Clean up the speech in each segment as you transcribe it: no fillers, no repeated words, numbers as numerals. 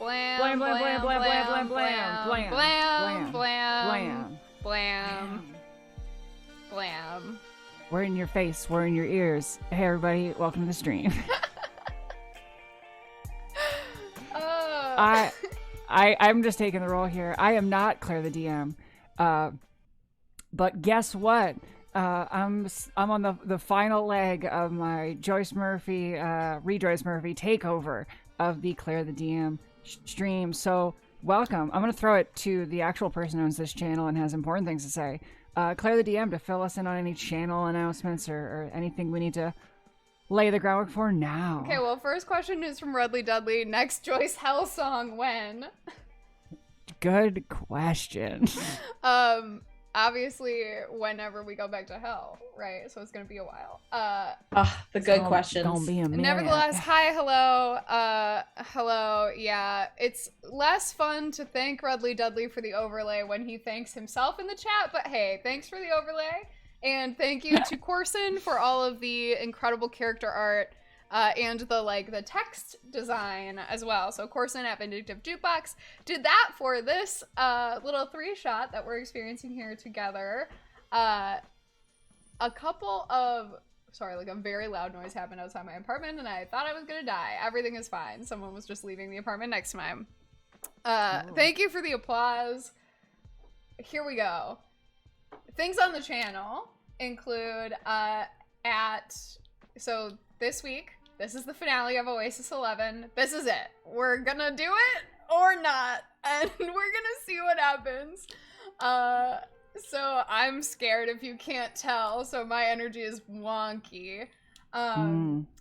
Blam, blam, blam, blam, blam, blam, blam, blam, blam, blam, blam. We're in your face. We're in your ears. Hey, everybody. Welcome to the stream. I'm just taking the role here. I am not Claire the DM. But guess what? I'm on the final leg of my Joyce Murphy, Rejoice Murphy takeover of the Claire the DM stream. So welcome. I'm going to throw it to the actual person who owns this channel and has important things to say. Claire the DM to fill us in on any channel announcements or anything we need to lay the groundwork for now. Okay, well, first question is from Rudley Dudley. Next Joyce Hell song, when? Good question. Obviously, whenever we go back to hell, right? So it's gonna be a while. The good questions. Gonna be a minute. Nevertheless, hi, hello, hello. Yeah, it's less fun to thank Rudley Dudley for the overlay when he thanks himself in the chat. But hey, thanks for the overlay, and thank you to Corson for all of the incredible character art. And the text design as well. So Corson at Vindictive Jukebox did that for this little 3-shot that we're experiencing here together. A very loud noise happened outside my apartment and I thought I was gonna die. Everything is fine. Someone was just leaving the apartment next to mine. Thank you for the applause. Here we go. Things on the channel include this week, this is the finale of Oasis 11. This is it. We're gonna do it or not, and we're gonna see what happens. So I'm scared if you can't tell, so my energy is wonky.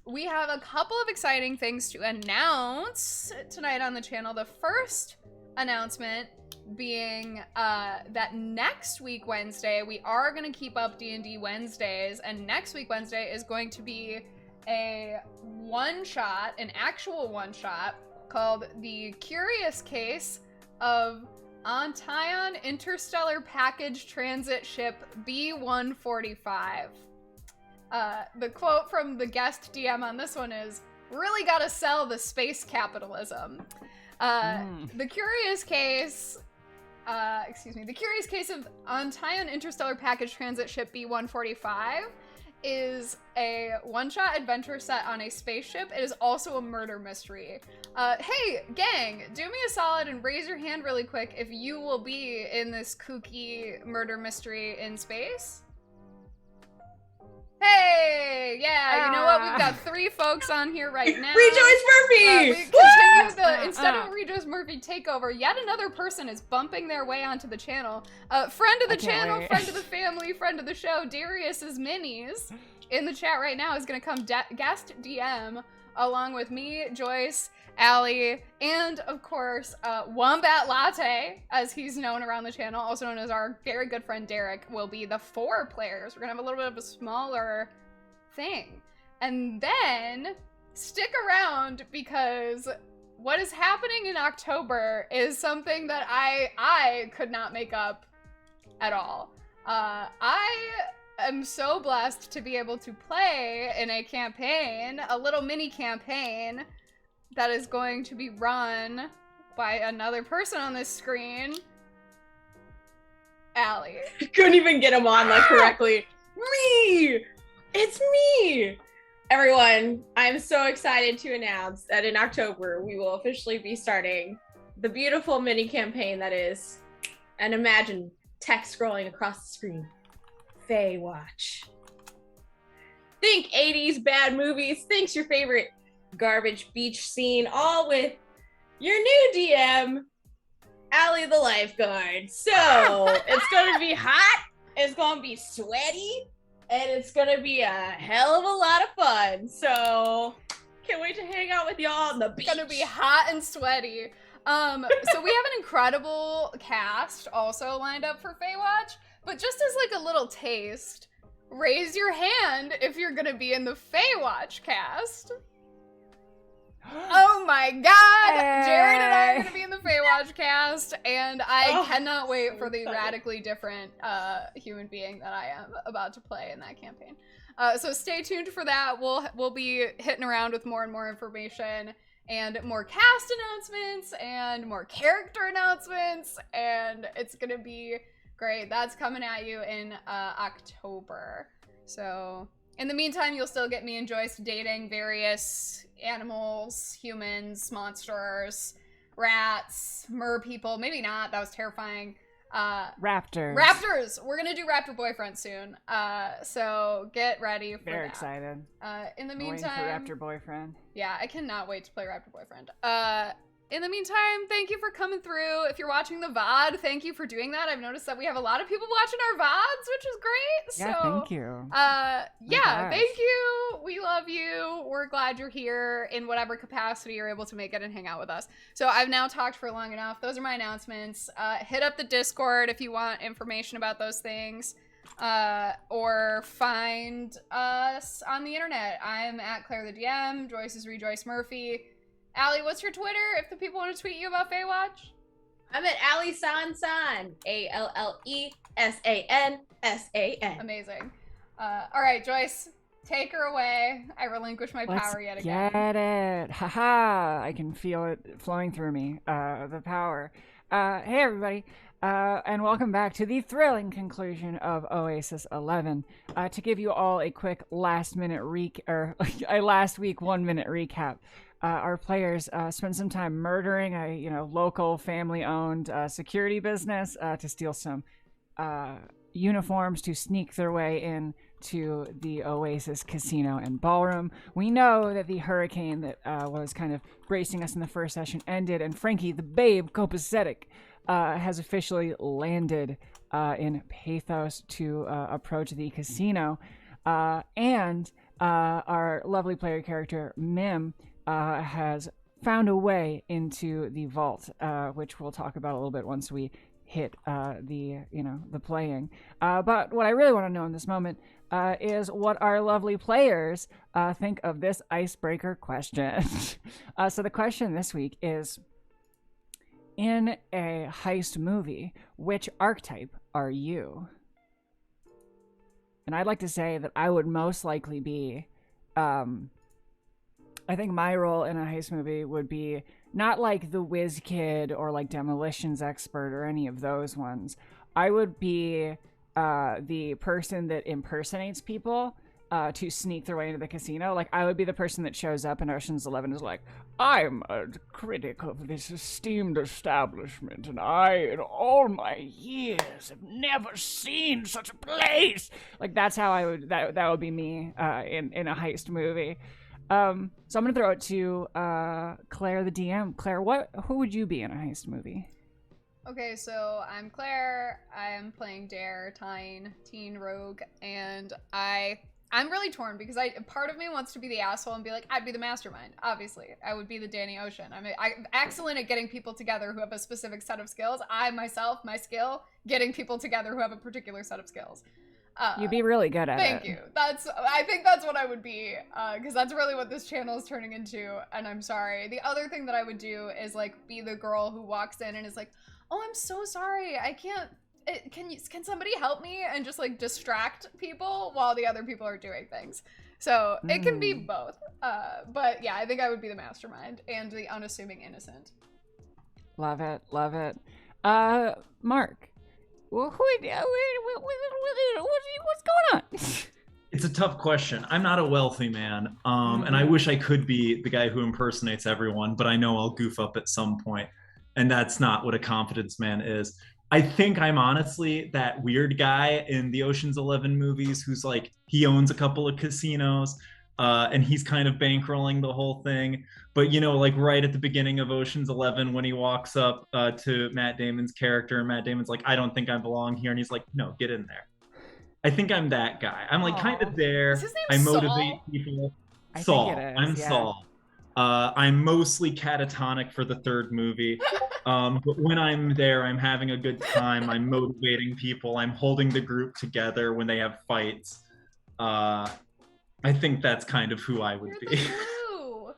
We have a couple of exciting things to announce tonight on the channel. The first announcement being that next week Wednesday, we are going to keep up D&D Wednesdays, and next week Wednesday is going to be a one-shot, an actual one-shot, called The Curious Case of Antion Interstellar Package Transit Ship B-145. The quote from the guest DM on this one is, "Really gotta sell the space capitalism." The Curious Case... the Curious Case of Antion Interstellar Package Transit Ship B-145 is a one-shot adventure set on a spaceship. It is also a murder mystery. Hey, gang, do me a solid and raise your hand really quick if you will be in this kooky murder mystery in space. Hey, yeah, you know what? We've got 3 folks on here right now. Rejoice Murphy! We continue instead of Rejoice Murphy takeover, yet another person is bumping their way onto the channel. Friend of the channel, friend of the family, friend of the show, Darius's Minis, in the chat right now is going to come guest DM along with me, Joyce, Allie, and of course, Wombat Latte, as he's known around the channel, also known as our very good friend Derek, will be the 4 players. We're gonna have a little bit of a smaller thing. And then, stick around, because what is happening in October is something that I could not make up at all. I am so blessed to be able to play in a campaign, a little mini campaign, that is going to be run by another person on this screen. Allie. I couldn't even get him on correctly. Me! It's me! Everyone, I'm so excited to announce that in October, we will officially be starting the beautiful mini campaign that is, and imagine text scrolling across the screen, Faye Watch. Think 80s bad movies, think your favorite garbage beach scene, all with your new DM, Allie the lifeguard. So it's gonna be hot, it's gonna be sweaty, and it's gonna be a hell of a lot of fun. So can't wait to hang out with y'all on the beach. It's gonna be hot and sweaty. So we have an incredible cast also lined up for Faywatch, but just as a little taste, raise your hand if you're gonna be in the Faywatch cast. Oh my god! Hey. Jared and I are going to be in the Faywatch cast, and I cannot wait for the radically different human being that I am about to play in that campaign. So stay tuned for that. We'll be hitting around with more and more information and more cast announcements and more character announcements, and it's gonna be great. That's coming at you in October. So in the meantime, you'll still get me and Joyce dating various animals, humans, monsters, rats, mer people. Maybe not. That was terrifying. Raptors. We're gonna do Raptor Boyfriend soon. So get ready for Very that. excited. In the I'm waiting meantime, for Raptor Boyfriend. yeah, I cannot wait to play Raptor Boyfriend. In the meantime, thank you for coming through. If you're watching the VOD, thank you for doing that. I've noticed that we have a lot of people watching our VODs, which is great. Yeah, so, thank you. Yeah, thank you. We love you. We're glad you're here in whatever capacity you're able to make it and hang out with us. So I've now talked for long enough. Those are my announcements. Hit up the Discord if you want information about those things. Or find us on the internet. I'm at Claire the DM. Joyce is Rejoice Murphy. Allie, what's your Twitter if the people want to tweet you about Baywatch? I'm at Ali San. ALLESANSAN. Amazing. All right, Joyce, take her away. I relinquish my power yet again. Get it. Haha. I can feel it flowing through me. The power. Hey, everybody. And welcome back to the thrilling conclusion of Oasis 11. To give you all a quick last week 1 minute recap. Our players spent some time murdering a local family-owned security business to steal some uniforms to sneak their way in to the Oasis casino and ballroom. We know that the hurricane that was kind of bracing us in the first session ended, and Frankie, the babe, copacetic, has officially landed in Pathos to approach the casino. And our lovely player character, Mim, has found a way into the vault, which we'll talk about a little bit once we hit the playing. But what I really want to know in this moment is what our lovely players think of this icebreaker question. So the question this week is, in a heist movie, which archetype are you? And I'd like to say that I would most likely be, I think my role in a heist movie would be not like the whiz kid or like demolitions expert or any of those ones. I would be the person that impersonates people to sneak their way into the casino. Like, I would be the person that shows up in Ocean's 11 is like, I'm a critic of this esteemed establishment, and I, in all my years, have never seen such a place. Like, that's how I would, that would be me in a heist movie. So I'm gonna throw it to Claire the DM. Claire, who would you be in a heist movie? Okay, so I'm Claire. I am playing Dare, teen rogue, and I'm really torn because part of me wants to be the asshole and be like, I'd be the mastermind. Obviously, I would be the Danny Ocean. I'm excellent at getting people together who have a specific set of skills. My skill, getting people together who have a particular set of skills. You'd be really good at it. Thank you. I think that's what I would be, because that's really what this channel is turning into, and I'm sorry. The other thing that I would do is like be the girl who walks in and is like, oh, I'm so sorry, I can't, can somebody help me, and just like distract people while the other people are doing things. So it can be both, but yeah, I think I would be the mastermind and the unassuming innocent. Love it. Mark, what's going on? It's a tough question. I'm not a wealthy man, and I wish I could be the guy who impersonates everyone, but I know I'll goof up at some point, and that's not what a confidence man is. I think I'm honestly that weird guy in the Ocean's 11 movies who's like, he owns a couple of casinos, and he's kind of bankrolling the whole thing. But, you know, like right at the beginning of Ocean's 11, when he walks up to Matt Damon's character, and Matt Damon's like, I don't think I belong here. And he's like, no, get in there. I think I'm that guy. I'm like kind of there. Is his name I motivate Saul? people. I Saul. think it is, I'm yeah. Saul. I'm mostly catatonic for the third movie. But when I'm there, I'm having a good time. I'm motivating people. I'm holding the group together when they have fights. I think that's kind of who I would You're be. the glue.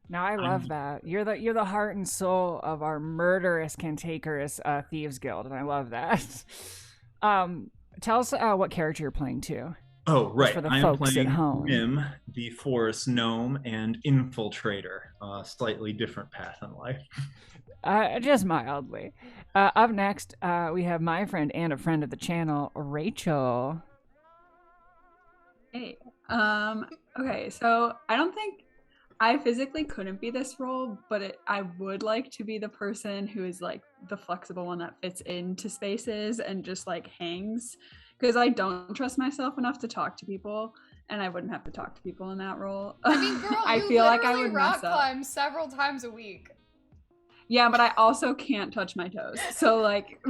No, I love that. You're the heart and soul of our murderous, cantankerous Thieves Guild, and I love that. Tell us what character you're playing too. Oh, right. for the I'm folks at playing home. Mim, the forest gnome and infiltrator. Slightly different path in life. Just mildly. Up next, we have my friend and a friend of the channel, Rachel. Hey. Okay, so I don't think I physically couldn't be this role, but I would like to be the person who is like the flexible one that fits into spaces and just like hangs, because I don't trust myself enough to talk to people, and I wouldn't have to talk to people in that role. I mean, girl, I you feel like I literally would rock mess up. climb several times a week. Yeah, but I also can't touch my toes. So like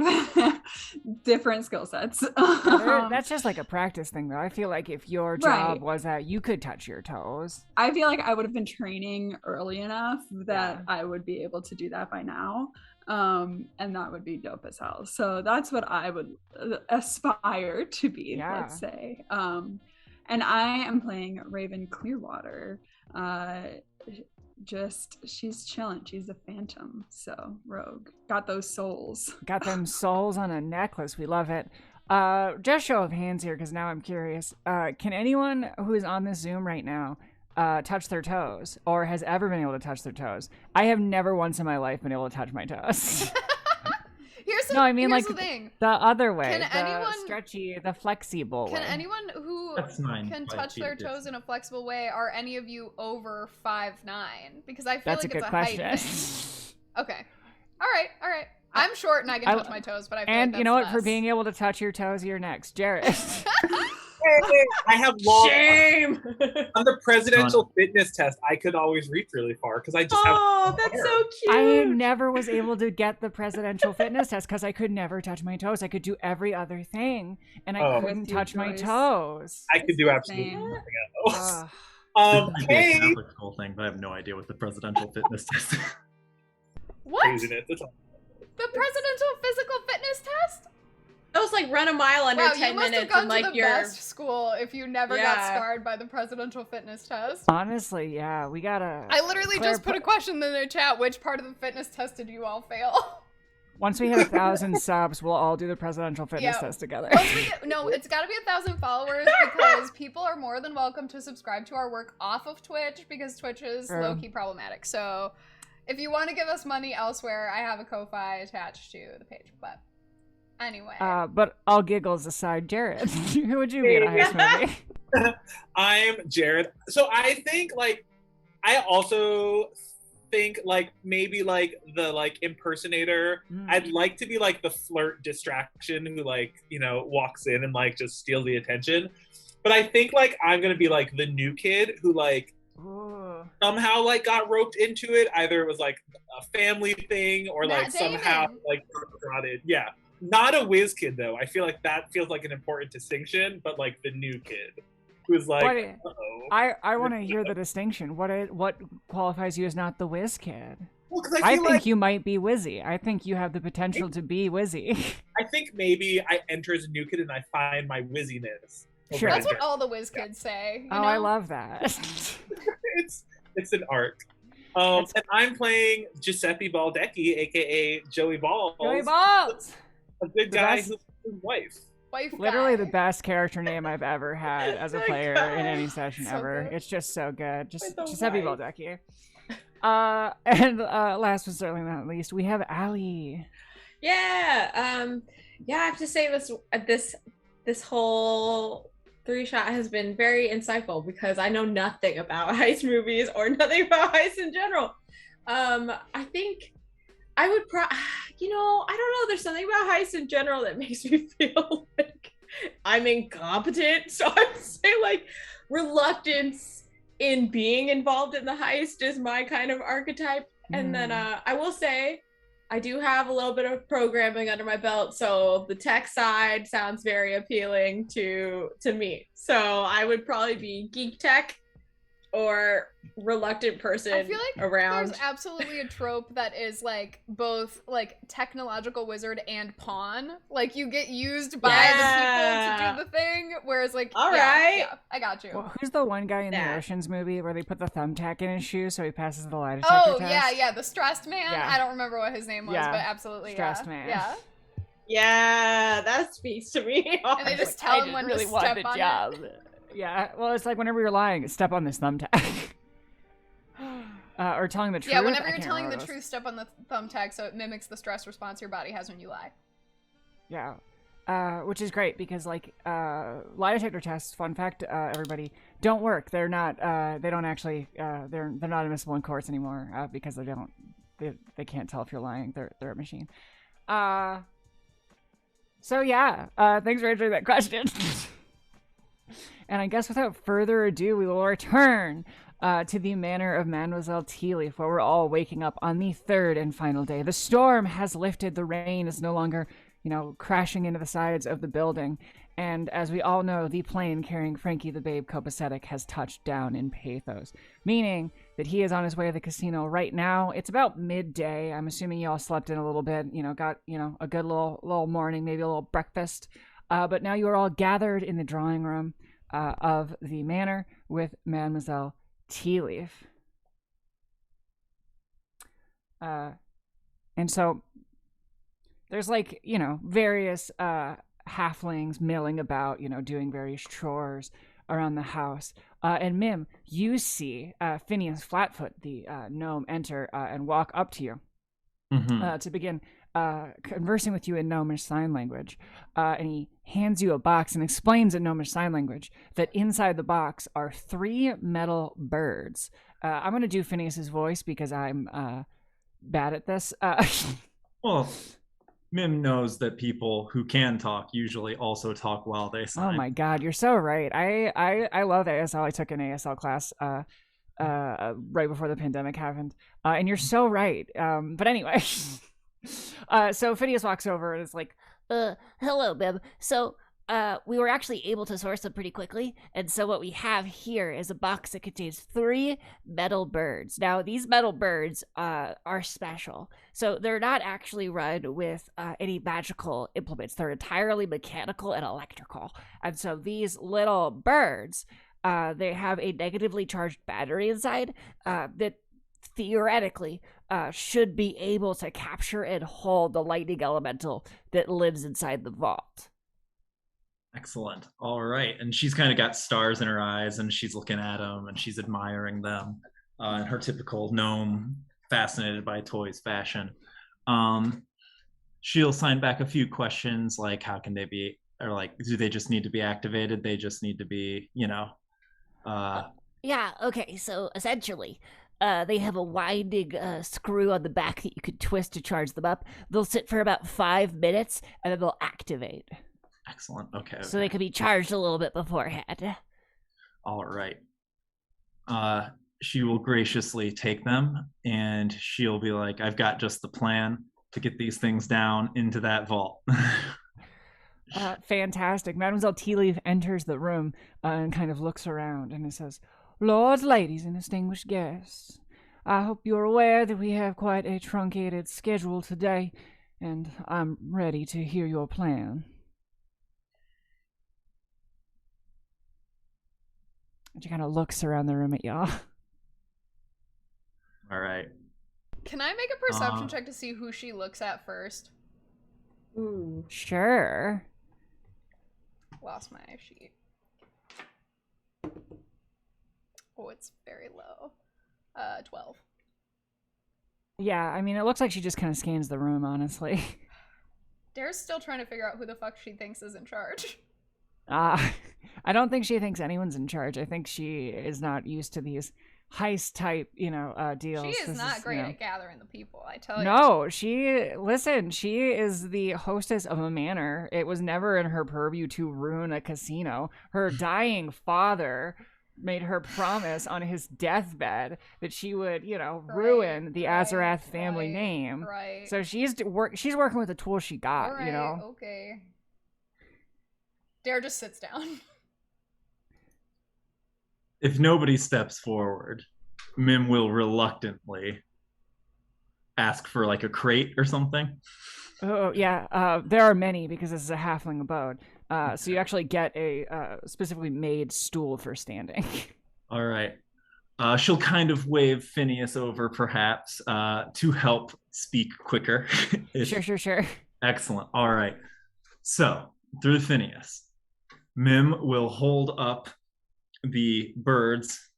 different skill sets. That's just like a practice thing, though. I feel like if your job Right. was that you could touch your toes. I feel like I would have been training early enough that I would be able to do that by now. And that would be dope as hell. So that's what I would aspire to be, let's say. And I am playing Raven Clearwater. She's chilling. She's a phantom. So rogue. Got those souls. Got them souls on a necklace. We love it. Just show of hands here, because now I'm curious. Can anyone who is on this Zoom right now touch their toes, or has ever been able to touch their toes? I have never once in my life been able to touch my toes. Here's the, No, I mean here's like the thing. the other way. Can the anyone- stretchy, the flexible way. Can anyone who That's 9 can by touch feet their of toes distance. in a flexible way, are any of you over 5'9"? Because I feel That's like a it's good a question. height thing. Okay. All right. I'm short and I can touch my toes, but I feel And like you know what? that's For less. being able to touch your toes, you're next, Jared. Hey, I have long Shame. on the presidential fitness test. I could always reach really far because I just have. Oh, that's hair. so cute. I never was able to get the presidential fitness test because I could never touch my toes. I could do every other thing, and I Oh. couldn't With your touch my choice. toes. I could do absolutely Same. nothing else. Ugh. This is a Hey, Catholic school thing, but I have no idea what the presidential fitness test is. What? craziness. It's The presidential physical fitness test? That was like run a mile under Wow, 10 you must have minutes gone and to like the your best school if you never got Yeah. scarred by the presidential fitness test. Honestly, yeah, we gotta. I literally Claire, just put a question in the chat. Which part of the fitness test did you all fail? Once we hit 1,000 subs, we'll all do the presidential fitness Yeah. test together. Once we get, no, it's got to be 1,000 followers because people are more than welcome to subscribe to our work off of Twitch because Twitch is True. low-key problematic. So if you want to give us money elsewhere, I have a Ko-Fi attached to the page. But anyway. But all giggles aside, Jared, who would you be in a heist movie? I'm Jared. So I think I also think maybe the impersonator. I'd like to be the flirt distraction who walks in and just steals the attention. But I think I'm gonna be the new kid who Ooh. somehow got roped into it. Either it was a family thing or Matt somehow Damon. brought it. Yeah. Not a whiz kid though. I feel that feels like an important distinction, but the new kid who's What- uh-oh. I want to hear the distinction. What qualifies you as not the whiz kid? Well, 'cause I feel think you might be Wizzy. I think you have the potential to be Wizzy. I think maybe I enter as a new kid and I find my whizziness. Sure. That's what all the whiz kids say. You Oh, know? I love that. it's an arc. And I'm playing Giuseppe Baldecchi, aka Joey Balls, Joey Balls! a good The guy best- who's his wife. Wife Literally guy. the best character name I've ever had as a So player good. in any session So ever. good. It's just so good. Just With the Giuseppe wife. Baldecchi. And last but certainly not least, we have Allie. Yeah. I have to say this whole 3-shot has been very insightful because I know nothing about heist movies or nothing about heists in general. I think I would I don't know, there's something about heists in general that makes me feel like I'm incompetent. So I would say reluctance in being involved in the heist is my kind of archetype. And then I will say I do have a little bit of programming under my belt, so the tech side sounds very appealing to me. So I would probably be geek tech or reluctant person I feel like around. there's absolutely a trope that is both technological wizard and pawn. You get used by the people to do the thing, whereas All yeah, right. yeah, I got you. Well, who's the one guy in the Yeah. Oceans movie where they put the thumbtack in his shoe so he passes the lie detector Oh test? yeah, the stressed man. Yeah. I don't remember what his name was, Yeah. but absolutely Stressed yeah. man. Yeah. Yeah, that speaks to me. And they just tell him when to step on it. Yeah, well, it's like whenever you're lying, step on this thumbtack. Or telling the truth. Yeah, whenever you're telling the truth, step on the thumbtack so it mimics the stress response your body has when you lie. Yeah. Which is great because like lie detector tests, fun fact, everybody, don't work. They're not they don't actually they're not admissible in courts anymore because they can't tell if you're lying. They're a machine. So yeah, thanks for answering that question. And I guess without further ado, we will return to the manor of Mademoiselle Tealeaf, where we're all waking up on the third and final day. The storm has lifted. The rain is no longer, crashing into the sides of the building. And as we all know, the plane carrying Frankie the Babe copacetic has touched down in Pathos, meaning that he is on his way to the casino right now. It's about midday. I'm assuming you all slept in a little bit, got, a good little morning, maybe a little breakfast. But now you are all gathered in the drawing room of the manor with Mademoiselle Tealeaf. And so there's various halflings milling about, doing various chores around the house. And Mim, you see Phineas Flatfoot, the gnome, enter and walk up to you to begin conversing with you in Gnomish Sign Language. And he hands you a box and explains in Gnomish Sign Language that inside the box are 3 metal birds. I'm going to do Phineas's voice because I'm bad at this. Well, Mim knows that people who can talk usually also talk while they sign. Oh my God, you're so right. I love ASL. I took an ASL class right before the pandemic happened. And you're so right. But anyway, so Phineas walks over and is like, hello, Bib. So, we were actually able to source them pretty quickly, and so what we have here is a box that contains 3 metal birds. Now, these metal birds are special. So they're not actually run with any magical implements. They're entirely mechanical and electrical. And so these little birds, they have a negatively charged battery inside that theoretically should be able to capture and hold the lightning elemental that lives inside the vault. Excellent. All right. And she's kind of got stars in her eyes and she's looking at them and she's admiring them in her typical gnome, fascinated by toys fashion. She'll sign back a few questions like how can they be, or like, do they just need to be activated? They just need to be, Yeah, okay, so essentially, they have a winding screw on the back that you could twist to charge them up. They'll sit for about 5 minutes and then they'll activate. Excellent. Okay. So they can be charged a little bit beforehand. All right. She will graciously take them and she'll be like, I've got just the plan to get these things down into that vault. Fantastic. Mademoiselle Tealeaf enters the room and kind of looks around and it says, Lords, ladies, and distinguished guests, I hope you're aware that we have quite a truncated schedule today, and I'm ready to hear your plan. And she kind of looks around the room at y'all. All right. Can I make a perception check to see who she looks at first? Ooh. Sure. Lost my sheet. Oh, it's very low. 12. Yeah, I mean, it looks like she just kind of scans the room, honestly. Dare's still trying to figure out who the fuck she thinks is in charge. I don't think she thinks anyone's in charge. I think she is not used to these heist type, deals. She is not great at gathering the people, I tell you. No, she is the hostess of a manor. It was never in her purview to ruin a casino. Her dying father made her promise on his deathbed that she would, ruin the Azarath family name. Right. So she's working with the tools she got, Okay. Dare just sits down. If nobody steps forward, Mim will reluctantly ask for like a crate or something. Oh, yeah. There are many because this is a halfling abode. So you actually get a specifically made stool for standing. All right. She'll kind of wave Phineas over perhaps to help speak quicker. Sure. Excellent. All right. So, through Phineas, Mim will hold up the birds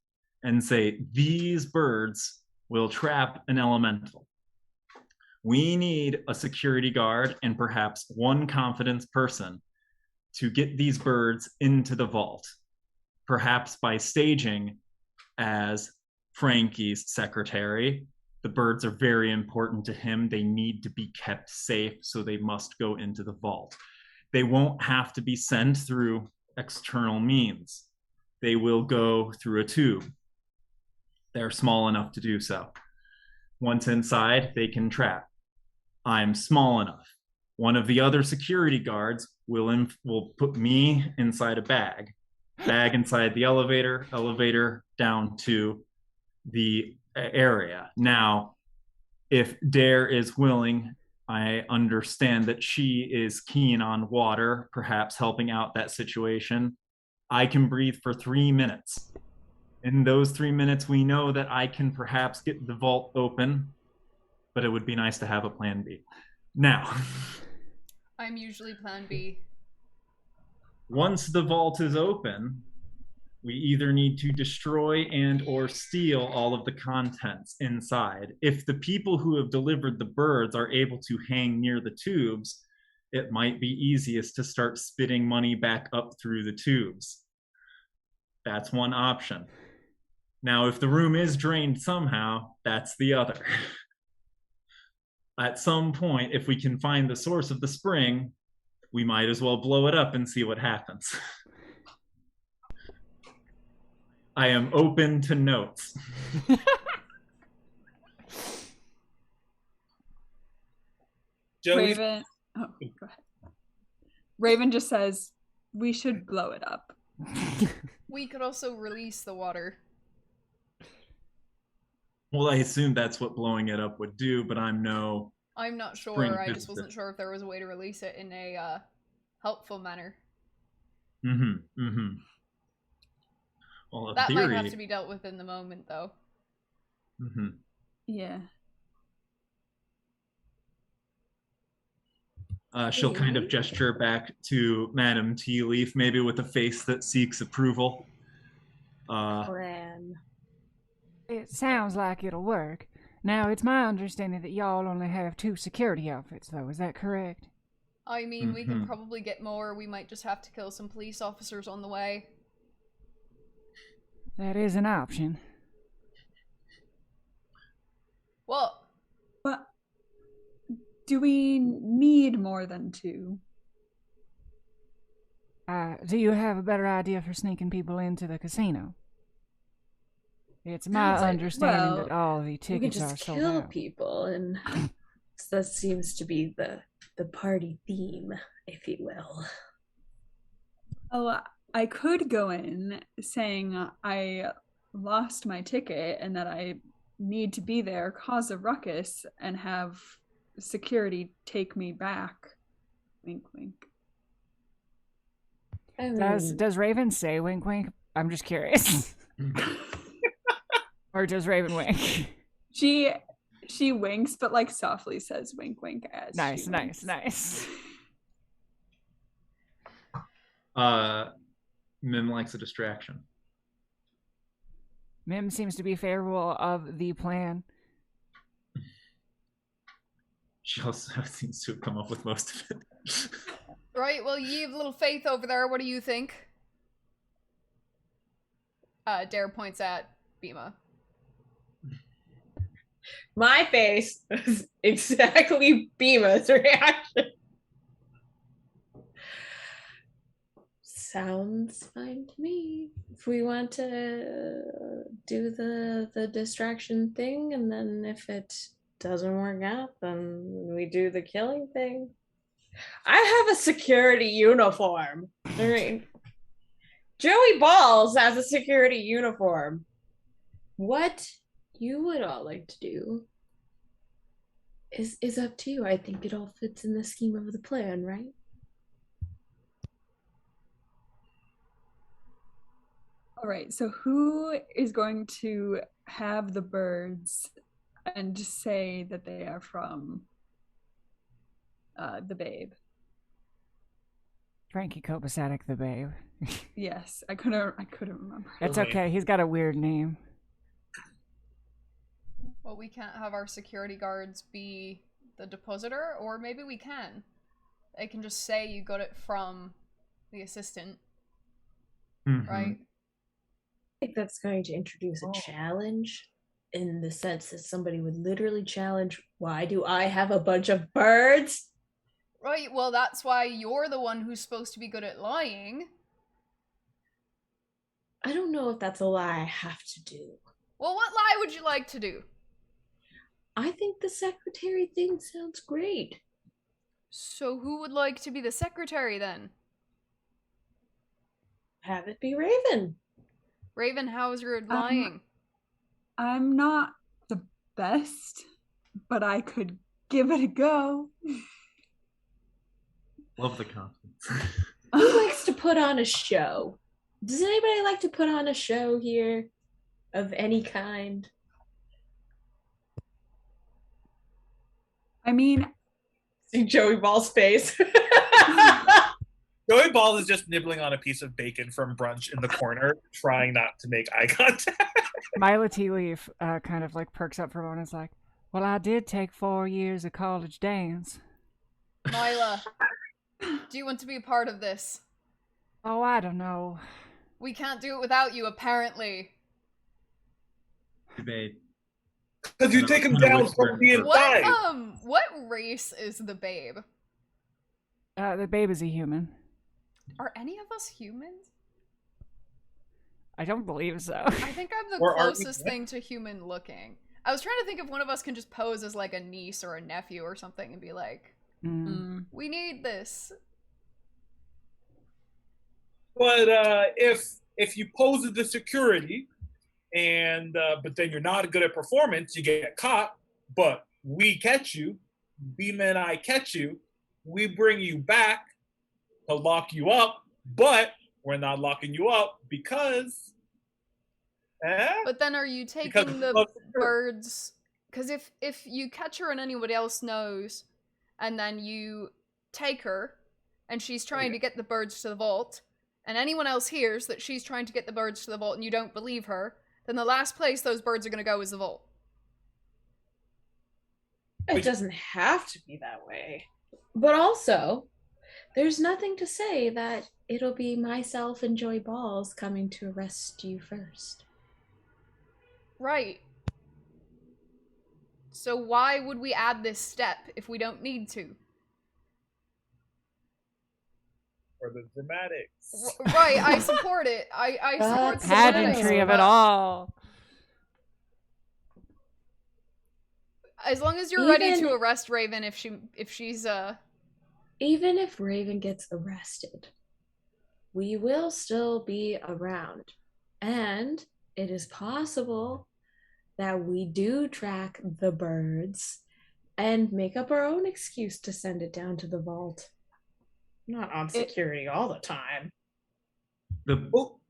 and say, these birds will trap an elemental. We need a security guard and perhaps one confidence person to get these birds into the vault, perhaps by staging as Frankie's secretary. The birds are very important to him. They need to be kept safe, so they must go into the vault. They won't have to be sent through external means. They will go through a tube. They're small enough to do so. Once inside, they can trap. I'm small enough. One of the other security guards will put me inside a bag inside the elevator down to the area. Now, if Dare is willing, I understand that she is keen on water, perhaps helping out that situation. I can breathe for 3 minutes. In those 3 minutes, we know that I can perhaps get the vault open, but it would be nice to have a plan B. Now, I'm usually plan B. Once the vault is open, we either need to destroy and or steal all of the contents inside. If the people who have delivered the birds are able to hang near the tubes, it might be easiest to start spitting money back up through the tubes. That's one option. Now, if the room is drained somehow, that's the other. At some point, if we can find the source of the spring, we might as well blow it up and see what happens. I am open to notes. Joey, Raven. Oh, go ahead. Raven just says we should blow it up. We could also release the water. Well, I assume that's what blowing it up would do, but I'm not spring sure. I just physicist. wasn't sure if there was a way to release it in a helpful manner. Well, in That theory, might have to be dealt with in the moment, though. Yeah. She'll kind of gesture back to Madame Tea Leaf, maybe with a face that seeks approval. Plan. It sounds like it'll work. Now, it's my understanding that y'all only have 2 security outfits, though. Is that correct? I mean, we can probably get more. We might just have to kill some police officers on the way. That is an option. What? But do we need more than 2? Do you have a better idea for sneaking people into the casino? It's my understanding that all the tickets are sold out. We can just kill people, and that seems to be the party theme, if you will. Oh, I could go in saying I lost my ticket and that I need to be there, cause a ruckus, and have security take me back. Wink, wink. Does Raven say wink, wink? I'm just curious. Or does Raven wink? She winks, but like softly says wink, wink as Nice. Mim likes a distraction. Mim seems to be favorable of the plan. She also seems to have come up with most of it. Right, well, ye have little faith over there. What do you think? Dare points at Bima. My face was exactly Bima's reaction. Sounds fine to me. If we want to do the distraction thing, and then if it doesn't work out, then we do the killing thing. I have a security uniform. I mean, Joey Balls has a security uniform. What you would all like to do is up to you. I think it all fits in the scheme of the plan, right? All right, so who is going to have the birds and just say that they are from the babe. Frankie Kopasatic the babe. Yes, I couldn't remember. It's Really? okay. He's got a weird name. Well, we can't have our security guards be the depositor, or maybe we can. They can just say you got it from the assistant, Mhm. right? I think that's going to introduce a challenge in the sense that somebody would literally challenge, why do I have a bunch of birds? Right, well, that's why you're the one who's supposed to be good at lying. I don't know if that's a lie I have to do. Well, what lie would you like to do? I think the secretary thing sounds great. So who would like to be the secretary then? Have it be Raven. Raven, how's your lying? I'm not the best, but I could give it a go. Love the confidence. Who likes to put on a show? Does anybody like to put on a show here of any kind? I mean, See Joey Ball's face. Joey Ball is just nibbling on a piece of bacon from brunch in the corner, trying not to make eye contact. Mila Tea Leaf kind of like perks up for a moment and is like, well, I did take 4 years of college dance. Mila, do you want to be a part of this? Oh, I don't know. We can't do it without you, apparently. Debate. Because you take him down from the inside. What race is the babe? The babe is a human. Are any of us humans? I don't believe so. I think I'm the Or are we closest thing to human looking. I was trying to think if one of us can just pose as like a niece or a nephew or something and be like, we need this. But if you pose as the security, and but then you're not good at performance, you get caught. But we catch you, Beema and I catch you. We bring you back to lock you up, but we're not locking you up because. But then are you taking Because the of- birds? Because if you catch her and anybody else knows, and then you take her, and she's trying to get the birds to the vault, and anyone else hears that she's trying to get the birds to the vault and you don't believe her, then the last place those birds are going to go is the vault. It doesn't have to be that way. But also, there's nothing to say that it'll be myself and Joy Balls coming to arrest you first. Right. So why would we add this step if we don't need to? For the dramatics. Right, I support it. I support the Pageantry of it all. As long as you're ready to Even- arrest Raven if she's Even if Raven gets arrested, we will still be around. And it is possible that we do track the birds and make up our own excuse to send it down to the vault. Not on security all the time. Well,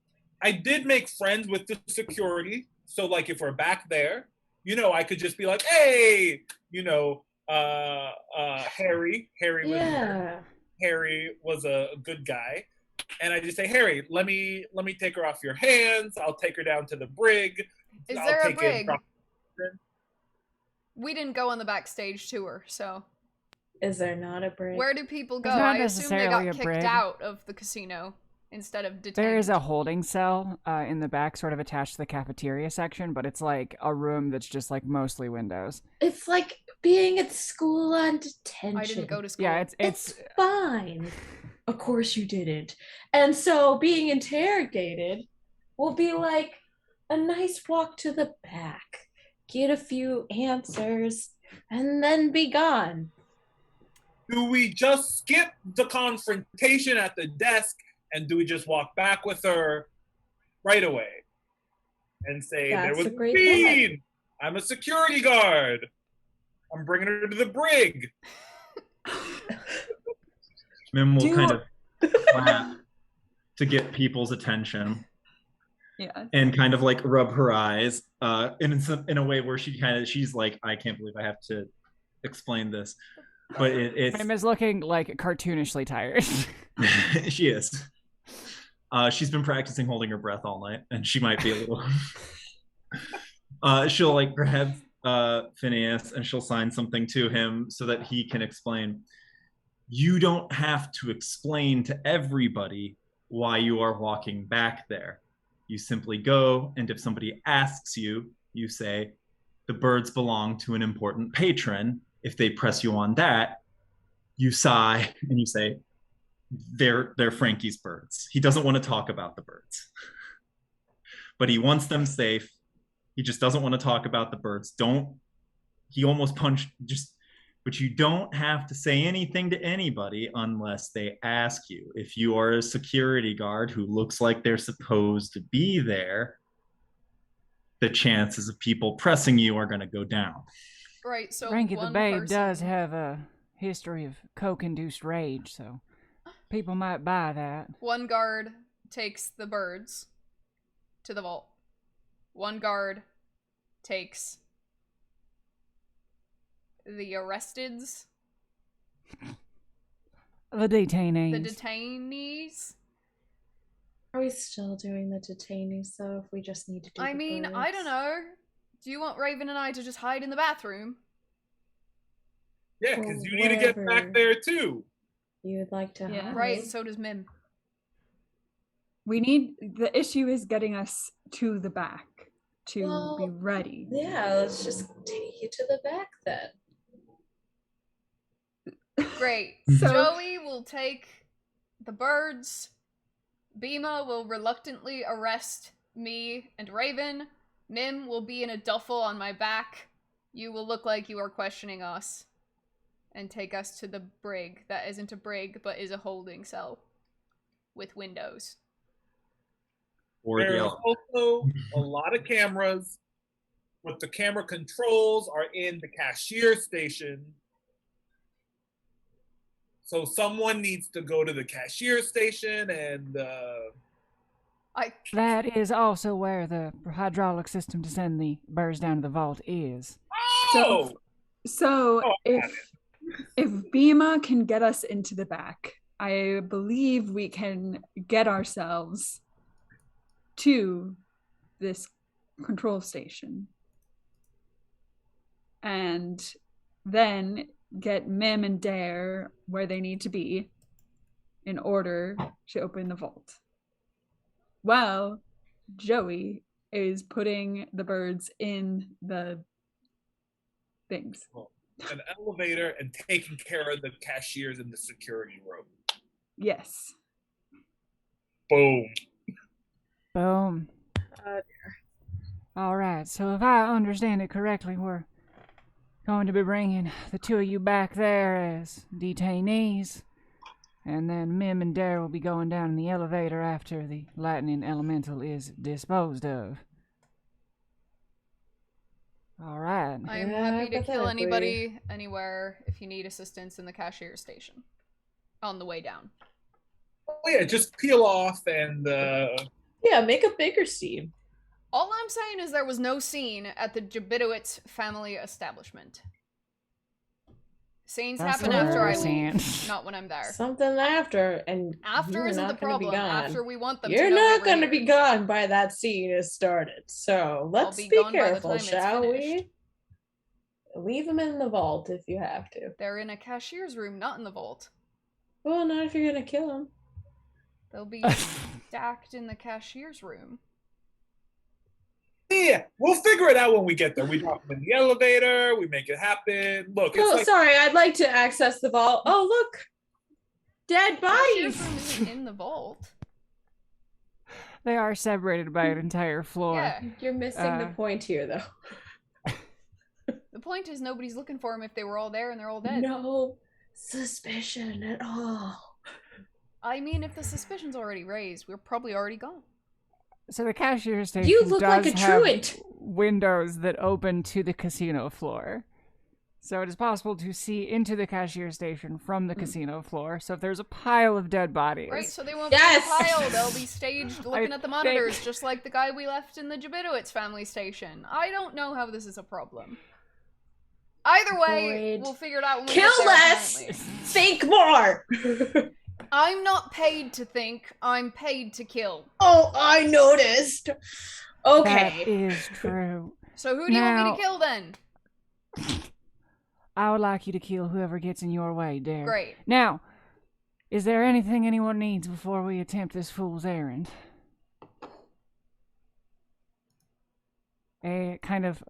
I did make friends with the security, so like if we're back there, I could just be like, hey, Harry was Yeah. Harry was a good guy, and I just say, Harry, let me take her off your hands. I'll take her down to the brig. Is I'll there a take brig? it. We didn't go on the backstage tour, so Is there not a break? where do people go? There's not I assume they necessarily got a kicked brig. out of the casino instead of detained. There is a holding cell in the back, sort of attached to the cafeteria section, but it's like a room that's just like mostly windows. It's like being at school on detention. I didn't go to school. Yeah, It's it's fine. Of course you didn't. And so being interrogated will be like a nice walk to the back, get a few answers, and then be gone. Do we just skip the confrontation at the desk, and do we just walk back with her right away and say, That's there was a great Bean. I'm a security guard. I'm bringing her to the brig. Mim will Do- kind of clap to get people's attention yeah. and kind of like rub her eyes in a way where she's like, I can't believe I have to explain this. but it's Mim is looking like cartoonishly tired. she is. She's been practicing holding her breath all night, and she might be a little. She'll like grab Phineas and she'll sign something to him so that he can explain. You don't have to explain to everybody why you are walking back there. You simply go, and if somebody asks you, you say, the birds belong to an important patron. If they press you on that, you sigh and you say, they're Frankie's birds. He doesn't want to talk about the birds, but he wants them safe. He just doesn't want to talk about the birds. He almost punched but you don't have to say anything to anybody unless they ask you. If you are a security guard who looks like they're supposed to be there, the chances of people pressing you are going to go down. Right, so Frankie the Babe person... does have a history of coke-induced rage, so people might buy that. One guard takes the birds to the vault. One guard takes the arresteds. The detainees. The detainees. Are we still doing the detainees though? If we just need to do I the mean, birds? I don't know. Do you want Raven and I to just hide in the bathroom? Yeah, because you need to get back there too. You would like to hide. Right, so does Mim. The issue is getting us to the back to be ready. Yeah, let's just take you to the back then. Great. So- Joey will take the birds. Bima will reluctantly arrest me and Raven. Mim will be in a duffel on my back. You will look like you are questioning us. And take us to the brig. That isn't a brig, but is a holding cell. With windows. There's also a lot of cameras. What the camera controls are in the cashier station. So someone needs to go to the cashier station and That is also where the hydraulic system to send the birds down to the vault is. So if Bima can get us into the back, I believe we can get ourselves to this control station. And then get Mim and Dare where they need to be in order to open the vault. Well, Joey is putting the birds in the things. an elevator and taking care of the cashiers in the security room. Yes. Boom. Boom. All right, so if I understand it correctly, we're going to be bringing the two of you back there as detainees, and then Mim and Dare will be going down in the elevator after the lightning elemental is disposed of. All right. I'm happy to kill anybody, anywhere, if you need assistance in the cashier station. On the way down. Oh yeah, just peel off and yeah, make a bigger scene. All I'm saying is there was no scene at the Jabitowitz family establishment. Scenes happen after I leave, not when I'm there. Something after, and after isn't the problem. After we want them you're to not going to be gone by that scene is started. So let's be careful, shall we? Leave them in the vault if you have to. They're in a cashier's room, not in the vault. Well, not if you're going to kill them. They'll be stacked in the cashier's room. yeah, we'll figure it out when we get there. We drop them in the elevator. We make it happen. Look, oh, sorry. I'd like to access the vault. Oh, look, dead bodies. The room isn't in the vault. They are separated by an entire floor. Yeah, you're missing the point here, though. The point is nobody's looking for them if they were all there and they're all dead. No suspicion at all. I mean, if the suspicion's already raised, we're probably already gone. So the cashier station you look does like a have truant. windows that open to the casino floor. So it is possible to see into the cashier station from the casino floor. So if there's a pile of dead bodies... Right, so they won't be in a pile. They'll be staged looking at the monitors, just like the guy we left in the Jabitowitz family station. I don't know how this is a problem. Either way, Avoid. we'll figure it out when we Kill get there, less! apparently. Think more! I'm not paid to think, I'm paid to kill. Oh, I noticed. That Okay. is true. So who do you want me Now- to kill then? I would like you to kill whoever gets in your way, Dare. Great. Now, is there anything anyone needs before we attempt this fool's errand? A kind of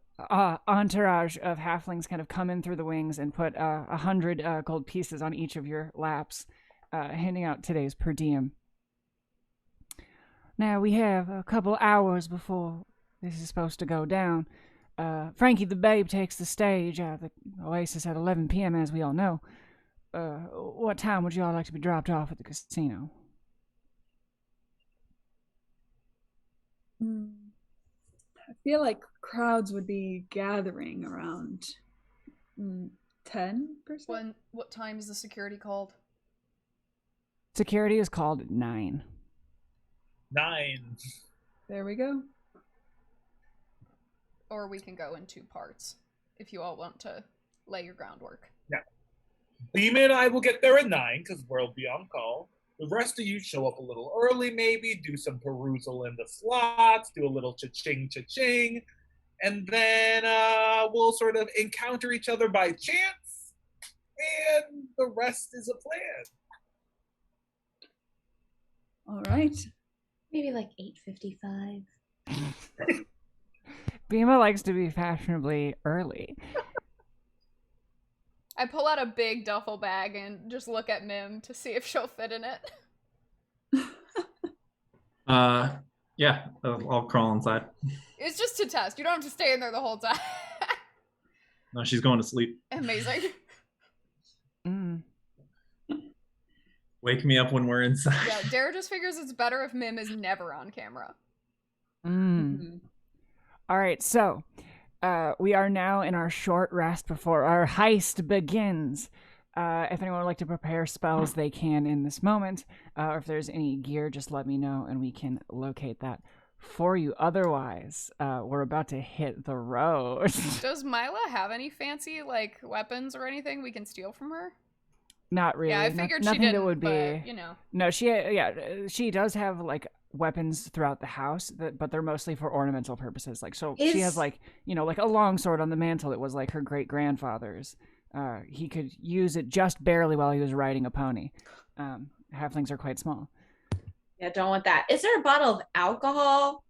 entourage of halflings kind of come in through the wings and put 100 gold pieces on each of your laps, handing out today's per diem. Now, we have a couple hours before this is supposed to go down. Frankie the Babe takes the stage. The Oasis at 11 p.m., as we all know. What time would you all like to be dropped off at the casino? I feel like crowds would be gathering around 10%. What time is the security called? Security is called at 9. 9. There we go. Or we can go in 2 parts, if you all want to lay your groundwork. Beam and I will get there at 9 because we'll be on call. The rest of you show up a little early, maybe, do some perusal in the slots, do a little cha-ching, cha-ching, and then we'll sort of encounter each other by chance, and the rest is a plan. All right. Maybe like 8:55. Bima likes to be fashionably early. I pull out a big duffel bag and just look at Mim to see if she'll fit in it. Yeah, I'll crawl inside. It's just to test. You don't have to stay in there the whole time. No, she's going to sleep. Amazing. Wake me up when we're inside. Yeah, Dara just figures it's better if Mim is never on camera. All right, so we are now in our short rest before our heist begins. If anyone would like to prepare spells, they can in this moment. Or if there's any gear, just let me know and we can locate that for you. Otherwise, we're about to hit the road. Does Mila have any fancy, like, weapons or anything we can steal from her? Not really. Yeah, I figured she nothing didn't, that would be. but, you know. No, she does have like weapons throughout the house, but they're mostly for ornamental purposes. Like, so she has like, like a long sword on the mantle that was like her great grandfather's. He could use it just barely while he was riding a pony. Halflings are quite small. Yeah, don't want that. Is there a bottle of alcohol?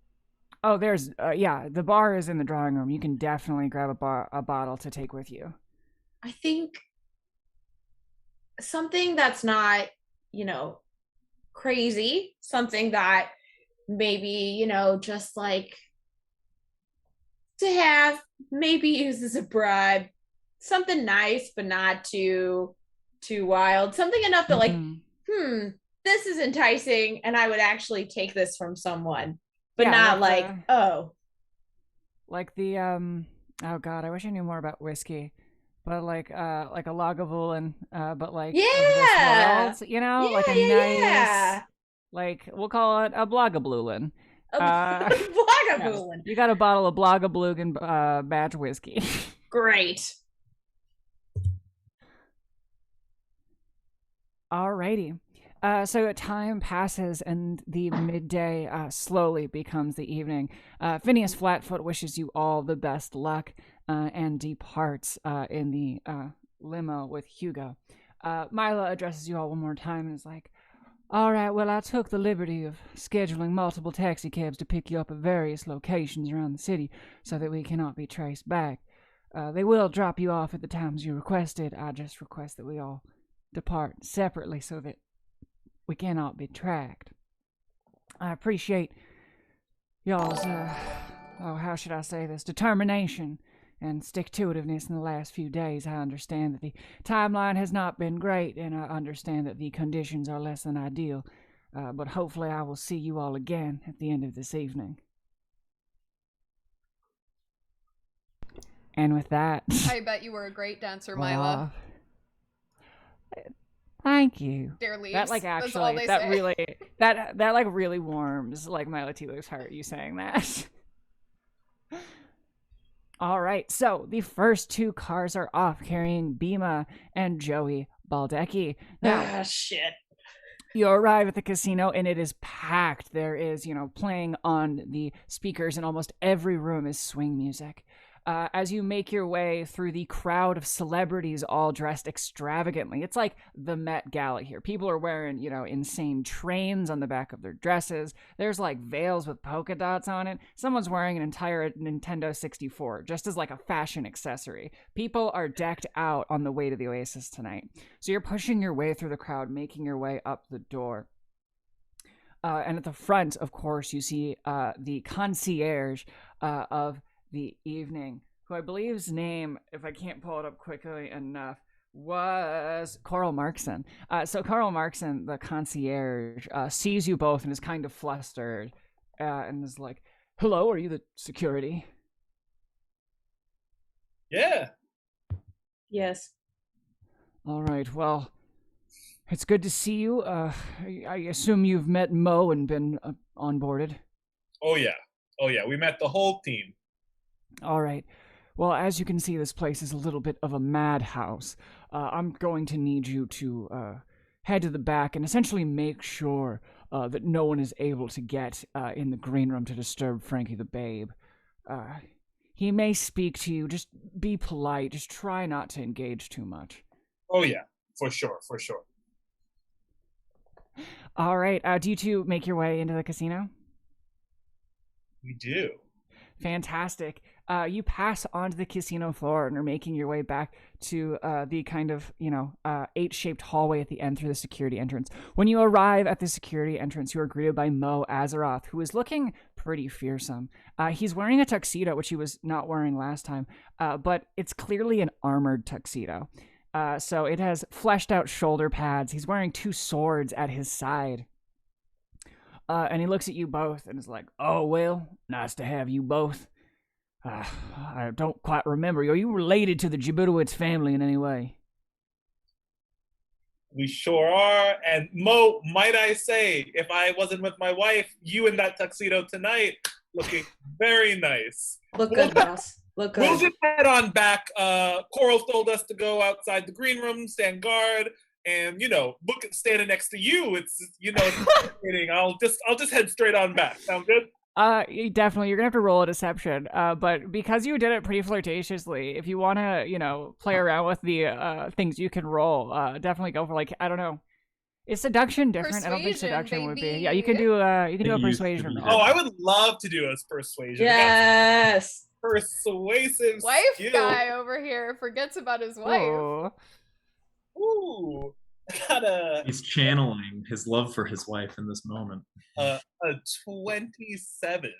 Oh, there's the bar is in the drawing room. You can definitely grab a bottle to take with you. I think something that's not, crazy, something that maybe, just like to have, maybe use as a bribe, something nice, but not too wild, something enough that like, this is enticing and I would actually take this from someone, but not like like the, oh God, I wish I knew more about whiskey. But like a Lagavulin, but like of this world, like a nice, like we'll call it a Blagablulin. Blagablulin. You got a bottle of Blagablugin batch whiskey. Great. Alrighty. So time passes and the midday slowly becomes the evening. Phineas Flatfoot wishes you all the best luck. And departs in the limo with Hugo. Mila addresses you all one more time and is like, all right, well, I took the liberty of scheduling multiple taxi cabs to pick you up at various locations around the city so that we cannot be traced back. They will drop you off at the times you requested. I just request that we all depart separately so that we cannot be tracked. I appreciate y'all's, how should I say this, determination and stick-to-itiveness in the last few days. I understand that the timeline has not been great, and I understand that the conditions are less than ideal, but hopefully I will see you all again at the end of this evening. And with that... I bet you were a great dancer, Mila. Thank you. Dare leaves. That, like, That's all actually, they say. really... That, like, really warms, like, Mila T-Luke's heart, you saying that. All right, so the first 2 cars are off, carrying Bima and Joey Baldecki. Now, Shit. you arrive at the casino and it is packed. There is, playing on the speakers in almost every room is swing music. As you make your way through the crowd of celebrities all dressed extravagantly, it's like the Met Gala here. People are wearing, insane trains on the back of their dresses. There's like veils with polka dots on it. Someone's wearing an entire Nintendo 64 just as like a fashion accessory. People are decked out on the way to the Oasis tonight. So you're pushing your way through the crowd, making your way up the door. And at the front, of course, you see the concierge of the evening, who I believe's name, if I can't pull it up quickly enough, was Coral Markson. So Coral Markson, the concierge, sees you both and is kind of flustered and is like, "Hello, are you the security?" Yeah. Yes. All right, well, it's good to see you. I assume you've met Mo and been onboarded. Oh yeah. We met the whole team. All right. Well, as you can see, this place is a little bit of a madhouse. I'm going to need you to head to the back and essentially make sure that no one is able to get in the green room to disturb Frankie the Babe. He may speak to you. Just be polite. Just try not to engage too much. Oh yeah, for sure. All right. Do you two make your way into the casino? We do. Fantastic. You pass onto the casino floor and are making your way back to the kind of, H-shaped hallway at the end through the security entrance. When you arrive at the security entrance, you are greeted by Mo Azeroth, who is looking pretty fearsome. He's wearing a tuxedo, which he was not wearing last time, but it's clearly an armored tuxedo. So it has fleshed out shoulder pads. He's wearing 2 swords at his side. And he looks at you both and is like, "Oh, well, nice to have you both. I don't quite remember. Are you related to the Jabutowicz family in any way?" We sure are. And Mo, might I say, if I wasn't with my wife, you in that tuxedo tonight, looking very nice. Look good, boss. Look We'll good. just head on back. Coral told us to go outside the green room, stand guard, and look at standing next to you. It's kidding. I'll just head straight on back. Sound good? Definitely. You're gonna have to roll a deception. But because you did it pretty flirtatiously, if you want to, play around with the things you can roll, definitely go for I don't know. Is seduction different? I don't think seduction would be. Yeah, you can do a persuasion roll. Oh, I would love to do a persuasion. Yes. Persuasive Wife skill. guy over here forgets about his wife. Oh. Ooh. He's channeling his love for his wife in this moment. A 27.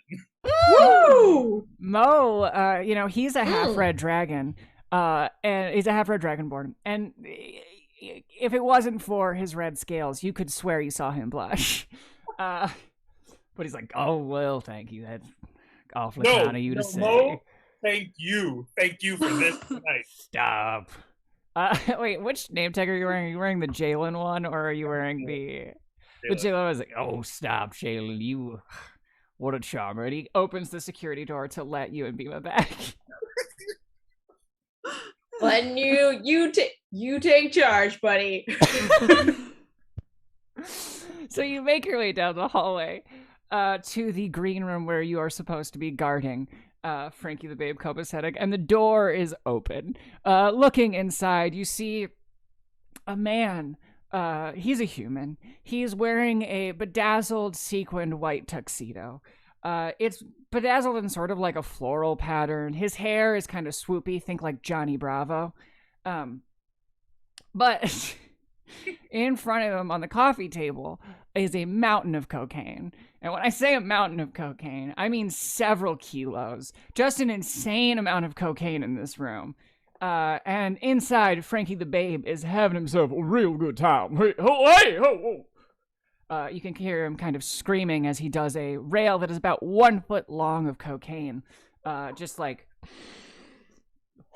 Woo! Mo, he's a half-red dragon, and he's a half-red dragonborn. And if it wasn't for his red scales, you could swear you saw him blush. But he's like, "Oh, well, thank you. That's awfully kind of you to say." Mo, thank you for this tonight. Stop. Wait, which name tag are you wearing? Are you wearing the Jalen one, or are you wearing the Jalen was like, "Oh, stop, Jalen, you, what a charmer." And he opens the security door to let you and Bima back. Letting you take charge, buddy. So you make your way down the hallway to the green room where you are supposed to be guarding Frankie the Babe Copacetic, and the door is open. Looking inside, you see a man. He's a human. He's wearing a bedazzled sequined white tuxedo. It's bedazzled in sort of like a floral pattern. His hair is kind of swoopy, think like Johnny Bravo. But in front of him on the coffee table is a mountain of cocaine. And when I say a mountain of cocaine, I mean several kilos. Just an insane amount of cocaine in this room. And inside, Frankie the Babe is having himself a real good time. Hey, ho, ho. You can hear him kind of screaming as he does a rail that is about 1 foot long of cocaine. Just like,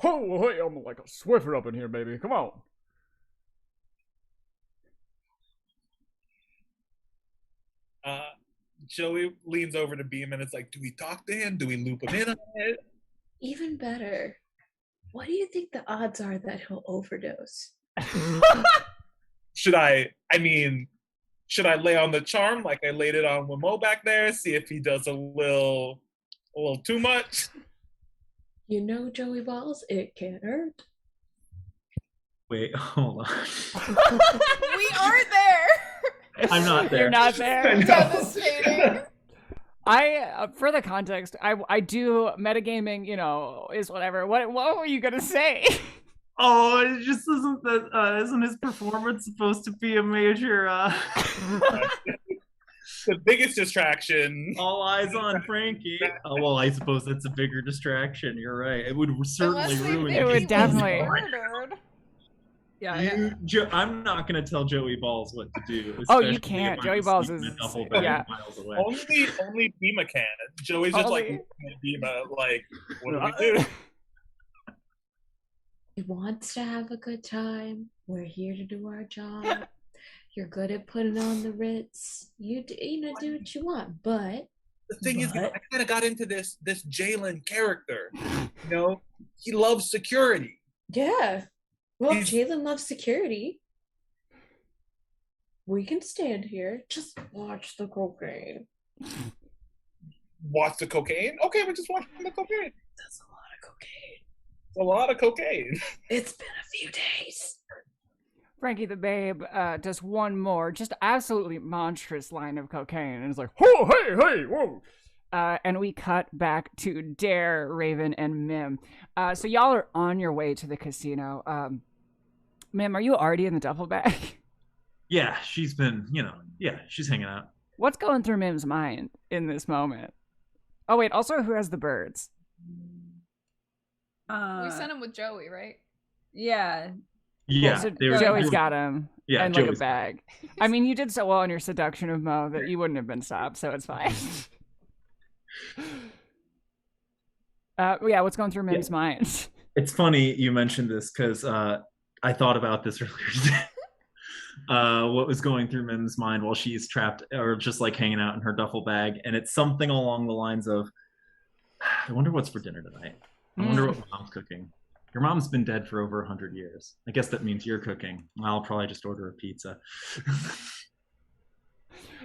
"Oh, hey, I'm like a Swiffer up in here, baby. Come on." Joey leans over to Beam and it's like, "Do we talk to him? Do we loop him in on it?" Even better, what do you think the odds are that he'll overdose? Should I lay on the charm like I laid it on Wimo back there, see if he does a little too much? You know, Joey Balls, it can't hurt. Wait, hold on. We aren't there. I'm not there. You're not there. No. Devastating. For the context, I do metagaming, is whatever. What were you gonna say? Oh, it just isn't that isn't his performance supposed to be a major The biggest distraction. all eyes on Frankie? Oh well, I suppose that's a bigger distraction. You're right. It would certainly Unless they ruin think It would he was definitely- murdered. Yeah. I'm not gonna tell Joey Balls what to do. Oh, you especially can't. if Joey I'm Balls sleeping is- a duffel bag yeah. miles away. Only Bima can. Joey's just like Only- Bima, like, what do we do? He wants to have a good time. We're here to do our job. You're good at putting on the Ritz. You do what you want, but The thing is, What? I kind of got into this Jalen character. He loves security. yeah. Well, He's- Jalen loves security. We can stand here. Just watch the cocaine. Watch the cocaine. Okay, we're just watching the cocaine. That's a lot of cocaine. It's a lot of cocaine. It's been a few days. Frankie the Babe does one more, just absolutely monstrous line of cocaine, and it's like, oh, hey, whoa. And we cut back to Dare, Raven, and Mim. So y'all are on your way to the casino. Mim, are you already in the duffel bag? Yeah, she's been, she's hanging out. What's going through Mim's mind in this moment? Oh, wait, also, who has the birds? We sent him with Joey, right? Yeah. Yeah, So they were- Joey's got him. Yeah, and like a Joey's got bag. I mean, you did so well in your seduction of Mo that you wouldn't have been stopped, so it's fine. Yeah, what's going through Mim's mind? It's funny you mentioned this because I thought about this earlier today. What was going through Mim's mind while she's trapped or just like hanging out in her duffel bag, and it's something along the lines of, I wonder what's for dinner tonight. I wonder what mom's cooking. Your mom's been dead for over 100 years. I guess that means you're cooking. I'll probably just order a pizza.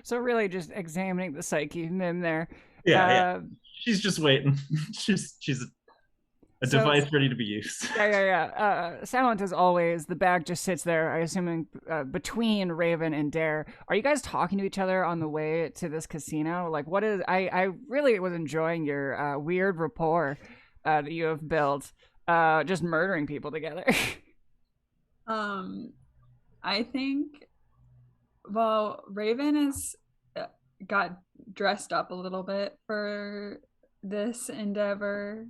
So really just examining the psyche of Mim there. Yeah. She's just waiting. she's a So- device ready to be used. Yeah. Silent as always, the bag just sits there, I assuming, between Raven and Dare. Are you guys talking to each other on the way to this casino? Like, what is... I really was enjoying your weird rapport that you have built, just murdering people together. I think, well, Raven has got dressed up a little bit for this endeavor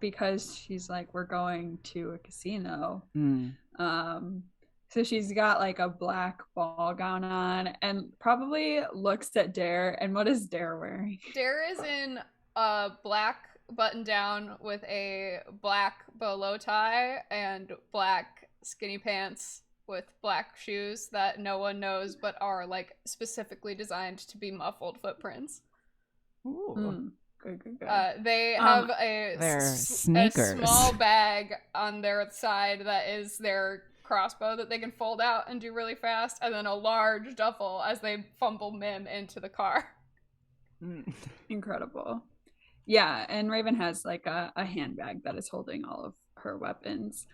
because she's like, we're going to a casino. So she's got like a black ball gown on and probably looks at Dare. And what is Dare wearing? Dare is in a black button down with a black bolo tie and black skinny pants with black shoes that no one knows but are like specifically designed to be muffled footprints. Ooh. Good. They have They're a sneakers. small bag on their side that is their crossbow that they can fold out and do really fast, and then a large duffel as they fumble Mim into the car. Incredible. Yeah, and Raven has like a handbag that is holding all of her weapons.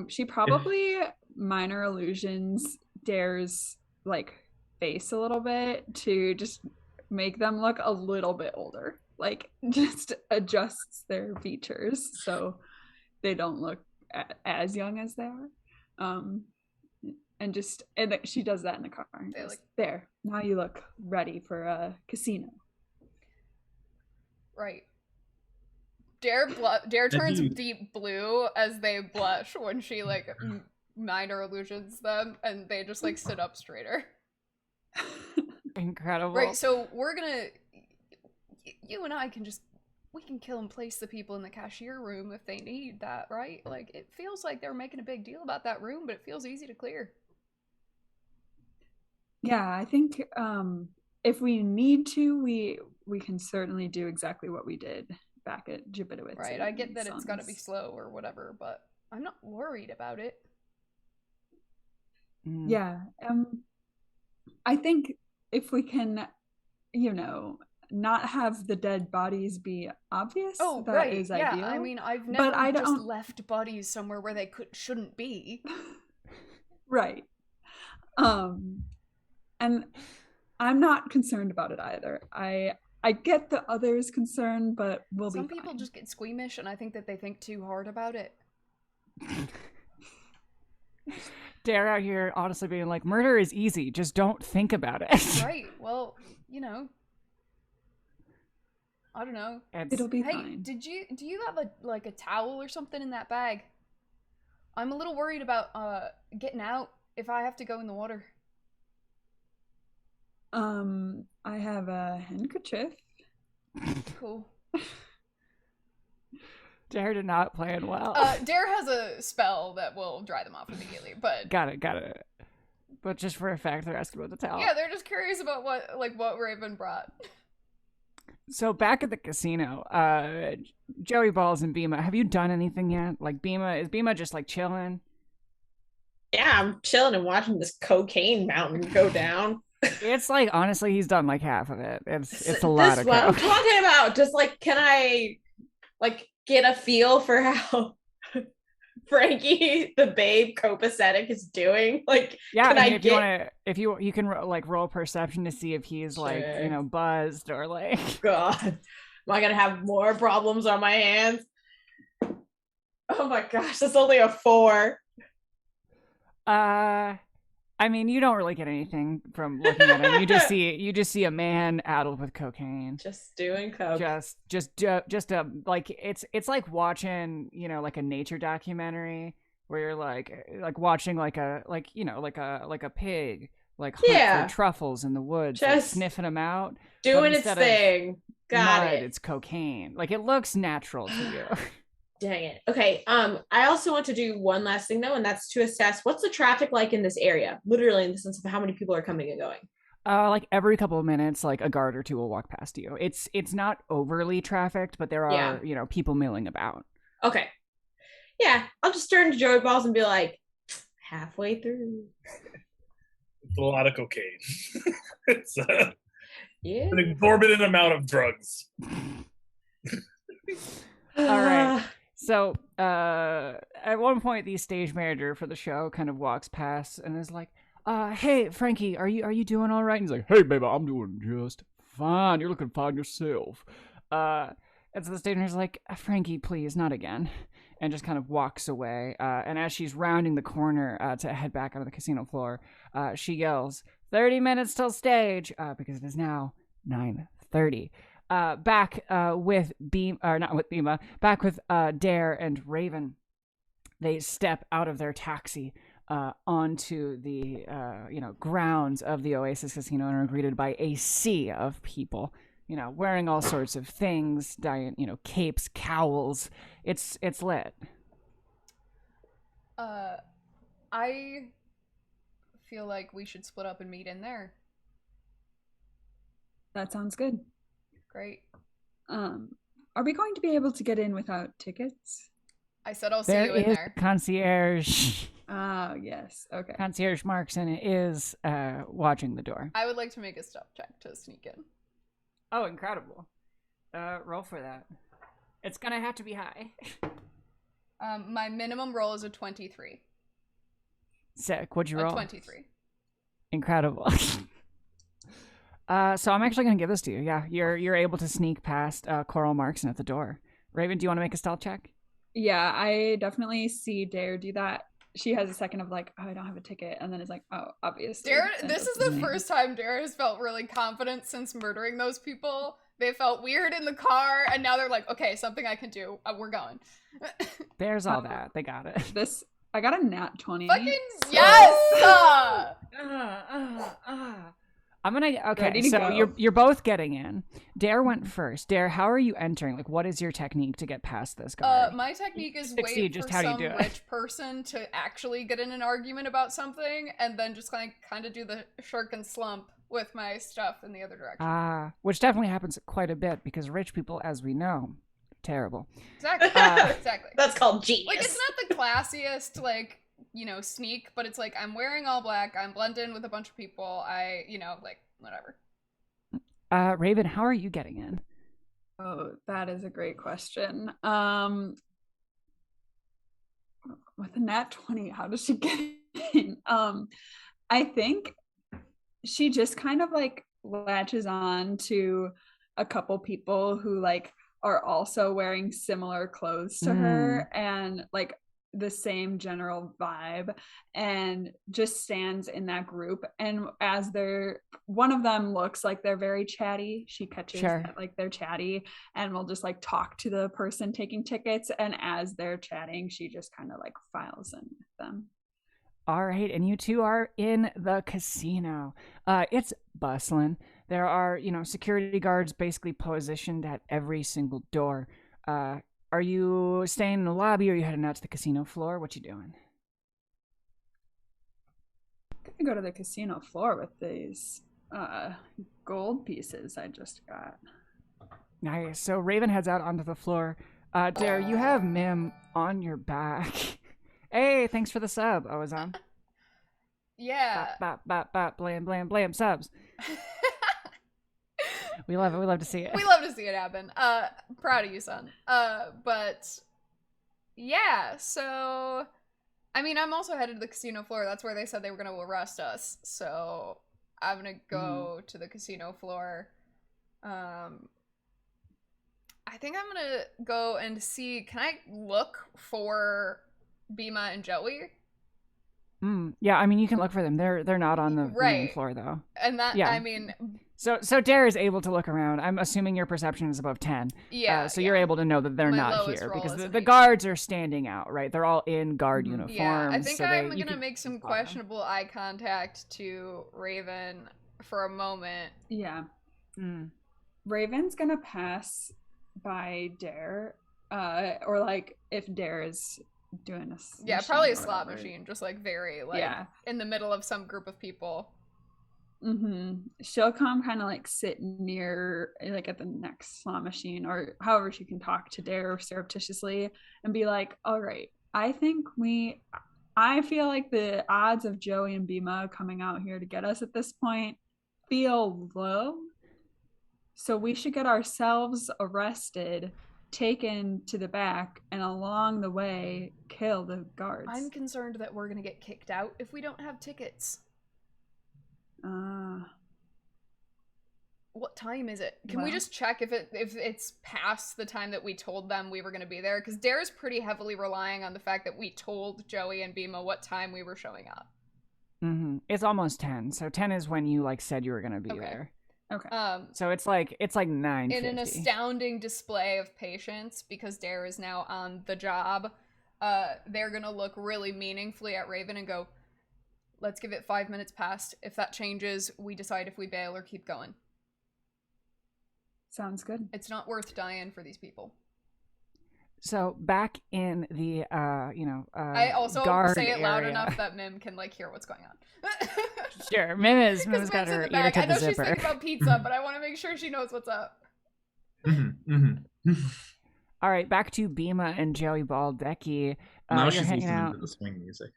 She probably minor illusions Dare's like face a little bit to just make them look a little bit older. Like just adjusts their features so they don't look as young as they are. And she does that in the car. And They goes, like- there, now you look ready for a casino. Right. Dare turns you- deep blue as they blush when she like minor illusions them, and they just like sit up straighter. Incredible. Right, so we're gonna, you and I can we can kill and place the people in the cashier room if they need that, right? Like, it feels like they're making a big deal about that room, but it feels easy to clear. Yeah, I think if we need to, we can certainly do exactly what we did back at Jabitowitz. Right, I get that it's gotta be slow or whatever, but I'm not worried about it. Yeah. I think if we can, not have the dead bodies be obvious, that is ideal. I mean, I've never just left bodies somewhere where they shouldn't be. Right. And I'm not concerned about it either. I get the others' concern, but Some people just get squeamish, and I think that they think too hard about it. Dare out here honestly being like, murder is easy, just don't think about it. Right, well, I don't know. It'll be fine. Do you have a towel or something in that bag? I'm a little worried about getting out if I have to go in the water. I have a handkerchief. Cool. Dare did not plan well. Dare has a spell that will dry them off immediately, but Got it. But just for a fact, they're asking about the towel. yeah, they're just curious about what Raven brought. So back at the casino, Joey Balls and Bima, have you done anything yet? Like is Bima just like chilling? Yeah, I'm chilling and watching this cocaine mountain go down. It's like, honestly, he's done like half of it. It's a lot of what I'm coke. talking about. Just like, can I get a feel for how Frankie the babe copacetic is doing? Like, yeah, I mean, if you can roll perception to see if he's like, buzzed or like. God, am I gonna have more problems on my hands? Oh my gosh, that's only a 4. I mean, you don't really get anything from looking at him. You just see a man addled with cocaine, just doing coke. Just like it's like watching like a nature documentary where you're like watching like a pig hunt for truffles in the woods, just sniffing them out, doing its thing. Got it. It's cocaine. Like, it looks natural to you. Dang it. Okay. I also want to do one last thing though, and that's to assess what's the traffic like in this area, literally in the sense of how many people are coming and going. Like every couple of minutes, like a guard or two will walk past you. It's not overly trafficked, but there are people milling about. Okay. Yeah, I'll just turn to Joey Balls and be like, halfway through. It's a lot of cocaine. It's an an exorbitant amount of drugs. All right. So, at one point, the stage manager for the show kind of walks past and is like, "Hey, Frankie, are you doing all right?" And he's like, "Hey, baby, I'm doing just fine. You're looking fine yourself." And so the stage manager's like, "Frankie, please, not again," and just kind of walks away. And as she's rounding the corner to head back onto the casino floor, she yells, "30 minutes till stage," because it is now 9:30. Back with back with Dare and Raven. They step out of their taxi onto the grounds of the Oasis Casino and are greeted by a sea of people, wearing all sorts of things, capes, cowls. It's lit. I feel like we should split up and meet in there. That sounds good. Great. Are we going to be able to get in without tickets? I said I'll see you in there. Concierge. Oh, yes. Okay. Concierge Markson is watching the door. I would like to make a stealth check to sneak in. Oh, incredible. Roll for that. It's gonna have to be high. My minimum roll is a 23. Sick. What'd you roll? 23. Incredible. So I'm actually gonna give this to you. Yeah, you're able to sneak past Coral Markson at the door. Raven, do you want to make a stealth check? Yeah, I definitely see Dare do that. She has a second of like, oh, I don't have a ticket, and then it's like, oh, obviously. Dare, this is the first time Dare has felt really confident since murdering those people. They felt weird in the car, and now they're like, okay, something I can do. We're going. There's all that. They got it. I got a nat 20. Fucking yes! I'm gonna so you're both getting in. Dare went first. Dare, how are you entering? Like, what is your technique to get past this guard? My technique is wait for some rich person to actually get in an argument about something, and then just kind of do the shirk and slump with my stuff in the other direction. Which definitely happens quite a bit because rich people, as we know, Terrible. Exactly. Exactly. That's called genius. Like, it's not the classiest, like, you know, sneak, but it's like, I'm wearing all black, I'm blended in with a bunch of people, you know, like, whatever. Raven, how are you getting in? Oh, that is a great question. With a nat 20, how does she get in? I think she just kind of like latches on to a couple people who like are also wearing similar clothes to her and like the same general vibe, and just stands in that group. And as one of them looks like they're very chatty, she catches that like they're chatty and will just like talk to the person taking tickets, and as they're chatting she just kind of like files in with them. All right, and you two are in the casino. It's bustling. There are, you know, security guards basically positioned at every single door. Are you staying in the lobby, or are you heading out to the casino floor? What you doing? I'm gonna go to the casino floor with these gold pieces I just got. Nice. So Raven heads out onto the floor. Dare, you have Mim on your back. Hey, thanks for the sub, Ozam. Yeah. Bop, bop, bop, blam, blam, blam, subs. We love it. We love to see it. We love to see it happen. Proud of you, son. But yeah, so I mean, I'm also headed to the casino floor. That's where they said they were gonna arrest us. So I'm gonna go to the casino floor. I think I'm gonna go and see. Can I look for Bima and Joey? Yeah, I mean, you can look for them. They're not on the main floor though. And that, yeah. I mean, so Dare is able to look around. I'm assuming your perception is above 10. Yeah. So you're able to know that they're not here because the guards are standing out, right? They're all in guard uniforms. Yeah, I think I'm gonna make some questionable eye contact to Raven for a moment. Yeah. Raven's gonna pass by Dare, or like if Dare is doing a probably a slot machine, just like very like in the middle of some group of people. She'll come kind of like sit near like at the next slot machine, or however she can talk to Dare surreptitiously and be like, all right, I feel like the odds of Joey and Bima coming out here to get us at this point feel low, so we should get ourselves arrested, taken to the back, and along the way kill the guards. I'm concerned that we're gonna get kicked out if we don't have tickets. What time is it? Can we just check if it's past the time that we told them we were gonna be there? Because Dare's pretty heavily relying on the fact that we told Joey and Bima what time we were showing up. It's almost 10, so 10 is when you like said you were gonna be there. Okay. So it's like 9:50. In an astounding display of patience, because Dare is now on the job, they're gonna look really meaningfully at Raven and go, let's give it 5 minutes past. If that changes, we decide if we bail or keep going. Sounds good. It's not worth dying for these people. So back in the I also guard say it loud area. enough that Mim can like hear what's going on. Sure, Mim's got her ear to I know the she's zipper. thinking about pizza, but I want to make sure she knows what's up. All right, back to Bima and Joey Baldecki. Now you're she's hanging listening out. to the swing music.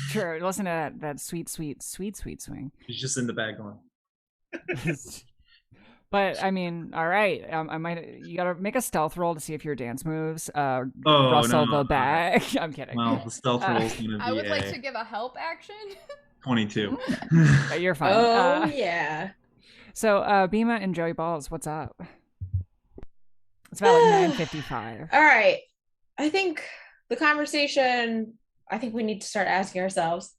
Sure, listen to that sweet swing. She's just in the bag going. But I mean, all right. You gotta make a stealth roll to see if your dance moves rustle the bag. I'm kidding. Well, the stealth roll is gonna be. I would like to give a help action. 22. You're fine. Oh yeah. So Bima and Joey Balls, what's up? It's about like 9:55. All right. I think the conversation. I think we need to start asking ourselves.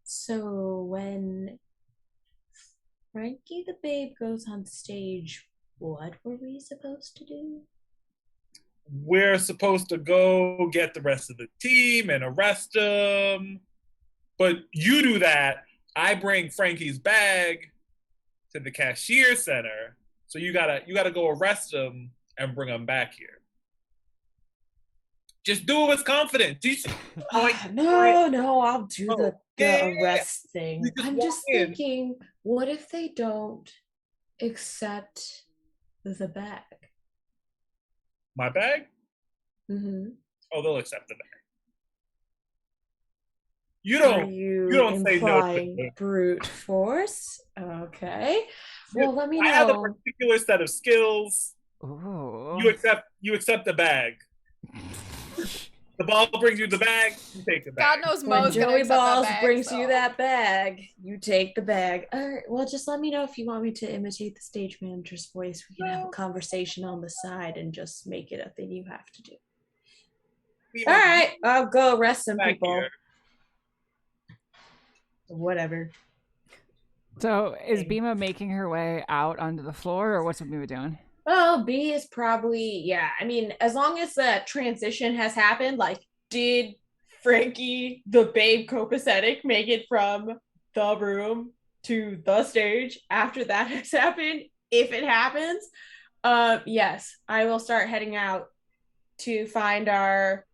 So when Frankie the Babe goes on stage, what were we supposed to do? We're supposed to go get the rest of the team and arrest them. But you do that. I bring Frankie's bag to the cashier center. So you gotta go arrest them and bring them back here. Just do it with confidence. No, I'll do the arrest thing. I'm just thinking, what if they don't accept the bag? My bag? Mm-hmm. Oh, they'll accept the bag. Are You don't say no to implying it. brute force? Okay. Well, let me I have a know. particular set of skills. Ooh. You accept the bag. The ball brings you the bag, you take the bag. God knows When Mo's gonna Joey accept that Balls bag, brings so. you that bag, you take the bag. All right. Well, just let me know if you want me to imitate the stage manager's voice. We can have a conversation on the side and just make it a thing you have to do. All right. I'll go arrest some Back people. here. Whatever. So is Bima making her way out onto the floor, or what's Bima doing? Well, B is probably, yeah. I mean, as long as that transition has happened, like, did Frankie, the babe copacetic, make it from the room to the stage after that has happened? If it happens, yes, I will start heading out to find our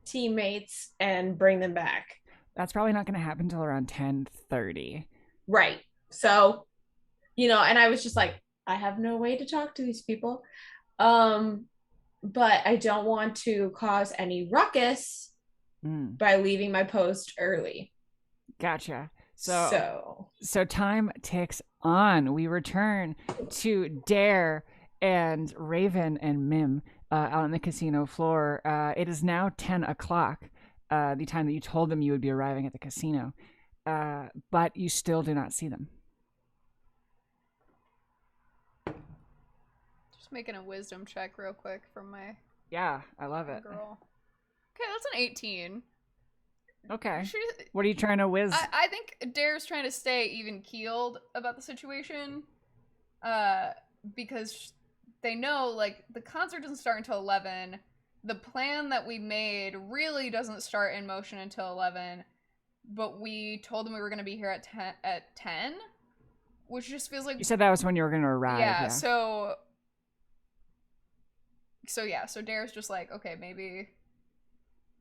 teammates and bring them back. That's probably not going to happen until around 10:30. Right. So, and I was just like, I have no way to talk to these people. But I don't want to cause any ruckus by leaving my post early. Gotcha. So time ticks on. We return to Dare and Raven and Mim out on the casino floor. It is now 10 o'clock, the time that you told them you would be arriving at the casino. But you still do not see them. Just making a wisdom check real quick from my Yeah, I love it. girl. Okay, that's an 18. Okay. What are you trying to whiz? I think Dare's trying to stay even keeled about the situation. Because they know, like, the concert doesn't start until 11. The plan that we made really doesn't start in motion until 11. But we told them we were going to be here at 10. Which just feels like... You said that was when you were going to arrive. Yeah, so Dare's just like, okay, maybe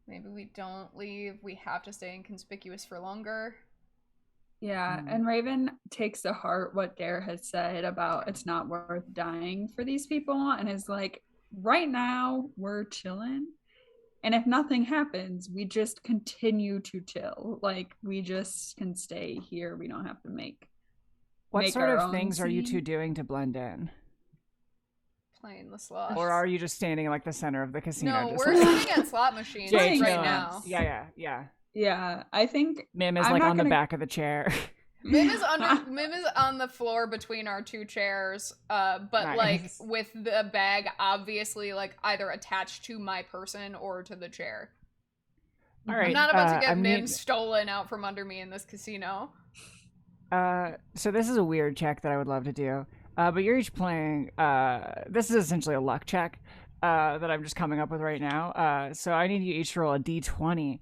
we don't leave. We have to stay inconspicuous for longer. Yeah, and Raven takes to heart what Dare has said about it's not worth dying for these people, and is like, right now we're chilling, and if nothing happens, we just continue to chill. Like, we just can stay here. We don't have to make sort our of own things are you two scene. doing to blend in? Playing the slots. Or are you just standing in, like, the center of the casino? No, just we're like... sitting at slot machines Jake, right no. now. Yeah. Yeah, I think Mim is I'm like not on the gonna- back of the chair. Mim is on the floor between our two chairs, but Nice. like with the bag obviously like either attached to my person or to the chair. All right. I'm not about to get I'm Mim stolen out from under me in this casino. So this is a weird check that I would love to do. But you're each playing. This is essentially a luck check that I'm just coming up with right now. So I need you each to roll a d20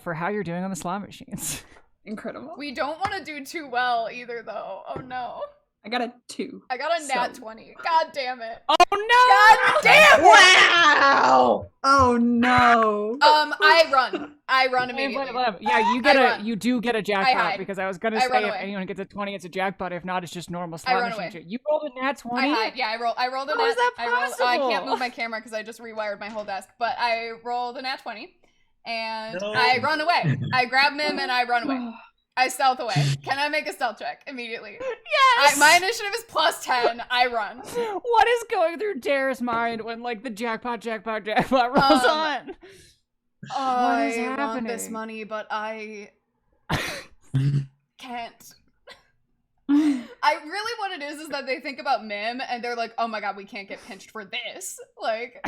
for how you're doing on the slot machines. incredible. We don't want to do too well either, though. Oh no. I got a 2. I got a nat 20. God damn it. Oh no! God damn it! Wow! Oh no. I run immediately. Yeah, you do get a I jackpot hide. because I was gonna I say run if away. anyone gets a 20, it's a jackpot. If not, it's just normal I slot run machine away. shit. You rolled a nat 20? I hide. Yeah, I rolled a How nat. is that I can't possible? move my camera because I just rewired my whole desk. But I rolled a nat 20, and No. I run away. I grab Mim and I run away. I stealth away. Can I make a stealth check immediately? Yes! My initiative is plus 10. I run. What is going through Dare's mind when, like, the jackpot rolls on? I want this happening? money, but I can't. I really what it is that they think about Mim and they're like, oh my god, we can't get pinched for this. Like,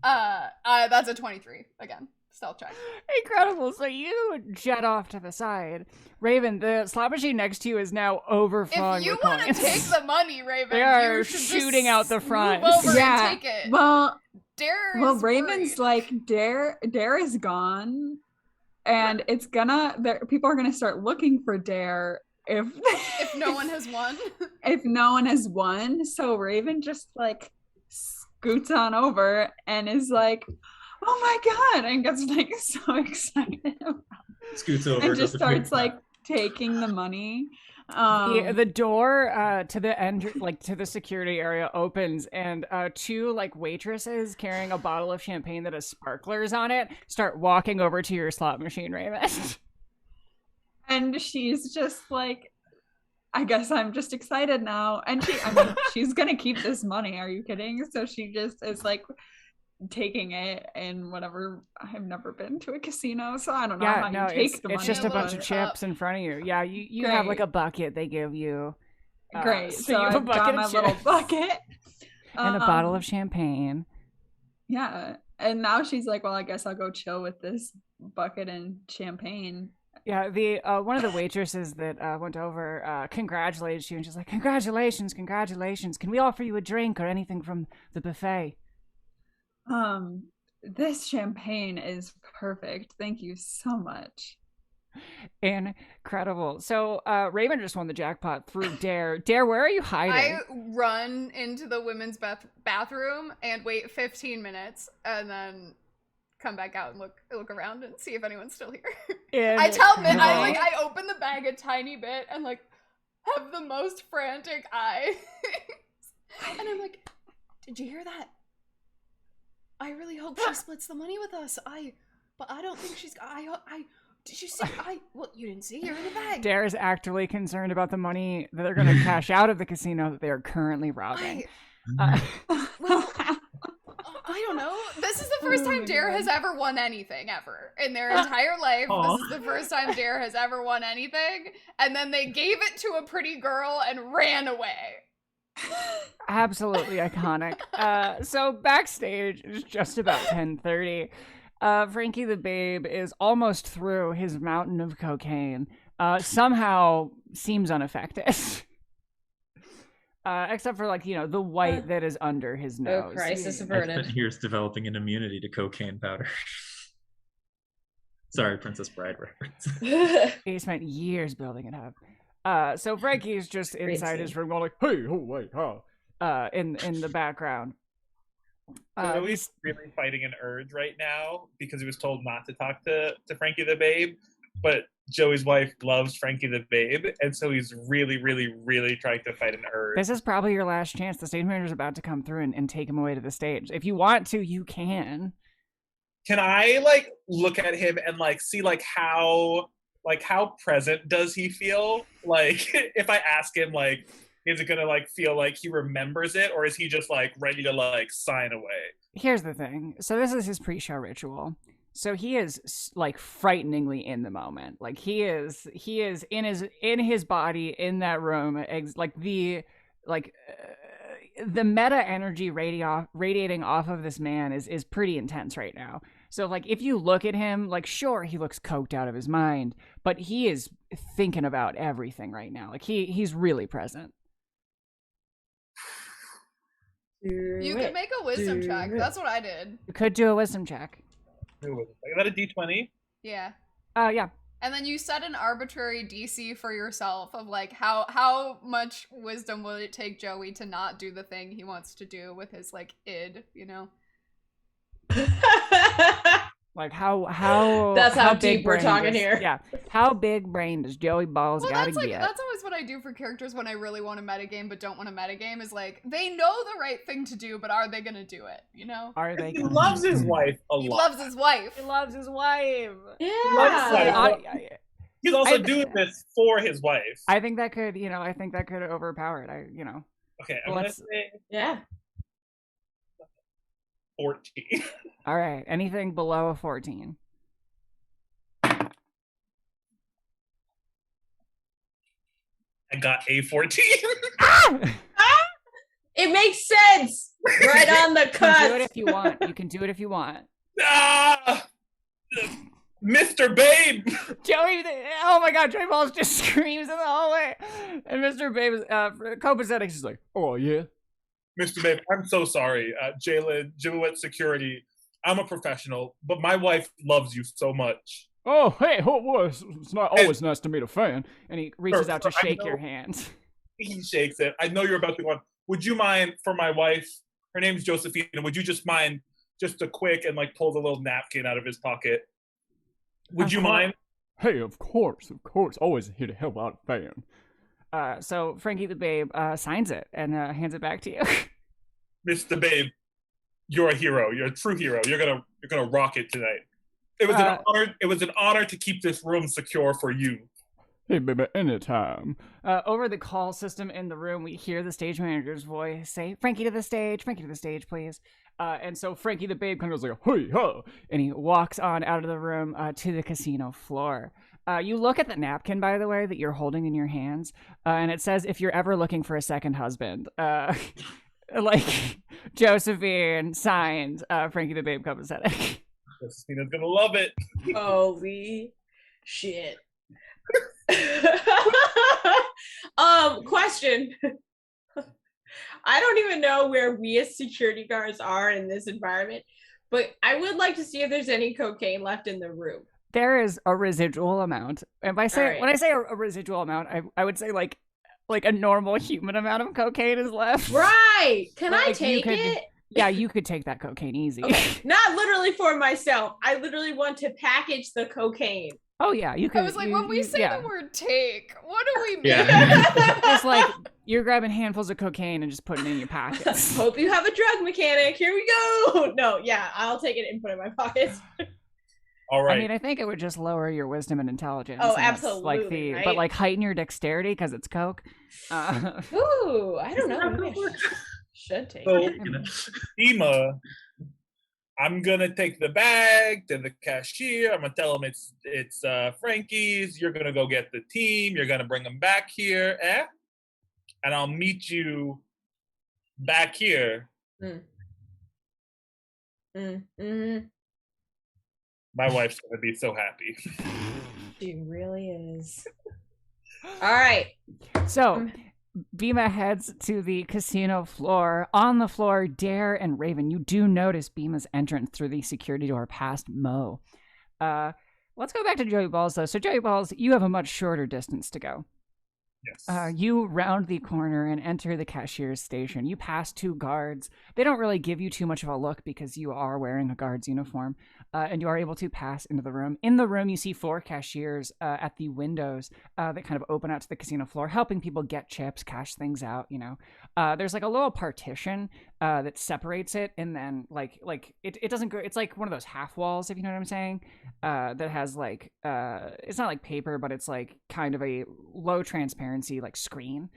that's a 23 again. Stealth check. Incredible. So you jet off to the side. Raven, the slot machine next to you is now overflowing If you with want to coins. take the money, Raven, They are you should just shooting out the front. Move over Yeah, and take it. Well, Dare is Raven's worried. like, Dare is gone, and it's gonna people are gonna start looking for Dare if no one has won. if no one has won. So Raven just like scoots on over and is like, oh my god, and gets like so excited Scoots over. and just does a quick starts like taking the money. The door to the end, like to the security area, opens, and two like waitresses carrying a bottle of champagne that has sparklers on it start walking over to your slot machine, Raymond. And she's just like, I guess I'm just excited now. And I mean, she's gonna keep this money. Are you kidding? So she just is like taking it and whatever. I've never been to a casino, so I don't know how you take the money. It's just a bunch of chips in front of you. Yeah, you have like a bucket they give you. Great. So you have I've got my little bucket. And a bottle of champagne. Yeah. And now she's like, well, I guess I'll go chill with this bucket and champagne. Yeah, the one of the waitresses that went over congratulated you, and she's like, congratulations. Can we offer you a drink or anything from the buffet? This champagne is perfect. Thank you so much. Incredible. So Raven just won the jackpot through Dare. Dare, where are you hiding? I run into the women's bathroom and wait 15 minutes and then come back out and look around and see if anyone's still here. I open the bag a tiny bit and like have the most frantic eyes. And I'm like, did you hear that? I really hope she splits the money with us. But I don't think she's. Did you see? Well, you didn't see. You're in the bag. Dare is actively concerned about the money that they're going to cash out of the casino that they are currently robbing. I don't know. This is the first time Dare has ever won anything ever in their entire life. This is the first time Dare has ever won anything, and then they gave it to a pretty girl and ran away. Absolutely iconic. So backstage is just about 10:30. Frankie the Babe is almost through his mountain of cocaine. Somehow seems unaffected. Except for like, the white that is under his nose. Oh, crisis averted. I spent years developing an immunity to cocaine powder. Sorry, Princess Bride reference. He spent years building it up. So Frankie's just inside his room going like, hey, oh wait, in the background. He's really fighting an urge right now because he was told not to talk to Frankie the Babe, but Joey's wife loves Frankie the Babe, and so he's really, really, really trying to fight an urge. This is probably your last chance. The stage manager's about to come through and take him away to the stage. If you want to, you can. Can I look at him and see how present does he feel? If I ask him is it gonna feel like he remembers it, or is he just ready to sign away? Here's the thing. So this is his pre-show ritual. So he is frighteningly in the moment. He is in his body in that room. The meta energy radiating off of this man is pretty intense right now. So if you look at him, sure, he looks coked out of his mind, but he is thinking about everything right now. He's really present. You could make a wisdom check. That's what I did. You could do a wisdom check. Is that a D20? Yeah. Yeah. And then you set an arbitrary DC for yourself of how much wisdom will it take Joey to not do the thing he wants to do with his id, how that's how deep we're talking here. Yeah. How big brain does Joey Balls gotta get? That's always what I do for characters when I really want to metagame but don't want to metagame is they know the right thing to do, but are they gonna do it? Are they? He loves his wife a lot. He loves his wife. He loves his wife. Yeah. He's also doing this for his wife. I think that could, overpower it. Okay, I'm gonna say 14. All right. Anything below a 14? I got a 14. It makes sense. Right on the cut. You can do it if you want. You can do it if you want. Mr. Babe. Joey, oh my God, Joey Balls just screams in the hallway. And Mr. Babe is copacetic. He's like, oh yeah. Mr. Babe, I'm so sorry. Jalen, Jimmy Security, I'm a professional, but my wife loves you so much. Oh, hey, it's not always nice to meet a fan. And he reaches out to shake your hand. He shakes it. I know you're about to go on. Would you mind, for my wife, her name's Josephine, would you just mind just a quick and pull the little napkin out of his pocket? Would you mind? Hey, of course, always here to help out a fan. So Frankie the Babe signs it and hands it back to you. Mr. Babe, you're a hero. You're a true hero. You're gonna rock it tonight. It was an honor. It was an honor to keep this room secure for you. Hey, baby, anytime. Over the call system in the room, we hear the stage manager's voice say, Frankie to the stage, please. And so Frankie the Babe kind of goes like, hey, ho, and he walks on out of the room to the casino floor. You look at the napkin, by the way, that you're holding in your hands, and it says, if you're ever looking for a second husband, like Josephine signed Frankie the Babe Copacetic. Josephine's gonna love it. Holy shit. Question. I don't even know where we as security guards are in this environment, but I would like to see if there's any cocaine left in the room. There is a residual amount. And when I say a residual amount, I would say like a normal human amount of cocaine is left. Right. Can I take it? Yeah, you could take that cocaine easy. Okay. Not literally for myself. I literally want to package the cocaine. Oh yeah, you could. I was like, when we say the word take, what do we mean? Yeah. It's like you're grabbing handfuls of cocaine and just putting it in your pockets. Hope you have a drug mechanic. Here we go. No, yeah, I'll take it and put it in my pockets. All right. I mean, I think it would just lower your wisdom and intelligence. Oh, and absolutely. But like heighten your dexterity because it's coke. Ooh, I don't know. Maybe I should take it. Ema, I'm gonna take the bag to the cashier. I'm gonna tell him it's Frankie's. You're gonna go get the team. You're gonna bring them back here, and I'll meet you back here. My wife's gonna be so happy. She really is. All right. So Bima heads to the casino floor. On the floor, Dare and Raven, you do notice Bima's entrance through the security door past Mo. Let's go back to Joey Balls, though. So, Joey Balls, you have a much shorter distance to go. Yes. You round the corner and enter the cashier's station. You pass two guards. They don't really give you too much of a look because you are wearing a guard's uniform, and you are able to pass into the room. In the room, you see four cashiers at the windows that kind of open out to the casino floor, helping people get chips, cash things out, you know. There's like a little partition that separates it, and then like it doesn't go. It's like one of those half walls, if you know what I'm saying, that has like it's not like paper, but it's like kind of a low transparency like screen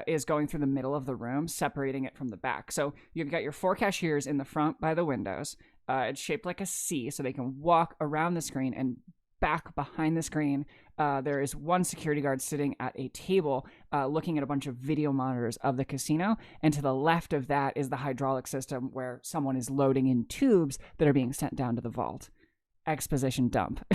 is going through the middle of the room, separating it from the back. So you've got your four cashiers in the front by the windows. It's shaped like a C, so they can walk around the screen, and back behind the screen, there is one security guard sitting at a table looking at a bunch of video monitors of the casino. And to the left of that is the hydraulic system where someone is loading in tubes that are being sent down to the vault. Exposition dump.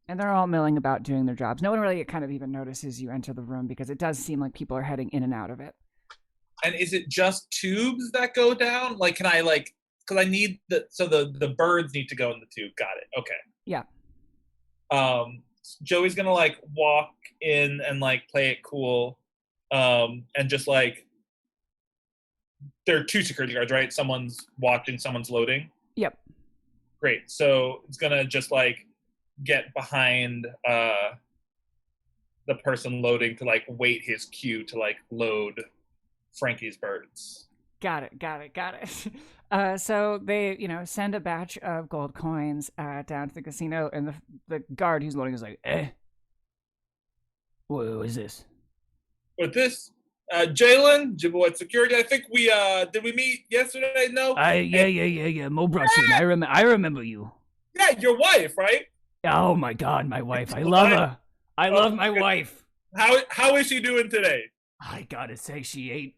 And they're all milling about doing their jobs. No one really kind of even notices you enter the room because it does seem like people are heading in and out of it. And is it just tubes that go down? Like, can I like, because I need the birds need to go in the tube. Got it. Okay. Yeah. Joey's gonna like walk in and like play it cool, and just like, there are two security guards, right? Someone's watching, someone's loading. Yep. Great. So it's gonna just like get behind the person loading to like wait his cue to like load Frankie's birds. Got it. So they, send a batch of gold coins down to the casino, and the guard who's loading is like, what is this? With this, Jalen, Jibboy Security. I think we did we meet yesterday? No. Yeah. Mo brought you in. I remember you. Yeah, your wife, right? Oh my God, my wife. I love her. I love my wife. How is she doing today? I gotta say, she ate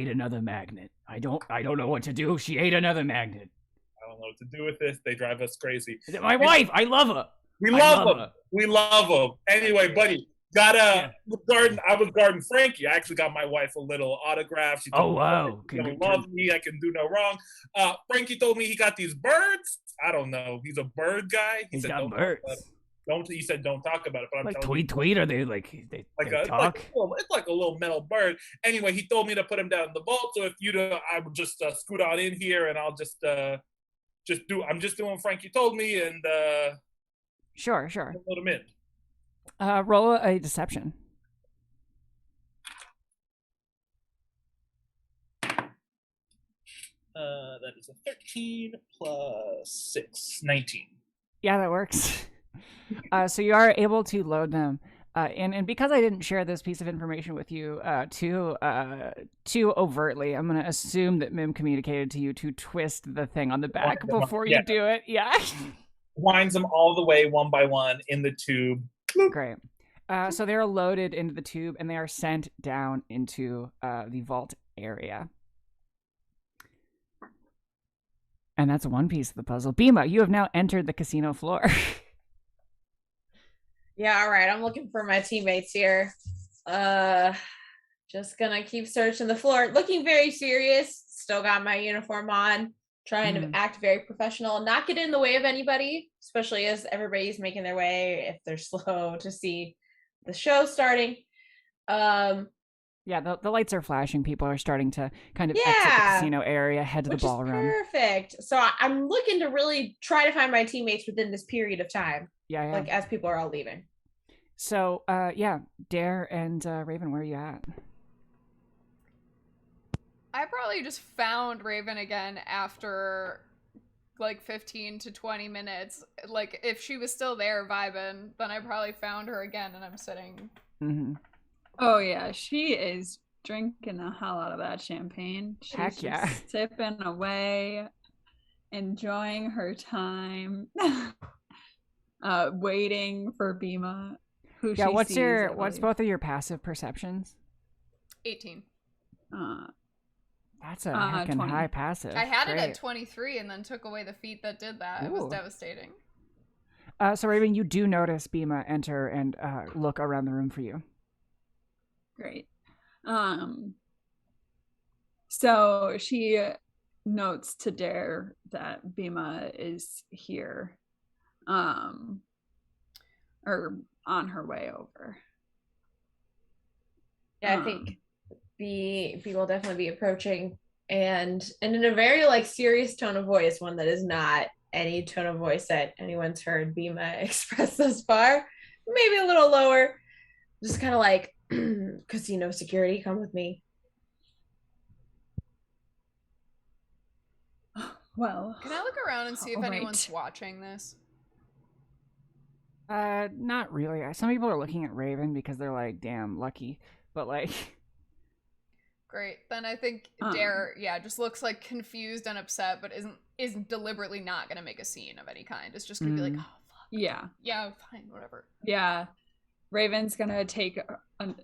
another magnet. I don't know what to do. She ate another magnet. I don't know what to do with this. They drive us crazy. My wife. I love her. We love them. We love them. Anyway, buddy, I was guarding Frankie. I actually got my wife a little autograph. She told me, love me. I can do no wrong. Frankie told me he got these birds. I don't know. He's a bird guy. He's got birds. He said don't talk about it, but I'm like telling tweet. Are they like they talk? It's like a little metal bird. Anyway, he told me to put him down in the vault. So if I would just scoot on in here, and I'll just I'm just doing what Frankie told me, and Sure. let him in. Roll a deception. That is a 13 plus 6, 19. Yeah, that works. So you are able to load them. And because I didn't share this piece of information with you too overtly, I'm going to assume that Mim communicated to you to twist the thing on the back before you do it. Yeah. Winds them all the way one by one in the tube. Great. So they're loaded into the tube and they are sent down into the vault area. And that's one piece of the puzzle. Bima, you have now entered the casino floor. Yeah, all right. I'm looking for my teammates here. Just gonna keep searching the floor. Looking very serious. Still got my uniform on. Trying to act very professional. Not get in the way of anybody, especially as everybody's making their way, if they're slow, to see the show starting. Yeah, the lights are flashing. People are starting to kind of exit the casino area, head to the ballroom. Perfect. So I'm looking to really try to find my teammates within this period of time. Yeah. Like as people are all leaving. So, Dare and Raven, where are you at? I probably just found Raven again after like 15 to 20 minutes. Like if she was still there vibing, then I probably found her again and I'm sitting. Mm-hmm. Oh yeah, she is drinking the hell out of that champagne. She's Heck yeah. just sipping away, enjoying her time, waiting for Bima. What's both of your passive perceptions? 18. That's a heckin' high passive. I had it at 23 and then took away the feat that did that. Ooh. It was devastating. So Raven, you do notice Bima enter and look around the room for you. Great. So she notes to Dare that Bima is here, or on her way over. Yeah, I think B will definitely be approaching, and in a very like serious tone of voice, one that is not any tone of voice that anyone's heard Bima express thus far. Maybe a little lower, just kind of like, casino security, come with me. Well, can I look around and see if anyone's watching this? Not really. Some people are looking at Raven because they're like, damn, lucky. But like, great. Then I think Dare, just looks like confused and upset, but isn't deliberately not gonna make a scene of any kind. It's just gonna be like, oh fuck. Yeah, fine, whatever. Yeah, Raven's gonna take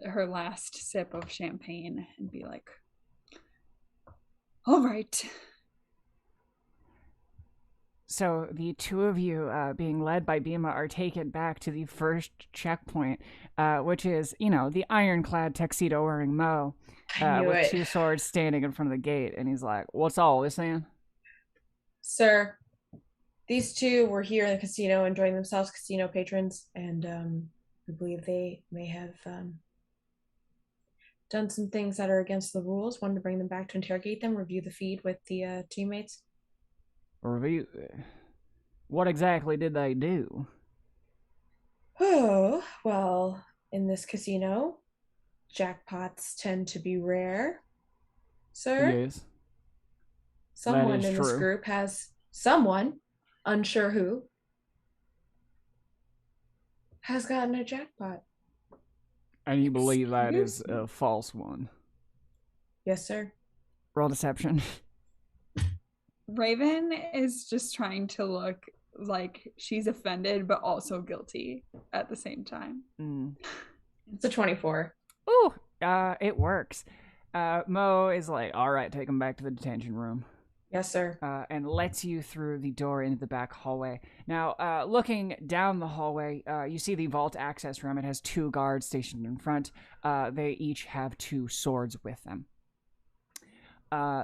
her last sip of champagne and be like, all right. So the two of you, being led by Bima, are taken back to the first checkpoint, which is, the ironclad tuxedo-wearing Mo, with two swords standing in front of the gate. And he's like, what's all this in? Sir, these two were here in the casino enjoying themselves, casino patrons, and we believe they may have done some things that are against the rules. Wanted to bring them back to interrogate them, review the feed with the teammates. Review? What exactly did they do? Oh, well, in this casino, jackpots tend to be rare, sir. Yes. Someone in this group has someone, unsure who, has gotten a jackpot. And you believe that is a false one? Yes, sir. Roll deception. Raven is just trying to look like she's offended, but also guilty at the same time. It's a 24. Ooh, it works. Mo is like, all right, take him back to the detention room. Yes, sir. And lets you through the door into the back hallway. Now, looking down the hallway, you see the vault access room. It has two guards stationed in front. They each have two swords with them.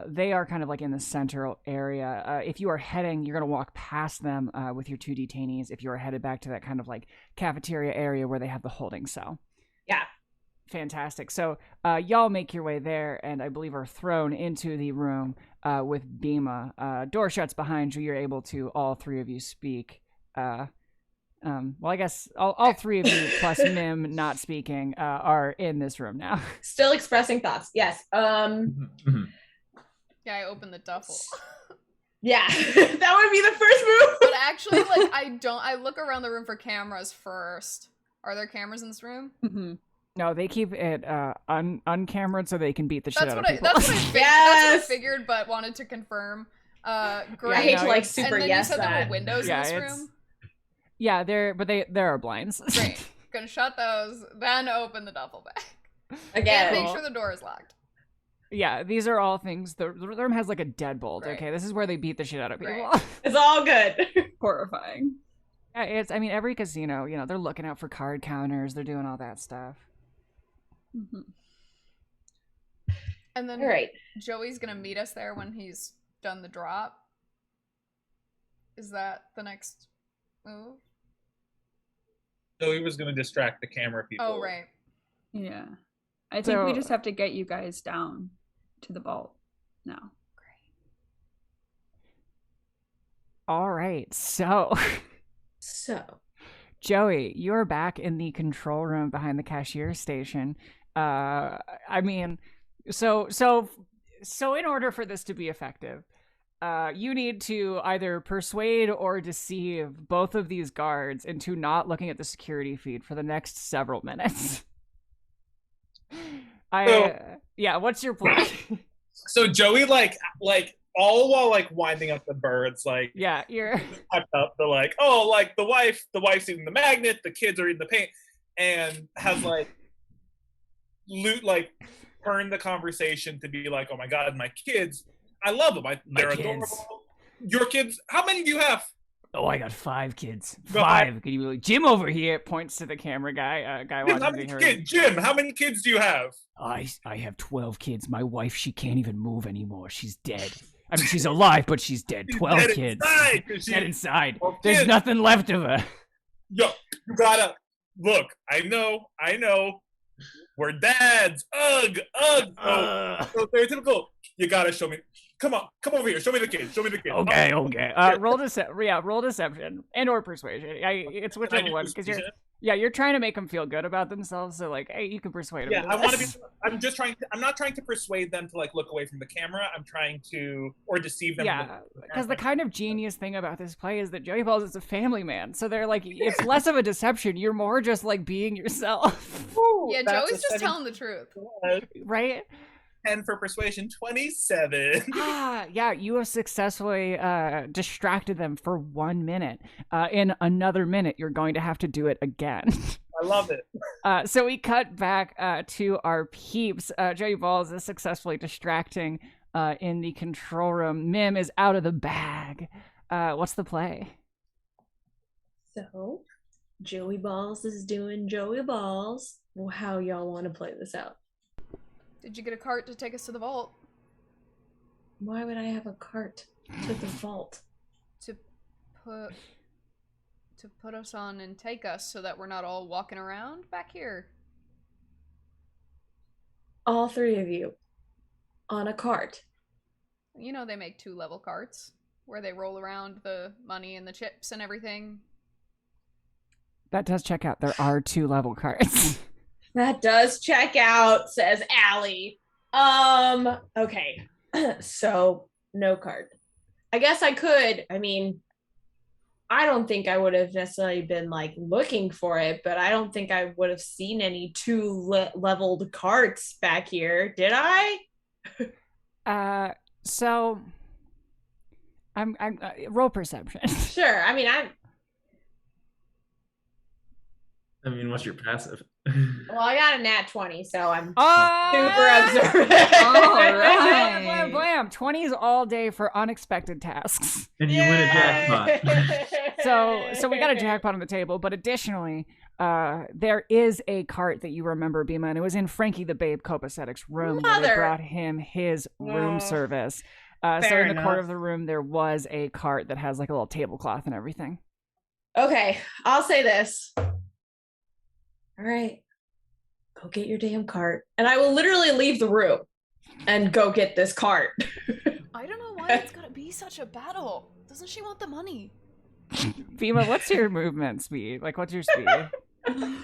They are kind of like in the central area. If you are heading, you're going to walk past them with your two detainees if you are headed back to that kind of like cafeteria area where they have the holding cell. Yeah. fantastic. So y'all make your way there, and I believe are thrown into the room with Bima. Door shuts behind you. You're able to, all three of you, speak. Well, I guess all three of you plus Mim not speaking are in this room now. Still expressing thoughts. Yes. Mhm. Yeah, I opened the duffel. Yeah, that would be the first move. But actually, like, I look around the room for cameras first. Are there cameras in this room? Mm-hmm. No, they keep it uncameraed so they can beat the shit out of people. That's what I figured. That's what I figured, but wanted to confirm. Great. I hate to like super and then yes you said there that. were windows in this room. Yeah, there are blinds. Great. Gonna shut those, then open the duffel bag. Again. And make sure the door is locked. Yeah, these are all things. The room has like a deadbolt. Right. Okay, this is where they beat the shit out of people. Right. It's all good. Horrifying. Yeah, I mean, every casino, they're looking out for card counters. They're doing all that stuff. Mm-hmm. And then All right. Joey's gonna meet us there when he's done the drop. Is that the next move? So he was going to distract the camera people. Oh, right. Yeah. I think we just have to get you guys down to the vault now. All right, so Joey, you're back in the control room behind the cashier station. I mean, so in order for this to be effective, you need to either persuade or deceive both of these guards into not looking at the security feed for the next several minutes. Yeah, what's your plan? So Joey, like all while like winding up the birds, like you're up. They're like, oh, like the wife's eating the magnet, the kids are eating the paint, and has like turned the conversation to be like, oh my god, my kids, I love them. They're adorable. Your kids, how many do you have? Oh, I got 5 kids. 5. Can you believe? Jim over here points to the camera guy. Jim, how many kids do you have? I have 12 kids. My wife, she can't even move anymore. She's dead. I mean, she's alive, but she's dead. 12 dead kids. Inside, dead inside. Well, There's kids. nothing left of her. Yo, you gotta look. I know. We're dads. Ugh. So stereotypical. You gotta show me. Come over here. Show me the kid. Okay. Roll deception and/or persuasion. It's whichever one, because you're trying to make them feel good about themselves. So like, hey, you can persuade them. Yeah, I want to be. I'm not trying to persuade them to like look away from the camera. I'm trying to deceive them. Yeah, because the kind of genius thing about this play is that Joey Balls is a family man. So they're like, it's less of a deception. You're more just like being yourself. Yeah, Joey's just telling the truth, right? 10 for persuasion, 27. Yeah, you have successfully distracted them for 1 minute. In another minute, you're going to have to do it again. I love it. So we cut back to our peeps. Joey Balls is successfully distracting in the control room. Mim is out of the bag. What's the play? So, Joey Balls is doing Joey Balls. Well, how y'all want to play this out? Did you get a cart to take us to the vault? Why would I have a cart to the vault? To put us on and take us so that we're not all walking around back here. All 3 of you on a cart. You know they make 2-level carts where they roll around the money and the chips and everything. That does check out. There are 2-level carts. That does check out, says Allie. Okay. So, no card. I guess I could. I mean, I don't think I would have necessarily been, like, looking for it, but I don't think I would have seen any 2-leveled carts back here. Did I? So, I'm roll perception. Sure. I mean, what's your passive? Well, I got a nat 20, so I'm super observant. All right. Blam, blam. 20s all day for unexpected tasks. And you win a jackpot. So we got a jackpot on the table, but additionally, there is a cart that you remember, Bima, and it was in Frankie the Babe Copacetic's room where they brought him his room service. So in the corner of the room, there was a cart that has like a little tablecloth and everything. Okay, I'll say this. All right, go get your damn cart. And I will literally leave the room and go get this cart. I don't know why it's gotta be such a battle. Doesn't she want the money? Bima, what's your movement speed? Like, what's your speed? 25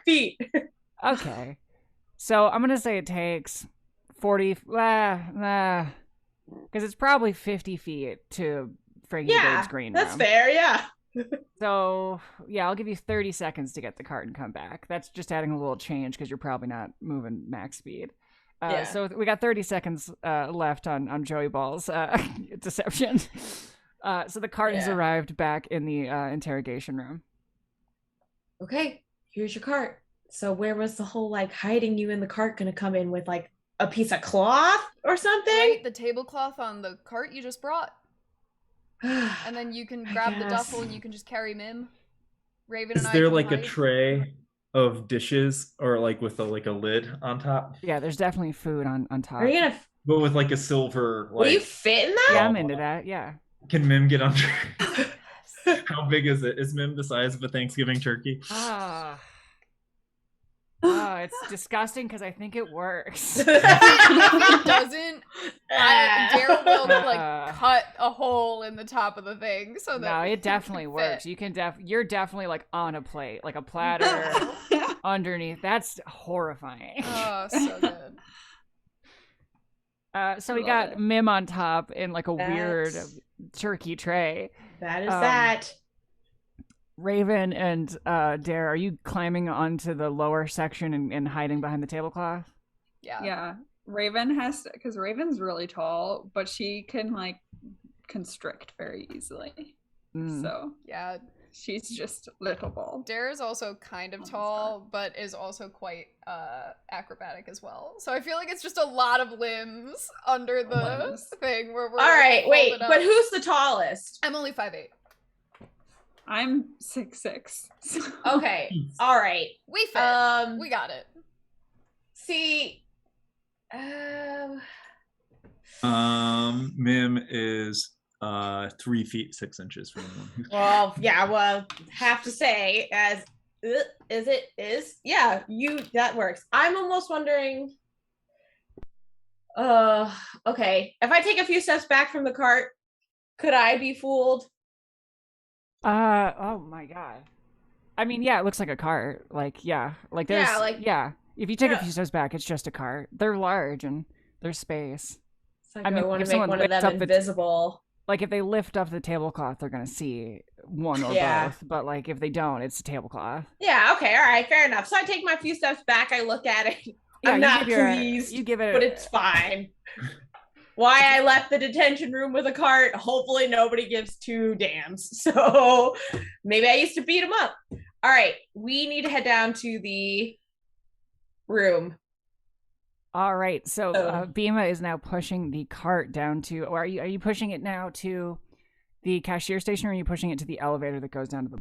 feet. Okay. So I'm gonna say it takes 40, because it's probably 50 feet to Frankie Bird's green room. That's fair, yeah. So, yeah, I'll give you 30 seconds to get the cart and come back. That's just adding a little change because you're probably not moving max speed. So we got 30 seconds left on Joey Ball's deception. So the cart has arrived back in the interrogation room. Okay, here's your cart. So where was the whole like hiding you in the cart gonna come in with, like a piece of cloth or something? Right, the tablecloth on the cart you just brought. And then you can grab the duffel and you can just carry Mim. Raven and I. Is there can like a hide. tray of dishes or like with a lid on top? Yeah, there's definitely food on top. Are you gonna? But with like a silver like. Will you fit in that? Yeah, I'm into that. Yeah. Can Mim get under? How big is it? Is Mim the size of a Thanksgiving turkey? It's disgusting because I think it works. If it doesn't, Dare will like cut a hole in the top of the thing so that No, it definitely works. You can you're definitely like on a plate, like a platter underneath. That's horrifying. Oh, so good. So we got Mim on top in like a weird turkey tray. That is that. Raven and Dare, are you climbing onto the lower section and hiding behind the tablecloth? Yeah. Raven has to, because Raven's really tall, but she can like constrict very easily. So yeah, she's just little ball. Dare is also kind of tall, but is also quite acrobatic as well. So I feel like it's just a lot of limbs under the thing where we're. All right, wait, but who's the tallest? I'm only 5'8". I'm 6'6". Okay, all right. We fit. We got it. See, Mim is 3 feet 6 inches from him. Well, have to say that works. I'm almost wondering. Okay, if I take a few steps back from the cart, could I be fooled? Oh my god. I mean, yeah, it looks like a cart. Like, yeah. Like, there's, if you take a few steps back, it's just a cart. They're large and there's space. Like, I mean, I want to make one of them invisible. Like, if they lift up the tablecloth, they're going to see one or both. But, like, if they don't, it's a tablecloth. Yeah, okay, all right, fair enough. So I take my few steps back, I look at it. I'm not pleased, but it's fine. Why I left the detention room with a cart, hopefully nobody gives two damns. So maybe I used to beat them up. All right, we need to head down to the room. All right, so Bima is now pushing the cart down to, or are you pushing it now to the cashier station, or are you pushing it to the elevator that goes down to the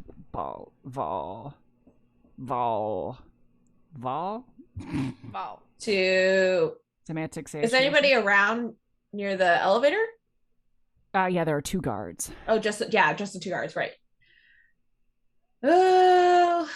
To semantic station. Is anybody around near the elevator? Yeah, there are 2 guards. Oh, just the 2 guards, right? Oh.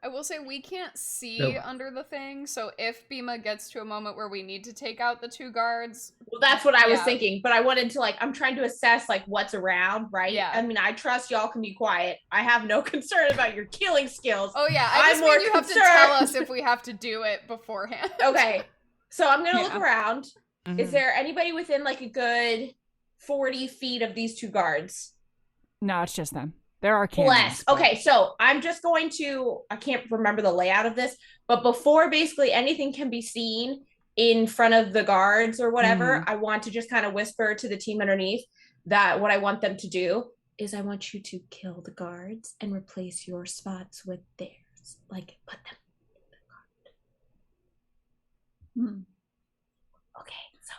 I will say we can't see under the thing, so if Bima gets to a moment where we need to take out the 2 guards... Well, that's what I was thinking, but I wanted to, I'm trying to assess, what's around, right? Yeah. I mean, I trust y'all can be quiet. I have no concern about your killing skills. Oh, yeah, I just mean you have to tell us if we have to do it beforehand. Okay, so I'm gonna look around. Mm-hmm. Is there anybody within, a good 40 feet of these 2 guards? No, it's just them. There are cannons. Less. Okay, so I'm just going to, I can't remember the layout of this, but before basically anything can be seen in front of the guards or whatever, I want to just kind of whisper to the team underneath that what I want them to do is I want you to kill the guards and replace your spots with theirs. Put them in the cart. Okay, so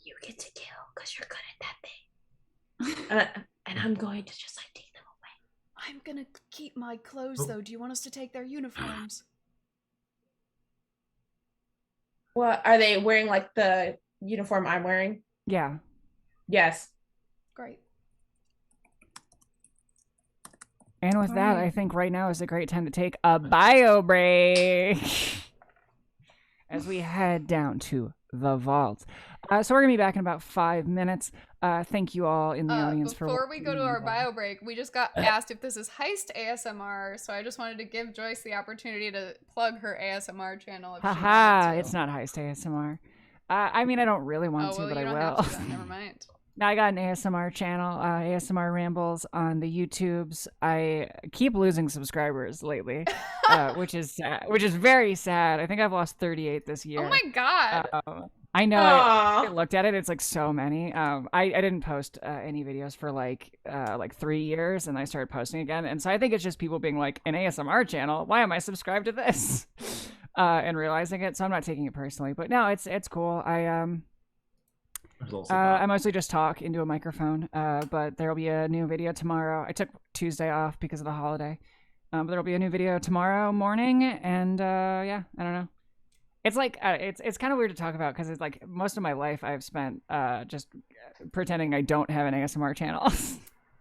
you get to kill because you're good at that thing. And I'm going to just take them away. I'm gonna keep my clothes, though. Do you want us to take their uniforms? What are they wearing? The uniform I'm wearing? Yeah. Yes. Great. And with that, I think right now is a great time to take a bio break as we head down to the vault. So we're going to be back in about 5 minutes. Thank you all in the audience for... Before we go to our bio break, we just got asked if this is Heist ASMR, so I just wanted to give Joyce the opportunity to plug her ASMR channel. Haha, it's not Heist ASMR. I mean, I don't really want to, but I will. Have to, then. Never mind. Now I got an ASMR channel, ASMR Rambles on the YouTubes. I keep losing subscribers lately, which is very sad. I think I've lost 38 this year. Oh my god! I know. I looked at it. It's like so many. I didn't post any videos for like 3 years, and I started posting again. And so I think it's just people being like, an ASMR channel. Why am I subscribed to this? And realizing it. So I'm not taking it personally. But no, it's cool. I mostly just talk into a microphone, but there'll be a new video tomorrow. I took Tuesday off because of the holiday, but there'll be a new video tomorrow morning, and yeah, I don't know. It's like it's kind of weird to talk about because it's like most of my life I've spent just pretending I don't have an ASMR channel.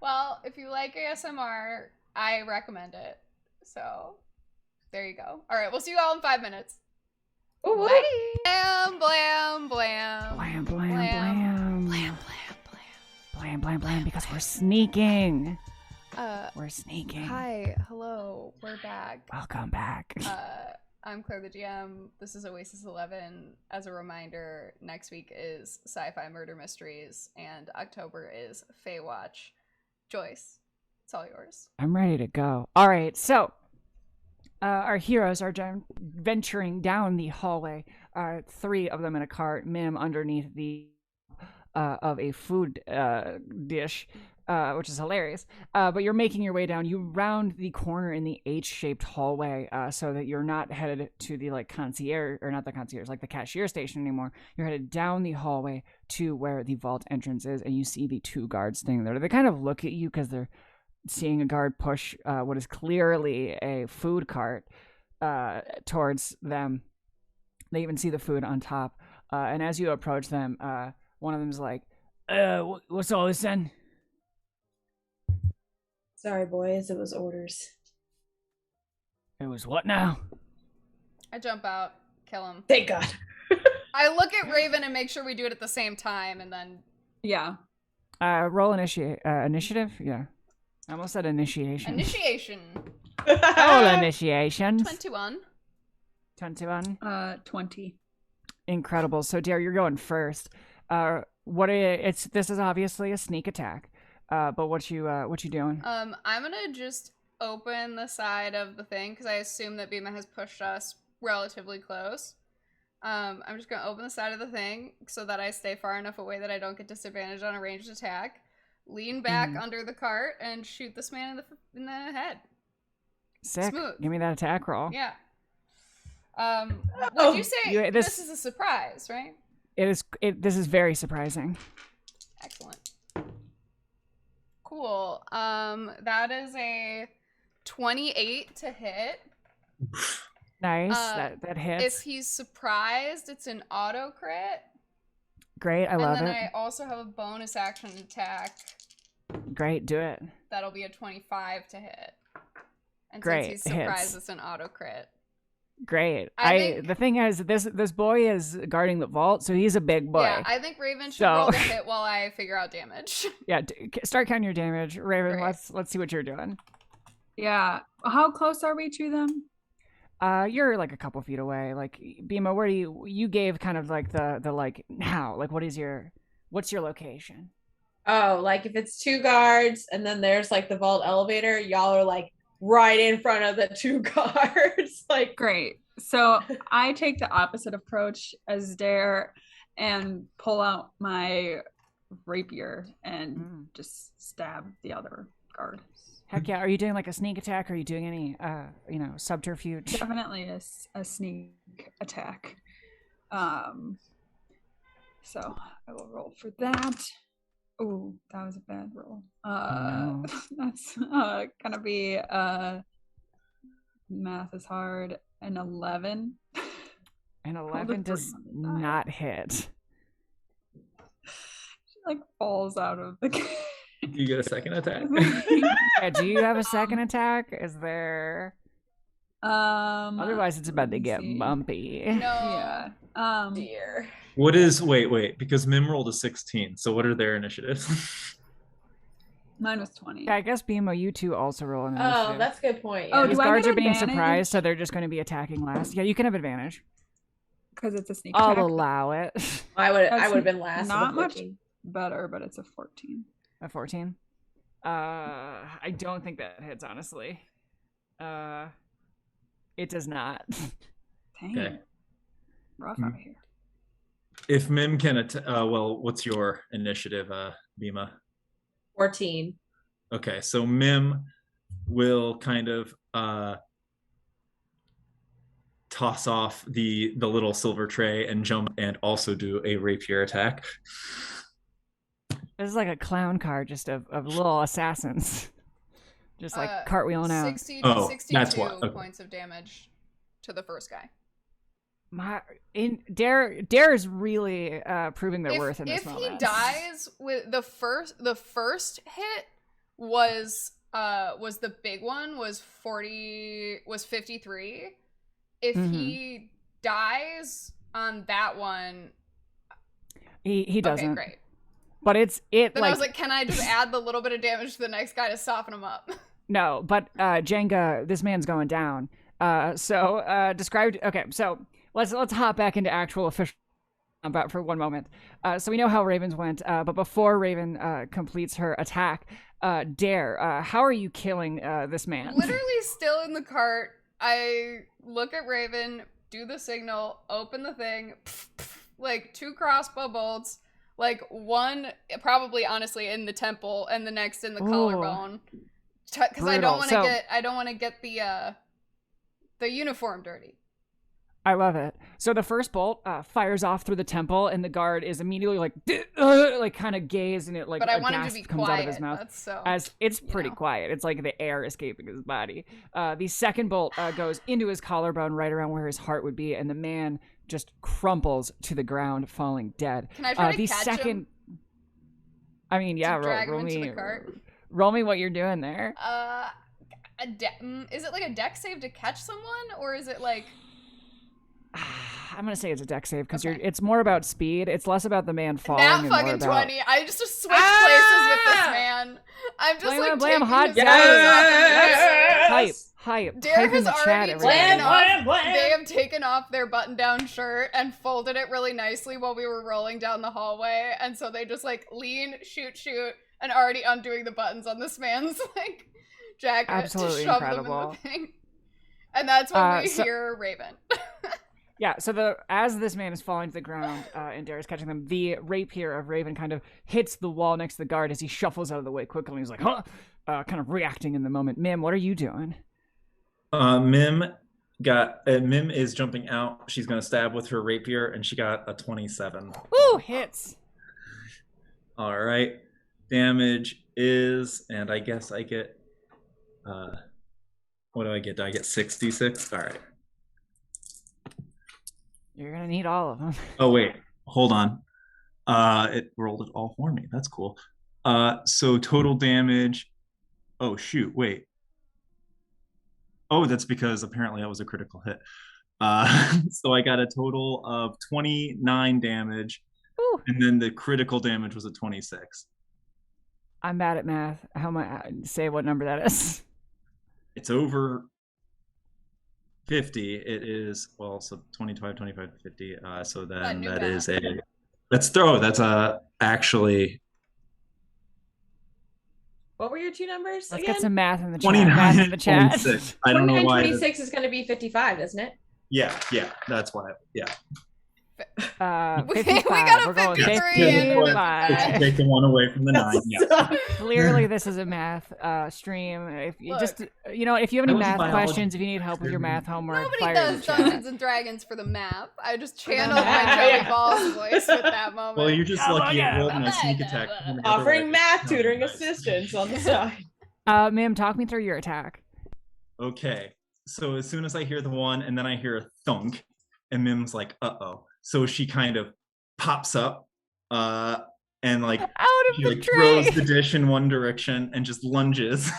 Well, if you like ASMR, I recommend it. So there you go. All right, we'll see you all in 5 minutes. Ooh, bye. Blam, blam, blam. Blam, blam, blam. Blam, blam, blam. Blam, blam, blam, because we're sneaking. We're sneaking. Hi, hello, we're back. Welcome back. I'm Claire the GM. This is Oasis 11. As a reminder, next week is Sci-Fi Murder Mysteries, and October is Faywatch. Joyce, it's all yours. I'm ready to go. All right, so our heroes are venturing down the hallway. 3 of them in a cart, Mim underneath the of a food dish, which is hilarious. But you're making your way down. You round the corner in the H-shaped hallway, so that you're not headed to the like concierge, or not the concierge, like the cashier station anymore. You're headed down the hallway to where the vault entrance is, and you see the 2 guards standing there. They kind of look at you because they're seeing a guard push what is clearly a food cart towards them. They even see the food on top. And as you approach them, one of them's like, what's all this then? Sorry, boys. It was orders. It was what now? I jump out, kill him. Thank God. I look at Raven and make sure we do it at the same time, and then... Yeah. Roll initiative? Yeah. I almost said initiation. Initiation. Roll initiation. 21. 21. 20. Incredible. So, Dare, you're going first. This is obviously a sneak attack. But what you doing? I'm gonna just open the side of the thing because I assume that Bima has pushed us relatively close. I'm just gonna open the side of the thing so that I stay far enough away that I don't get disadvantaged on a ranged attack. Lean back under the cart and shoot this man in the head. Sick. Smooth. Give me that attack roll. Yeah. Would you say this is a surprise, right? It is. This is very surprising. Excellent. Cool. That is a 28 to hit. Nice. That hits. If he's surprised, it's an auto crit. Great. I love it. And then I also have a bonus action attack. Great. Do it. That'll be a 25 to hit. And Great. since he's surprised, it's an auto crit. Great. The thing is, this boy is guarding the vault, so he's a big boy. Yeah, I think Raven should roll the hit while I figure out damage. Yeah, start counting your damage, Raven. Great. Let's see what you're doing. Yeah. How close are we to them? You're like a couple feet away. Like, Bima, where do you gave kind of like the like now? Like, what's your location? Oh, like if it's 2 guards and then there's like the vault elevator, y'all are like right in front of the 2 guards. Like, great. So I take the opposite approach as Dare and pull out my rapier and just stab the other guard. Heck yeah. Are you doing like a sneak attack? Or are you doing any subterfuge? Definitely a sneak attack. So I will roll for that. Oh, that was a bad roll. No. That's gonna be math is hard. An 11. An 11 does not hit. She like falls out of the Do you get a second attack? Yeah, do you have a second attack? Is there? Otherwise, it's about to let's get see. bumpy. No. Yeah. Dear. What is wait, because Mim rolled a 16, so what are their initiatives? Mine was 20. Yeah, I guess BMO, you two also roll an initiative. Oh, that's a good point. Oh, Yeah. These do I guards get are being advantage? surprised, so they're just going to be attacking last. Yeah, you can have advantage. Because it's a sneak I'll attack. allow it. I would That's have been last. Not with a much 14. better, but it's a 14. A 14. I don't think that hits, honestly. It does not. Dang. Okay. Rough Hmm. out here. If Mim can, well, what's your initiative, Bima? 14. Okay, so Mim will kind of toss off the little silver tray and jump and also do a rapier attack. This is like a clown car, just of little assassins. Just like cartwheeling out. 62 that's what. Okay. points of damage to the first guy. Dare is really proving their worth in this if moment. he dies with the first hit was the big one, was 53. If he dies on that one, he doesn't. Okay, great. But then I was like, can I just add the little bit of damage to the next guy to soften him up? No, but Jenga, this man's going down. Described. Okay, so let's hop back into actual official combat for one moment. So we know how Raven's went, but before Raven completes her attack, Dare, how are you killing this man? Literally still in the cart. I look at Raven, do the signal, open the thing, like 2 crossbow bolts, like one probably honestly in the temple and the next in the collarbone, because I don't want to get the uniform dirty. I love it. So the first bolt fires off through the temple, and the guard is immediately like kind of gazed, and it like but I a want him to gasp be comes quiet. out of his mouth. That's so, As it's pretty quiet. It's like the air escaping his body. The second bolt goes into his collarbone, right around where his heart would be, and the man just crumples to the ground, falling dead. Can I try to catch him? I mean, yeah, drag roll him into me. the cart? Roll me what you're doing there. Is it like a dex save to catch someone, or is it like? I'm gonna say it's a dex save because Okay. it's more about speed. It's less about the man falling. That and fucking more about... 20. I just switched places with this man. I'm just Blam, like blam, taking hot his dog. clothes off. Hype Dare in has the chat, already everybody. taken off. Blam. They have taken off their button-down shirt and folded it really nicely while we were rolling down the hallway, and so they just like lean, shoot, and already undoing the buttons on this man's like jacket Absolutely to shove incredible. them in the thing. And that's when we so- hear Raven. Yeah, so as this man is falling to the ground and Dare is catching them, the rapier of Raven kind of hits the wall next to the guard as he shuffles out of the way quickly. He's like, huh? Kind of reacting in the moment. Mim, what are you doing? Mim is jumping out. She's gonna stab with her rapier, and she got a 27. Ooh, hits. All right, damage is, and I guess I get, what do I get? Do I get 66? All right. You're gonna need all of them. Oh wait, hold on. It rolled it all for me. That's cool. So total damage. Oh shoot, wait. Oh, that's because apparently that was a critical hit. So I got a total of 29 damage. Ooh. And then the critical damage was a 26. I'm bad at math. How am I say what number that is? It's over 50. It is, well, so 25, 50. So then new that math. is that's actually What were your two numbers Let's again? get some math in the chat. 29 Math in and the chat. 26. I don't know 29, why. 26 is going to be 55, isn't it? Yeah, that's why. Yeah. 55. We got a We're going 53 and 55. Take the one away from the 9. Yeah. Clearly, this is a math stream. If you Look. just, if you have any I was a math biology questions, if you need help with your math homework, Nobody fire in the does chat. Dungeons and Dragons for the map. I just channeled my Joey Balls voice with that moment. Well, you're just Oh, lucky yeah. it wasn't a sneak attack. Offering math tutoring assistance on the side. Ma'am, talk me through your attack. Okay. So as soon as I hear the one, and then I hear a thunk, and Mim's like, "Uh-oh." So she kind of pops up, and like Out of she the like tray. throws the dish in one direction and just lunges.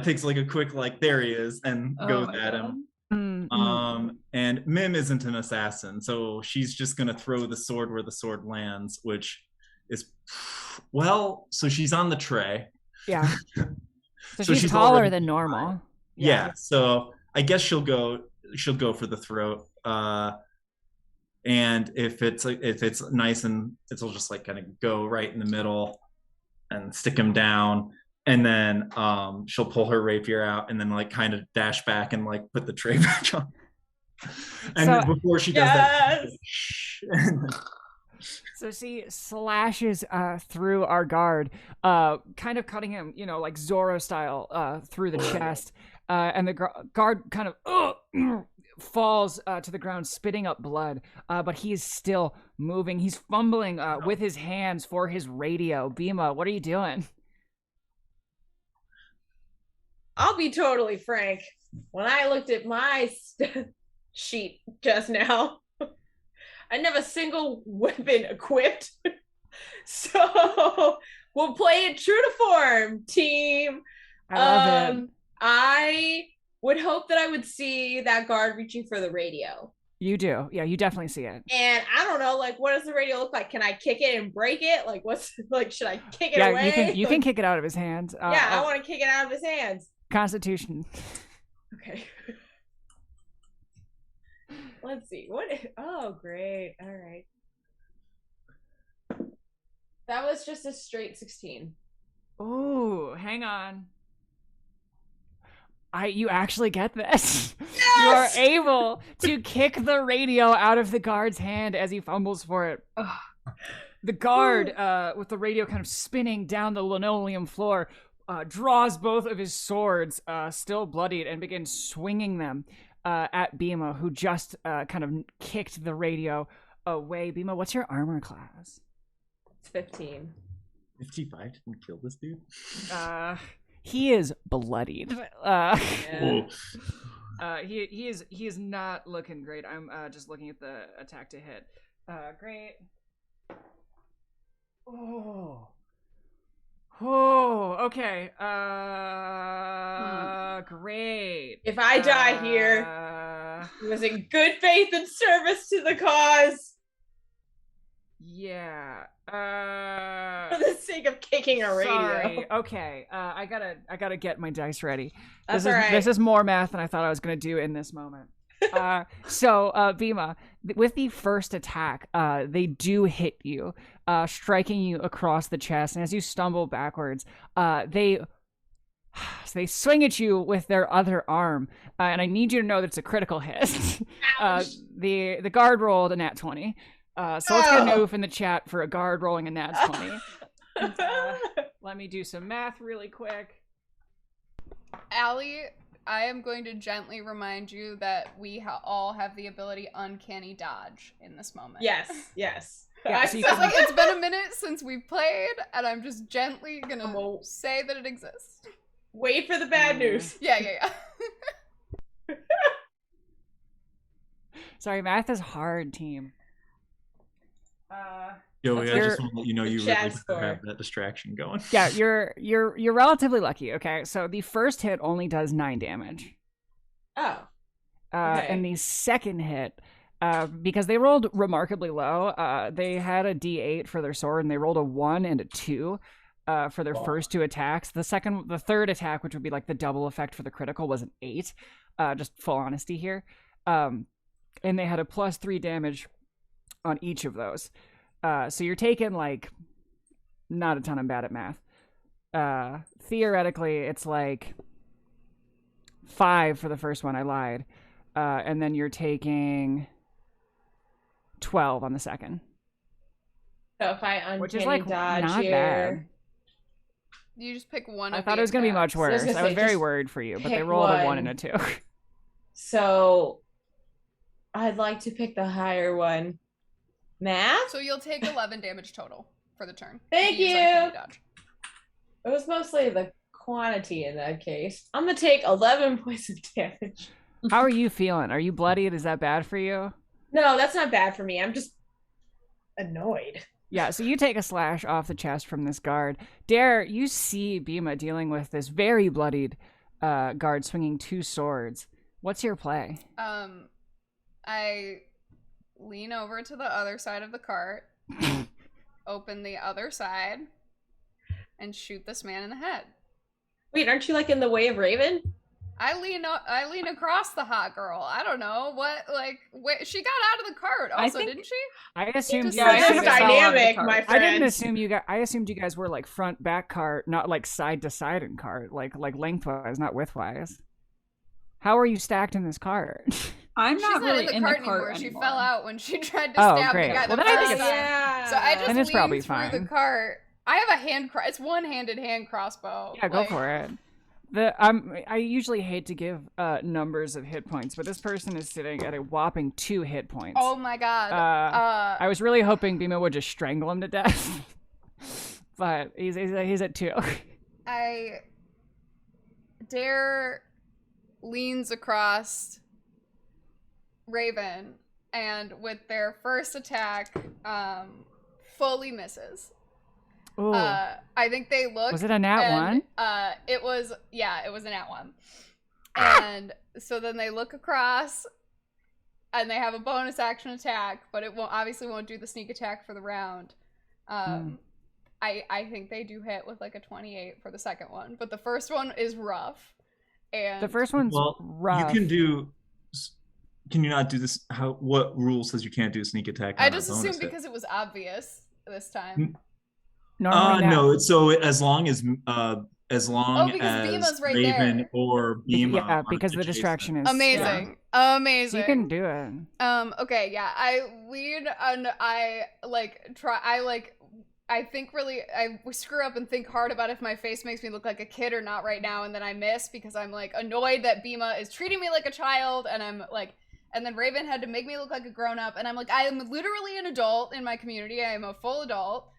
Takes like a quick like there he is and goes my at God. him. Mm-hmm. And Mim isn't an assassin, so she's just gonna throw the sword where the sword lands, which is so she's on the tray. Yeah. So, So she's she's taller already than normal. Yeah. So I guess she'll go for the throat. And if it's nice and it'll just like kind of go right in the middle and stick him down. And then she'll pull her rapier out and then like kind of dash back and like put the tray back on. And So- before she does that, So she slashes through our guard, kind of cutting him, like Zorro style, through the chest. And the guard kind of falls to the ground, spitting up blood. But he's still moving. He's fumbling with his hands for his radio. Bima, what are you doing? I'll be totally frank. When I looked at my sheet just now, I didn't have a single weapon equipped. So we'll play it true to form, team. I love it. I would hope that I would see that guard reaching for the radio. You do. Yeah, you definitely see it. And I don't know, like, what does the radio look like? Can I kick it and break it? Like, what's like? Should I kick it away? You can kick it out of his hands. Yeah, I want to kick it out of his hands. Constitution. Okay. Let's see. Oh, great. All right. That was just a straight 16. Ooh, hang on. You actually get this. Yes! You are able to kick the radio out of the guard's hand as he fumbles for it. The guard, with the radio kind of spinning down the linoleum floor, draws both of his swords, still bloodied, and begins swinging them at Bima, who just kind of kicked the radio away. Bima, what's your armor class? It's 15. 55 didn't kill this dude. He is bloodied. Yeah. He is not looking great. I'm just looking at the attack to hit. Great. Oh, okay. Great. If I die here, it was in good faith and service to the cause. Yeah. For the sake of kicking a radio. Sorry. Okay. I gotta get my dice ready. That's all right. This is more math than I thought I was gonna do in this moment. So Bima, with the first attack, they do hit you, striking you across the chest, and as you stumble backwards, they swing at you with their other arm, and I need you to know that it's a critical hit. The guard rolled a nat 20. So let's get a noof in the chat for a guard rolling a nat 20. Let me do some math really quick. Allie, I am going to gently remind you that we all have the ability Uncanny Dodge in this moment. Yes. Yeah, so you So can- it's been a minute since we played, and I'm just gently gonna say that it exists. Wait for the bad news. Yeah. Sorry, math is hard, team. Joey, I You're- just want to let you know you chat really score. have that distraction going. Yeah, you're relatively lucky. Okay, so the first hit only does 9 damage. Oh. Okay. And the second hit, because they rolled remarkably low, they had a D8 for their sword, and they rolled a 1 and a 2 for their first 2 attacks. The third attack, which would be like the double effect for the critical, was an 8. Just full honesty here. And they had a +3 damage on each of those. So you're taking like not a ton. I'm bad at math. Theoretically, it's like 5 for the first one. I lied. And then you're taking 12 on the second, So if I uncanny which is like dodge not here, bad. You just pick one I of thought the it was gonna be attacks. much I was worse. gonna I was say, very just worried for you, but they pick rolled a 1 one. and a 2. so I'd like to pick the higher one. Math? So you'll take 11 damage total for the turn. Thank use you. Uncanny Dodge. It was mostly the quantity in that case. I'm gonna take 11 points of damage. How are you feeling? Are you bloodied? Is that bad for you? No, that's not bad for me. I'm just annoyed. Yeah, so you take a slash off the chest from this guard. Dare, you see Bima dealing with this very bloodied guard swinging 2 swords. What's your play? I lean over to the other side of the cart, open the other side, and shoot this man in the head. Wait, aren't you like in the way of Raven? I lean across the hot girl. I don't know what, like, wait, she got out of the cart also, didn't she? I assumed Yeah, you it's guys dynamic, my friend. I didn't assume you guys. I assumed you guys were like front back cart, not like side to side in cart, like lengthwise, not widthwise. How are you stacked in this cart? I'm not She's really not in the cart anymore. She fell out when she tried to Oh, stab great. the guy Well, the then I first think time. it's- So I just Then it's probably leaned through fine. the cart. I have a hand. It's one-handed hand crossbow. Yeah, go for it. I usually hate to give numbers of hit points, but this person is sitting at a whopping 2 hit points. Oh my god. I was really hoping Bima would just strangle him to death, but he's at 2. Dare leans across Raven and with their first attack, fully misses. Ooh. I think they look. Was it a nat one? It was a nat one. And so then they look across, and they have a bonus action attack, but it won't do the sneak attack for the round. I think they do hit with like a 28 for the second one, but the first one is rough. And The first one's rough. Can you not do this? What rule says you can't do a sneak attack? I on a just bonus assumed hit? because it was obvious this time. Normally not. No. So as long as because as Bima's right Raven there. or Bima, Yeah, aren't because the adjacent. distraction is Amazing. So Amazing. you can do it. Okay, yeah. I lead and I think really I screw up and think hard about if my face makes me look like a kid or not right now, and then I miss because I'm like annoyed that Bima is treating me like a child, and I'm like, and then Raven had to make me look like a grown up, and I'm like, I am literally an adult in my community. I am a full adult.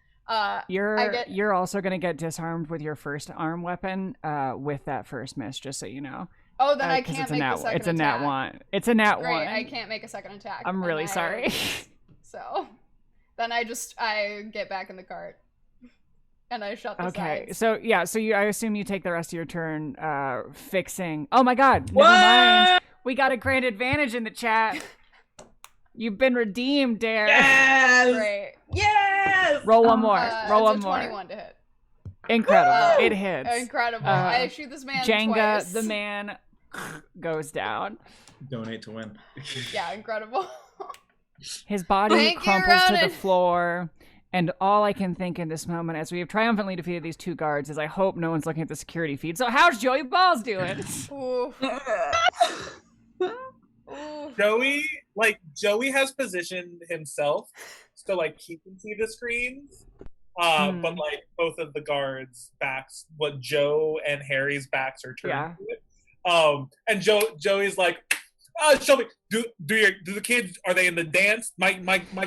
You're also gonna get disarmed with your first arm weapon with that first miss, just so you know. Oh, then I 'cause can't it's a make nat, the second it's a attack. nat one. It's a nat Great, one. I can't make a second attack. I'm really sorry. So then I get back in the cart. And I shut the Okay, sides. so yeah, I assume you take the rest of your turn fixing. Oh my god, never What? mind. We got a great advantage in the chat. You've been redeemed, Dare. Yes. Great. Yes. Roll one more. Roll It's one a more. 21 to hit. Incredible. It hits. Incredible. Uh, I shoot this man Jenga, twice. the man, goes down. Donate to win. Yeah, incredible. His body Thank you, crumples to the Ronan. floor. And all I can think in this moment, as we have triumphantly defeated these 2 guards, is I hope no one's looking at the security feed. So how's Joey Balls doing? Ooh. Ooh. Joey has positioned himself so like he can see the screens. But like both of the guards' backs, what Joe and Harry's backs are turned to it. And Joey's like, show me. Do the kids, are they in the dance? My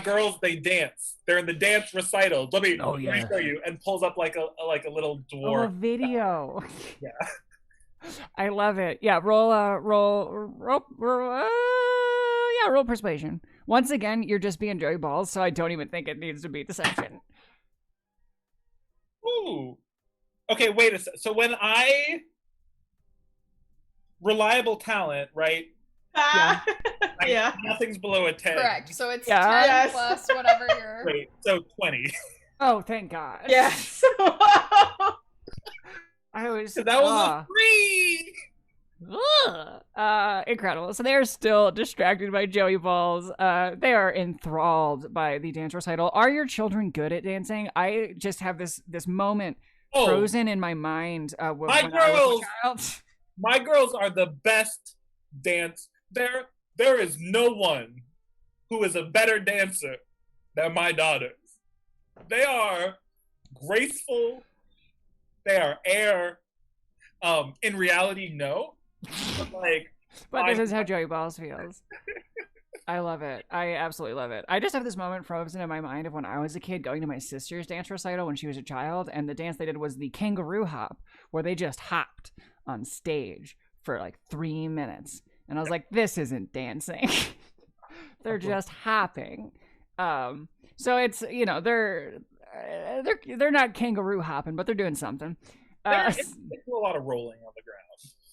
girls, they dance. They're in the dance recitals. Let me show you. And pulls up like a little dwarf. Oh, a video. Yeah. I love it. Yeah, roll persuasion. Once again, you're just being Joey Balls, so I don't even think it needs to be deception. Ooh. Okay, wait a sec. So when reliable talent, right? Yeah. Yeah. Nothing's below a 10. Correct. So it's 10 Yes. plus whatever your... Wait, so 20. Oh, thank God. Yes. I was. So that was a 3. Incredible. So they are still distracted by Joey Balls. They are enthralled by the dance recital. Are your children good at dancing? I just have this moment frozen in my mind. When I was a child. My girls are the best dance. There is no one who is a better dancer than my daughters. They are graceful. They are air. In reality, no. But this is how Joey Balls feels. I love it. I absolutely love it. I just have this moment frozen in my mind of when I was a kid going to my sister's dance recital when she was a child, and the dance they did was the kangaroo hop, where they just hopped on stage for like 3 minutes. And I was like, this isn't dancing. They're just hopping. So it's they're not kangaroo hopping, but they're doing something. It's a lot of rolling on the ground.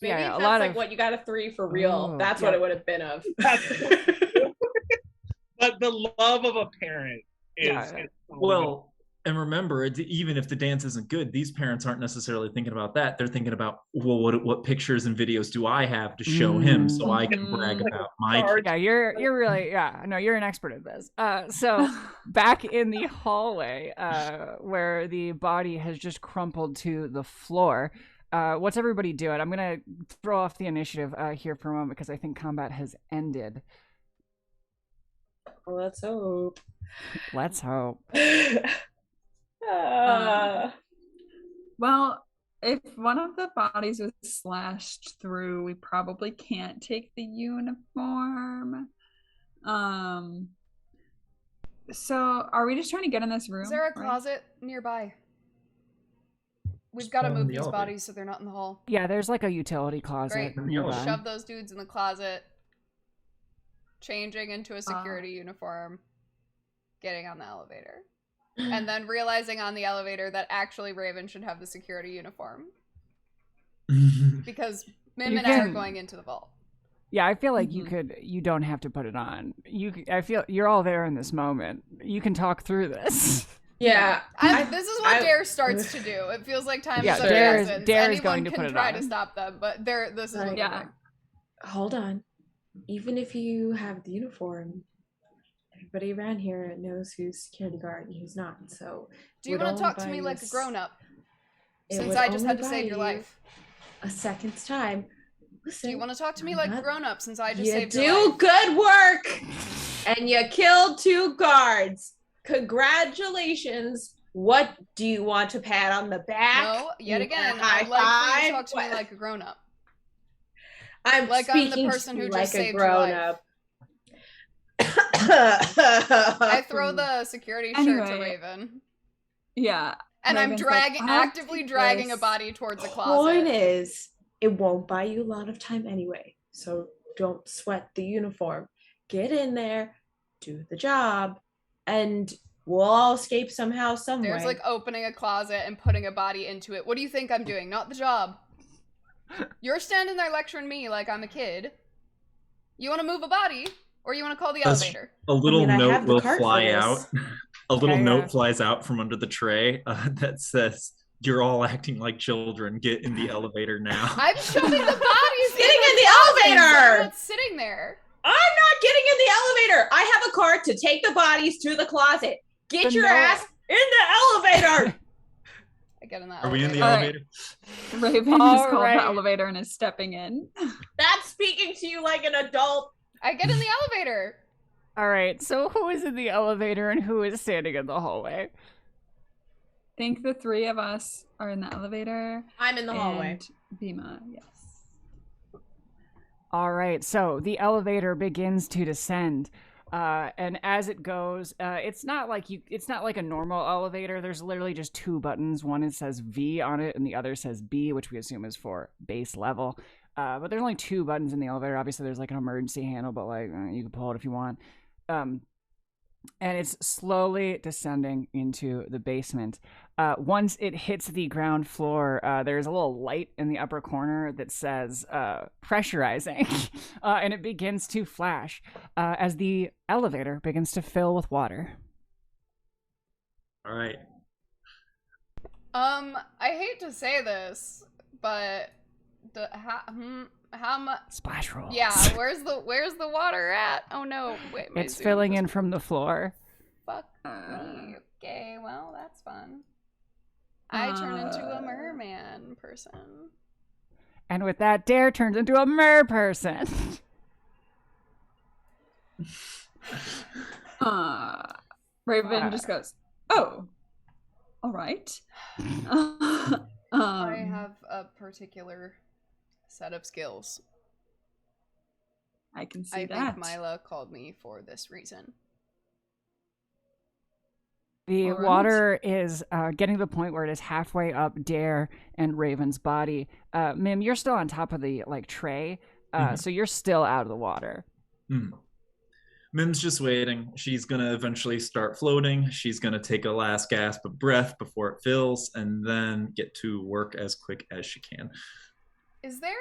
Maybe Yeah, if a that's lot like of- what you got a 3 for real. Oh, That's yeah. what it would have been of. But the love of a parent is, Yeah. Well, and remember, even if the dance isn't good, these parents aren't necessarily thinking about that. They're thinking about, well, what pictures and videos do I have to show him so I can brag about my kid? Yeah, you're really you're an expert at this. So back in the hallway, where the body has just crumpled to the floor. What's everybody doing? I'm gonna throw off the initiative here for a moment because I think combat has ended. Let's hope. Let's hope. Well, if one of the bodies was slashed through, we probably can't take the uniform. So are we just trying to get in this room? Is there a right? closet nearby? We've got to follow move the these elevator. bodies so they're not in the hall. Yeah, there's like a utility closet Great. nearby. Shove those dudes in the closet. Changing into a security uniform. Getting on the elevator. And then realizing on the elevator that actually Raven should have the security uniform. Because Mim You and I are can- going into the vault. Yeah, I feel like Mhm. you don't have to put it on. I feel you're all there in this moment. You can talk through this. Yeah. This is what I- Dare starts to do. It feels like time Yeah, is of Dare the is- essence. Dare is Anyone going to can put it try on. to stop them, but this is what Right. they're Yeah. doing. Hold on. Even if you have the uniform, everybody around here knows who's security guard and who's not. So Do you would want to talk only to me buy like you a s- grown-up? it Since would I just had only to save buy your you life. a second's time. Listen, Do you want to talk to me I'm like a not- grown-up since I just you saved do your life? good work, and you killed 2 guards. Congratulations. What do you want to pat on the back? No, yet You again, want a high I'd like for you to five? talk to me What? like a grown-up. I'm like I'm the speaking person to who you just like a saved your life. grown-up. I throw the security shirt to Anyway. Raven. Yeah. And I'm Raven's like, dragging, "I'll actively take dragging a this." body towards the Point closet. is, it won't buy you a lot of time anyway. So don't sweat the uniform. Get in there, do the job, and we'll all escape somehow, some There's way. like opening a closet and putting a body into it. What do you think I'm doing? Not the job. You're standing there lecturing me like I'm a kid. You want to move a body, or you want to call the That's- elevator? A little I note have the will cart for fly this. out. A little Yeah. note flies out from under the tray that says, "You're all acting like children. Get in the elevator now." I'm shoving the bodies Getting in the closet, so elevator! they're not sitting there. I'm not getting in the elevator. I have a cart to take the bodies to the closet. Get Then your no. ass in the elevator. I get in that Are we in the elevator. All right. elevator? Raven All just called right. the elevator and is stepping in. That's speaking to you like an adult. I get in the elevator. All right. So who is in the elevator and who is standing in the hallway? Think the 3 of us are in the elevator. I'm in the hallway. And Bhima, yes. All right, so the elevator begins to descend, and as it goes, it's not like a normal elevator. There's literally just 2 buttons. One says V on it, and the other says B, which we assume is for base level. But there's only 2 buttons in the elevator. Obviously, there's like an emergency handle, but like you can pull it if you want. And it's slowly descending into the basement. Once it hits the ground floor, there's a little light in the upper corner that says pressurizing, and it begins to flash as the elevator begins to fill with water. All right. I hate to say this, but how much? Splash rolls. Yeah, where's the water at? Oh no, wait, my It's Zoom filling just- in from the floor. Fuck me. Okay, well that's fun. I turn into a merman person. And with that, Dare turns into a mer person. Raven just goes, "Oh, all right." I have a particular set of skills. I can see I that. think Mila called me for this reason. The All right. water is getting to the point where it is halfway up Dare and Raven's body. Mim, you're still on top of the tray, Mhm. so you're still out of the water. Hmm. Mim's just waiting. She's gonna eventually start floating. She's gonna take a last gasp of breath before it fills, and then get to work as quick as she can. Is there...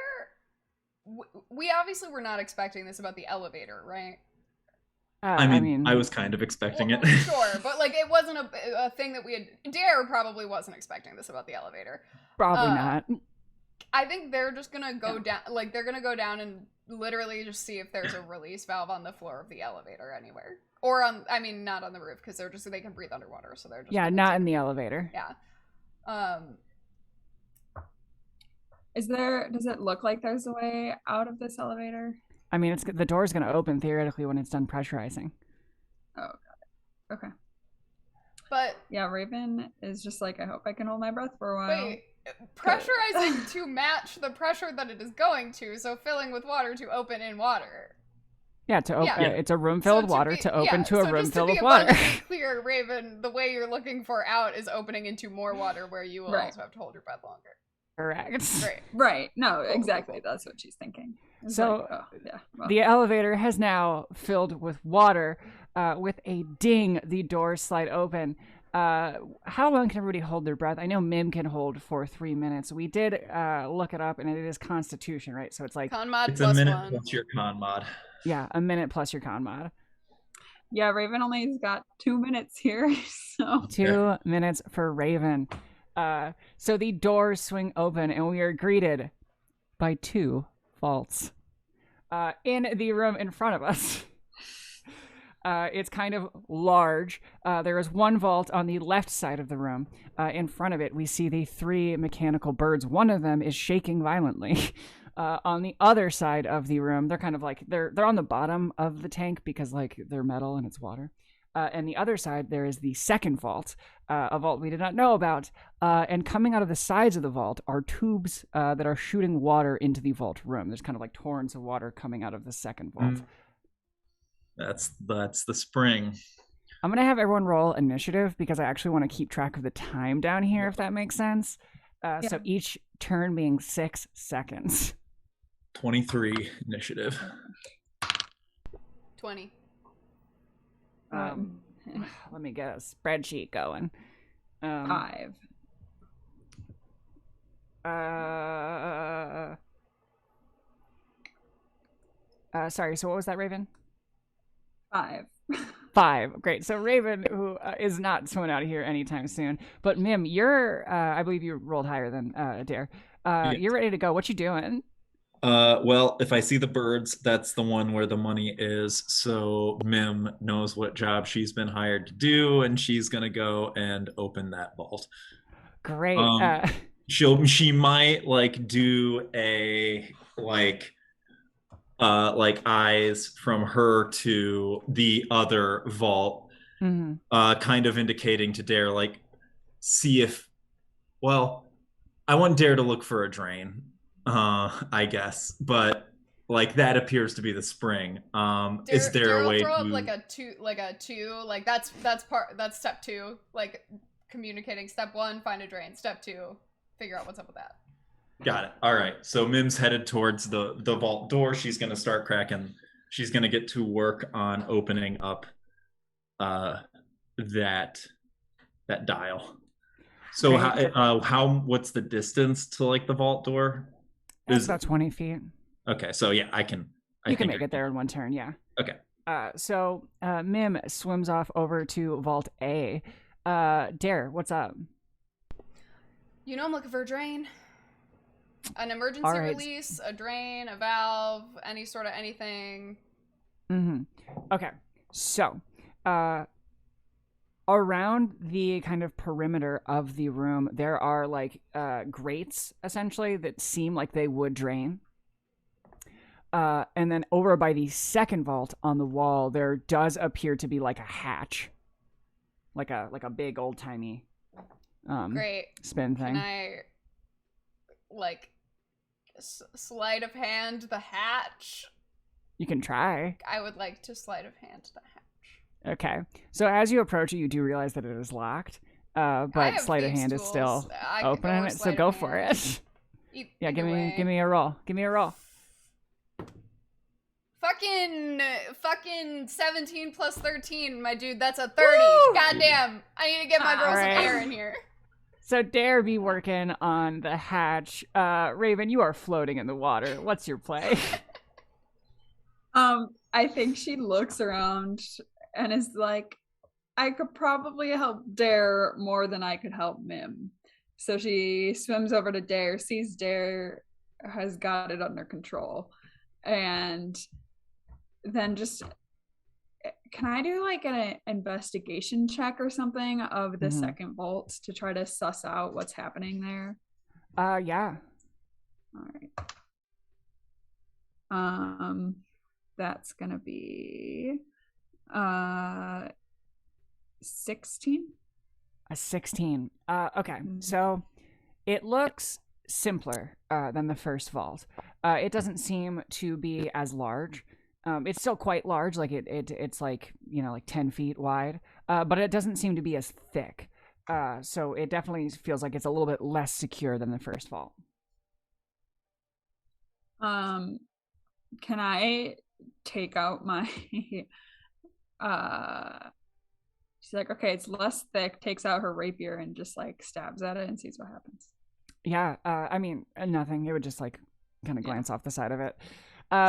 We obviously were not expecting this about the elevator, right? I mean, I was kind of expecting it. Sure, but like it wasn't a thing that we had... Dare probably wasn't expecting this about the elevator. Probably not. I think they're just gonna go down, like they're gonna go down and literally just see if there's a release valve on the floor of the elevator anywhere. Or on, I mean, not on the roof, because they can breathe underwater, so they're just... Yeah, not in the elevator. Yeah. Does it look like there's a way out of this elevator? I mean, the door's going to open theoretically when it's done pressurizing. Oh, got it. Okay. But... Yeah, Raven is just like, I hope I can hold my breath for a while. Wait, pressurizing to match the pressure that it is going to, so filling with water to open in water. Yeah, to open. It's a room filled with water to open to a room filled with water. To be clear, Raven, the way you're looking for out is opening into more water, where you will also have to hold your breath longer. Correct. Right. No, exactly. That's what she's thinking. So the elevator has now filled with water. With a ding, the doors slide open. How long can everybody hold their breath? I know Mim can hold for 3 minutes. We did look it up, and it is Constitution, right? So it's like con mod it's plus a minute 1. plus your con mod. Yeah, a minute plus your con mod. Yeah, Raven only's got 2 minutes here, so 2 minutes for Raven. So the doors swing open, and we are greeted by 2 vaults in the room in front of us. It's kind of large. There is one vault on the left side of the room. In front of it, we see the 3 mechanical birds. One of them is shaking violently. On the other side of the room, they're kind of like they're on the bottom of the tank because like they're metal and it's water. And the other side, there is the second vault, a vault we did not know about. And coming out of the sides of the vault are tubes that are shooting water into the vault room. There's kind of like torrents of water coming out of the second vault. That's the spring. I'm going to have everyone roll initiative because I actually want to keep track of the time down here, if that makes sense. So each turn being 6 seconds. 23 initiative. 20. Let me get a spreadsheet going. 5. Sorry, so what was that, Raven? 5. 5. Great. So Raven, who is not swimming out of here anytime soon. But Mim, you're, I believe you rolled higher than Dare. You're ready to go. What you doing? Well, if I see the birds, that's the one where the money is. So Mim knows what job she's been hired to do, and she's gonna go and open that vault. Great. She might like do a like eyes from her to the other vault, kind of indicating to Dare like see if. Well, I want Dare to look for a drain. I guess, but like that appears to be the spring. Is there a way throw to up like a two, like that's step 2, like communicating. Step 1, find a drain. Step 2, figure out what's up with that. Got it. All right. So Mim's headed towards the vault door. She's gonna start cracking. She's gonna get to work on opening up that dial. So what's the distance to like the vault door? It's about 20 feet. Okay, so yeah, you can make it there in one turn, yeah. Okay. So Mim swims off over to Vault A. Dare, what's up? You know I'm looking for a drain. An emergency release, a drain, a valve, any sort of anything. Okay, so around the kind of perimeter of the room, there are like grates essentially that seem like they would drain. And then over by the second vault on the wall, there does appear to be like a hatch, like a big old timey Great spin thing. Can I like sleight of hand the hatch? You can try. I would like to sleight of hand the hatch. Okay. So as you approach it, you do realize that it is locked. But sleight of hand is still open it, so go for it. Yeah, give me a roll. Give me a roll. Fucking 17 plus 13, my dude. That's a 30. Woo! Goddamn. I need to get my girl some Alright. air in here. So Dare be working on the hatch. Raven, you are floating in the water. What's your play? I think she looks around and is like, I could probably help Dare more than I could help Mim. So she swims over to Dare, sees Dare has got it under control, and then just, can I do like an investigation check or something of the second vault to try to suss out what's happening there? Yeah. All right. That's gonna be 16. A 16. Okay, so it looks simpler than the first vault. It doesn't seem to be as large. It's still quite large, like it's like, you know, like 10 feet wide, but it doesn't seem to be as thick. So it definitely feels like it's a little bit less secure than the first vault. Can I take out my she's like, okay, it's less thick, takes out her rapier and just like stabs at it and sees what happens. Yeah, I mean, nothing. It would just like kind of glance off the side of it.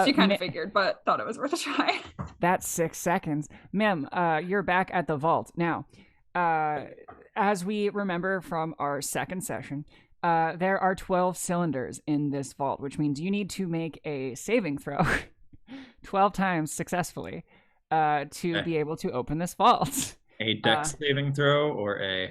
She kind of figured, but thought it was worth a try. That's 6 seconds. Mim, you're back at the vault. Now, as we remember from our second session, there are 12 cylinders in this vault, which means you need to make a saving throw 12 times successfully to be able to open this vault. A dex saving throw or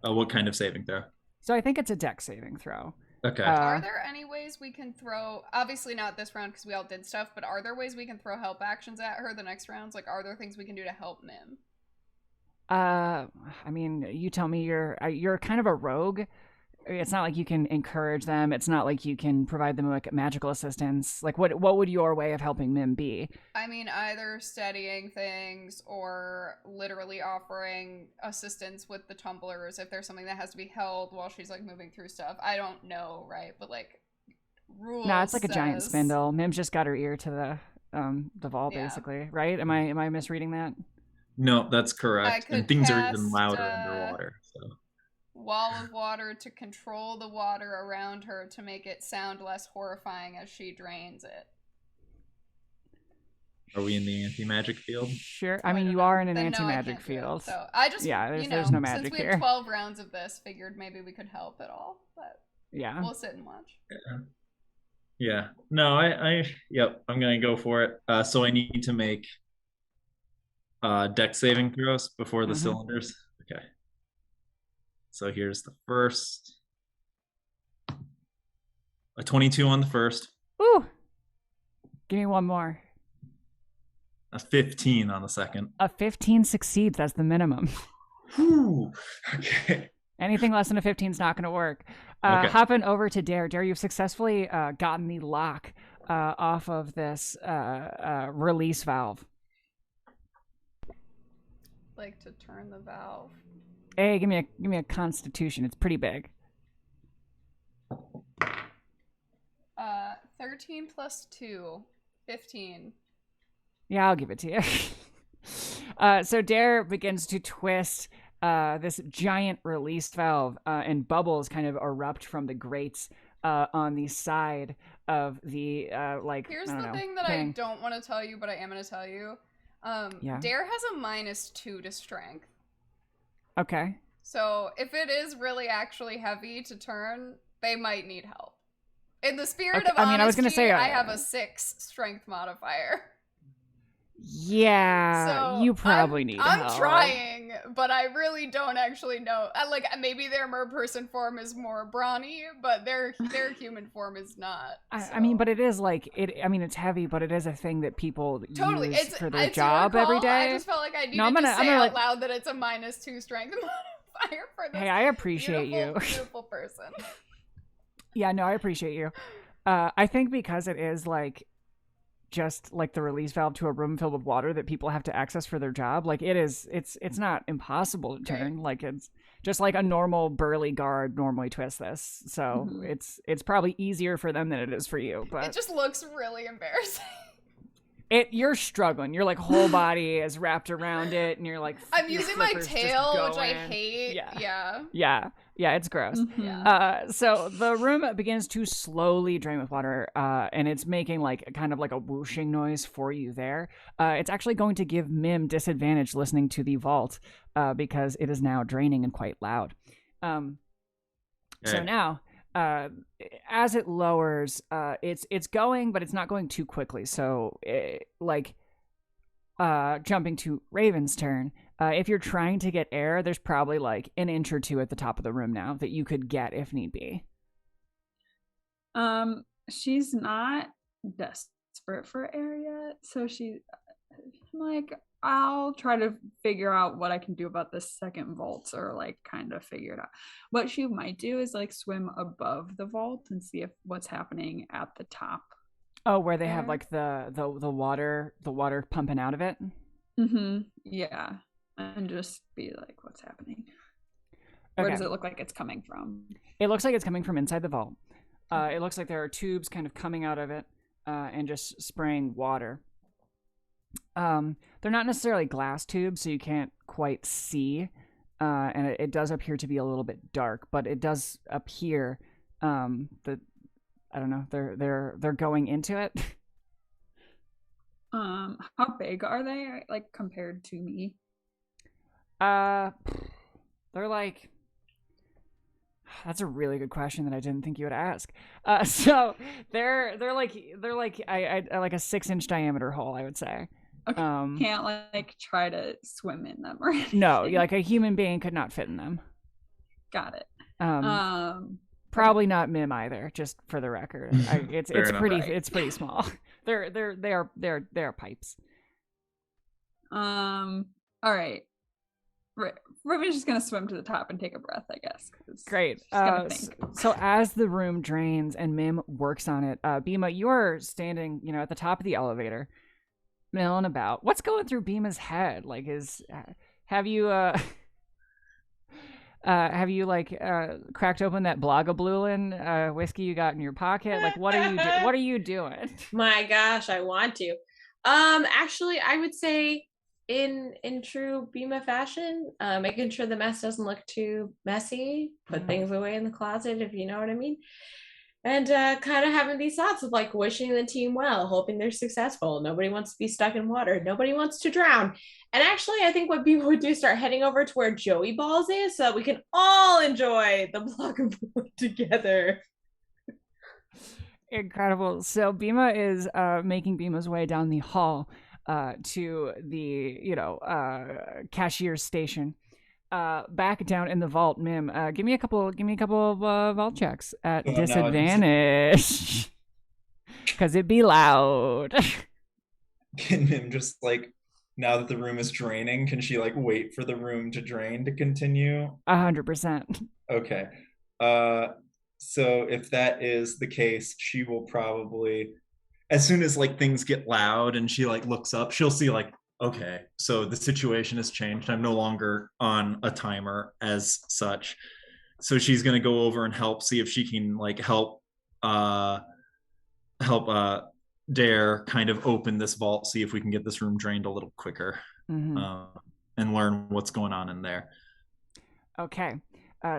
what kind of saving throw? So I think it's a dex saving throw. Okay. Are there any ways we can throw, obviously not this round because we all did stuff, but are there ways we can throw help actions at her the next rounds? Like, are there things we can do to help Mim? I mean, you tell me. You're kind of a rogue. It's not like you can encourage them. It's not like you can provide them like magical assistance. Like, what would your way of helping Mim be? I mean, either steadying things or literally offering assistance with the tumblers if there's something that has to be held while she's like moving through stuff. I don't know, right? But like, rules. No, it's like a giant spindle. Mim's just got her ear to the vault, Yeah. basically, right? Am I misreading that? No, that's correct. could And things are cast, even louder underwater. So. Wall of water to control the water around her to make it sound less horrifying as she drains it. Are we in the anti-magic field? Sure. Oh, I mean, don't you know. are in an Then no, I anti-magic can't do it. field. So I just, Yeah, you know, there's no magic since we here. have 12 rounds of this, figured maybe we could help at all, but Yeah. we'll sit and watch. Yeah. No, yep, I'm gonna go for it. So I need to make dex saving throws before the cylinders. Okay. So here's the first. A 22 on the first. Ooh. Give me one more. A 15 on the second. A 15 succeeds. That's the minimum. Whew. Okay. Anything less than a 15 is not going to work. Okay. Hopping over to Dare. Dare, you've successfully gotten the lock off of this release valve. Like to turn the valve. Hey, give me a constitution. It's pretty big. 13 plus 2, 15. Yeah, I'll give it to you. So Dare begins to twist this giant release valve, and bubbles kind of erupt from the grates on the side of the Here's the thing that I don't want to tell you, but I am going to tell you. Yeah. Dare has a -2 to strength. Okay. So if it is really actually heavy to turn, they might need help. In the spirit Okay, of honesty, I was gonna say, I have a 6 strength modifier. Yeah, So you probably need help. I'm trying, but I really don't actually know. Like, maybe their mer-person form is more brawny, but their human form is not. I mean, but it is like it. I mean, it's heavy, but it is a thing that people Totally, use it's for their it's your job every call. day. I just felt like I needed I'm to say out like, loud that it's a -2 strength modifier for this. Hey, I appreciate beautiful, you. beautiful person. Yeah, no, I appreciate you. I think because it is like just like the release valve to a room filled with water that people have to access for their job. Like it's not impossible to turn. Like it's just like a normal burly guard normally twists this. So it's probably easier for them than it is for you. But It just looks really embarrassing. You're struggling. Your like whole body is wrapped around it, and you're like I'm your using my flipper's just tail, which I going. hate. Yeah. Yeah. Yeah, it's gross. Mhm. So the room begins to slowly drain with water, and it's making like kind of like a whooshing noise for you there. It's actually going to give Mim disadvantage listening to the vault, because it is now draining and quite loud. So Okay. now, as it lowers, it's going, but it's not going too quickly. So, jumping to Raven's turn. If you're trying to get air, there's probably like an inch or two at the top of the room now that you could get if need be. She's not desperate for air yet, so like, I'll try to figure out what I can do about this second vault, or like kind of figure it out. What she might do is like swim above the vault and see if what's happening at the top. Oh, where they have There. like the water pumping out of it. Mm-hmm. Yeah. And just be like, what's happening? Where does it look like it's coming from? It looks like it's coming from inside the vault. It looks like there are tubes kind of coming out of it, and just spraying water. They're not necessarily glass tubes, so you can't quite see, and it does appear to be a little bit dark. But it does appear that, I don't know, they're going into it. How big are they, like, compared to me? They're like. That's a really good question that I didn't think you would ask. So they're like I like a 6-inch diameter hole, I would say. Okay. Can't like try to swim in them or anything. No, like a human being could not fit in them. Got it. Probably not Mim either. Just for the record, it's enough. pretty Right. it's pretty small. They're pipes. All right. Raven's just gonna swim to the top and take a breath, I guess. Great. She's gonna think. So as the room drains and Mim works on it, Bima, you're standing, at the top of the elevator, milling about. What's going through Bima's head? Like, have you cracked open that Blagablulin whiskey you got in your pocket? Like, what are you doing? My gosh, I want to. Actually, I would say in true Bima fashion, making sure the mess doesn't look too messy, put things away in the closet, if you know what I mean. And kind of having these thoughts of like wishing the team well, hoping they're successful. Nobody wants to be stuck in water. Nobody wants to drown. And actually, I think what people would do is start heading over to where Joey Balls is so that we can all enjoy the block of food together. Incredible. So Bima is making Bima's way down the hall to the cashier's station. Back down in the vault, Mim. Give me a couple of vault checks at disadvantage, because it'd be loud. Can Mim just like, now that the room is draining, can she like wait for the room to drain to continue? 100%. Okay. So if that is the case, she will probably, as soon as like things get loud and she like looks up, she'll see like, okay, so the situation has changed. I'm no longer on a timer as such. So she's gonna go over and see if she can like help Dare kind of open this vault, see if we can get this room drained a little quicker, and learn what's going on in there. Okay.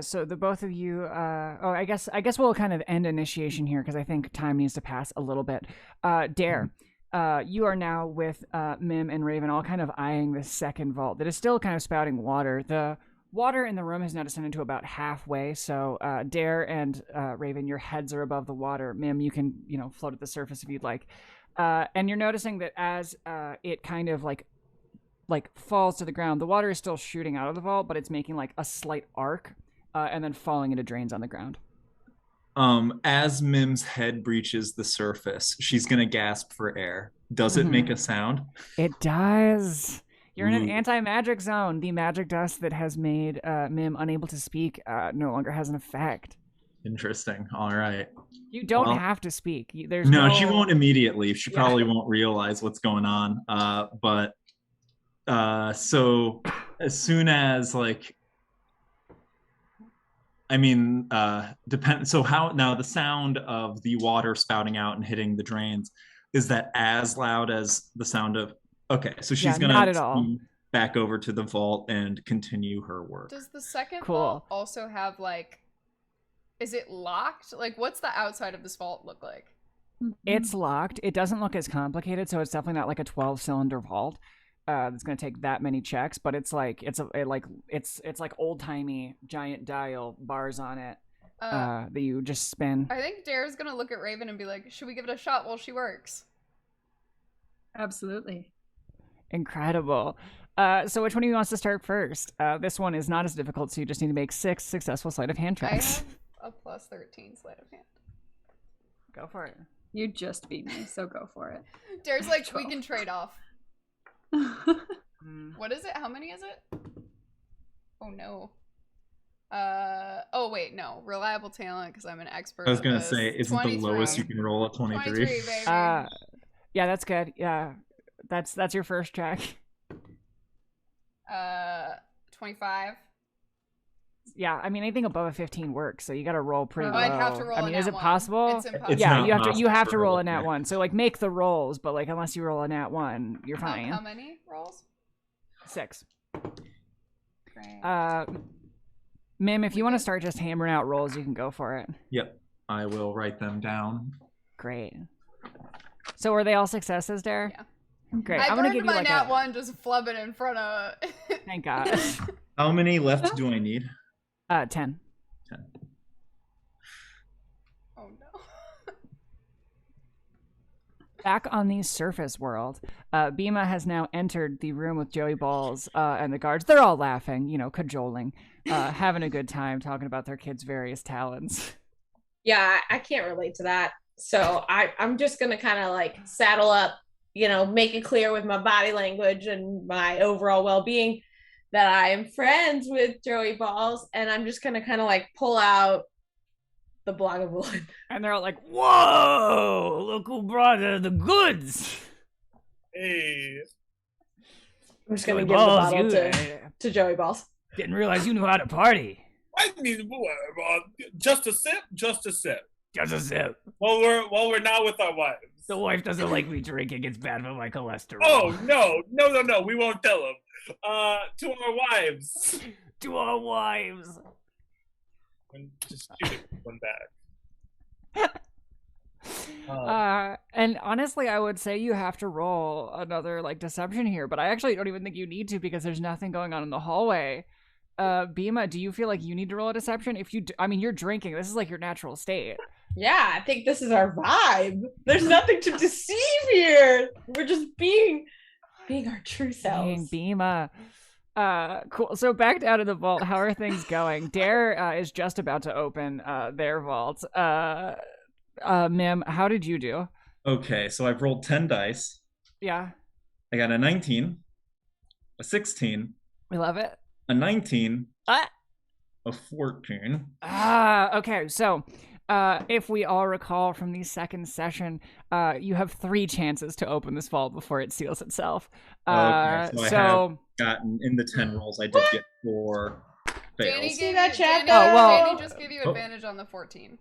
So the both of you, I guess we'll kind of end initiation here because I think time needs to pass a little bit. Dare, you are now with Mim and Raven all kind of eyeing this second vault that is still kind of spouting water. The water in the room has now descended to about halfway. So Dare and Raven, your heads are above the water. Mim, you can float at the surface if you'd like. And you're noticing that as it kind of like falls to the ground, the water is still shooting out of the vault, but it's making like a slight arc. And then falling into drains on the ground. As Mim's head breaches the surface, she's gonna gasp for air. Does it make a sound? It does. You're in an anti-magic zone. The magic dust that has made Mim unable to speak no longer has an effect. Interesting. All right. You don't have to speak. There's no, she won't immediately. She probably won't realize what's going on. So as soon as like, so how now the sound of the water spouting out and hitting the drains, Is that as loud as the sound of? Okay, so she's Yeah, gonna not at all. steam back over to the vault and continue her work. Does the second Cool. vault also have like? Is it locked? Like, what's the outside of this vault look like? It's locked. It doesn't look as complicated, so it's definitely not like a 12-cylinder vault. That's gonna take that many checks, but it's like it's like old-timey giant dial bars on it that you just spin. I think Dare's gonna look at Raven and be like, "Should we give it a shot while she works?" Absolutely. Incredible. So which one of you wants to start first? This one is not as difficult, so you just need to make 6 successful sleight of hand I checks. have a plus 13 sleight of hand. Go for it. You just beat me, so go for it. Dare's like, we 12. can trade off. What is it? How many is it? Oh no. Oh wait, no. Reliable talent because I'm an expert. I was at gonna this. say, isn't the 23. lowest you can roll at 23? 23, baby. Yeah, that's good. Yeah, that's your first check. 25. Yeah, I mean anything above a 15 works, so you got to roll pretty Oh, low. I'd have to roll I a mean, nat is it one. possible? It's impossible. It's Yeah, not you have possible to roll a for nat a- 1. So like make the rolls, but like unless you roll a nat 1, you're fine. How many rolls? 6. Great. Mim, if you want to start just hammering out rolls, you can go for it. Yep, I will write them down. Great. So are they all successes, Dare? Yeah. Great. I I'm gonna burned give you my like nat a. one just flubbing in front of. Thank God. How many left do I need? 10. 10. Oh no. Back on the surface world, Bima has now entered the room with Joey Balls and the guards. They're all laughing, cajoling, having a good time, talking about their kids' various talents. Yeah, I can't relate to that. So I'm just gonna kind of like saddle up, make it clear with my body language and my overall well-being that I am friends with Joey Balls, and I'm just gonna kind of like pull out the block of wood. And they're all like, "Whoa! Look who brought the goods!" Hey. I'm just gonna Joey give the Balls, bottle you to Joey Balls. didn't realize you knew how to party. I mean, just a sip, just a sip. Just a sip. While we're not with our wives. The wife doesn't like me drinking. It's bad for my cholesterol. Oh no! We won't tell them. To our wives. To our wives. And just shoot it with one back. And honestly, I would say you have to roll another deception here, but I actually don't even think you need to because there's nothing going on in the hallway. Bima, do you feel like you need to roll a deception? If you, you're drinking. This is like your natural state. Yeah, I think this is our vibe. There's nothing to deceive here. We're just being our true selves. Bima. Cool. So back down to the vault. How are things going? Dare is just about to open their vault. Mim, how did you do? Okay, so I've rolled 10 dice. Yeah. I got a 19, a 16, We love it. a 19, Ah. a 14. Okay. So, if we all recall from the second session, you have 3 chances to open this vault before it seals itself. Okay, so I have gotten in the 10 rolls. I did get 4 Danny fails. gave that you, chat, Danny, though? Oh, well- Danny just gave you advantage on the 14.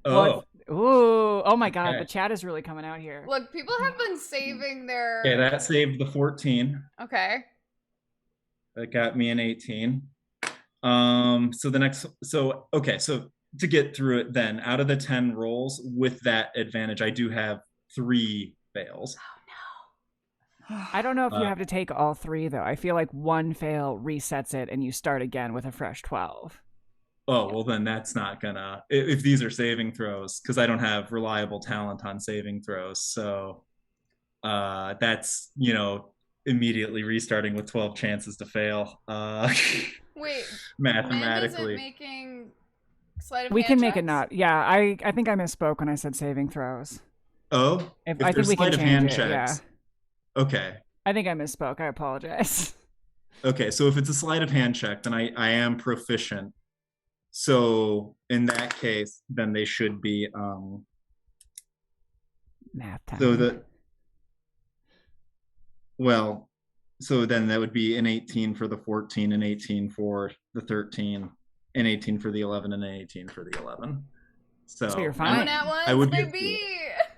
Oh, Ooh. Oh my God. Okay. The chat is really coming out here. Look, people have been saving their. okay, that saved the 14. Okay. That got me an 18. So to get through it then, out of the 10 rolls with that advantage, I do have 3 fails. I don't know if you have to take all 3 though. I feel like 1 fail resets it and you start again with a fresh 12. Oh, well then that's not gonna, if these are saving throws, because I don't have reliable talent on saving throws. So that's, immediately restarting with 12 chances to fail. Wait. Mathematically. Isn't making sleight of We hand can make checks? it not. Yeah, I think I misspoke when I said saving throws. Oh, If if I there's think we can sleight of change hand it, checks. Okay. I think I misspoke. I apologize. Okay, so if it's a sleight of hand check, then I am proficient. So in that case, then they should be Math time. so then that would be an 18 for the 14, an 18 for the 13, an 18 for the 11, and an 18 for the 11. So you're Oh, fine. nat ones, I would get baby.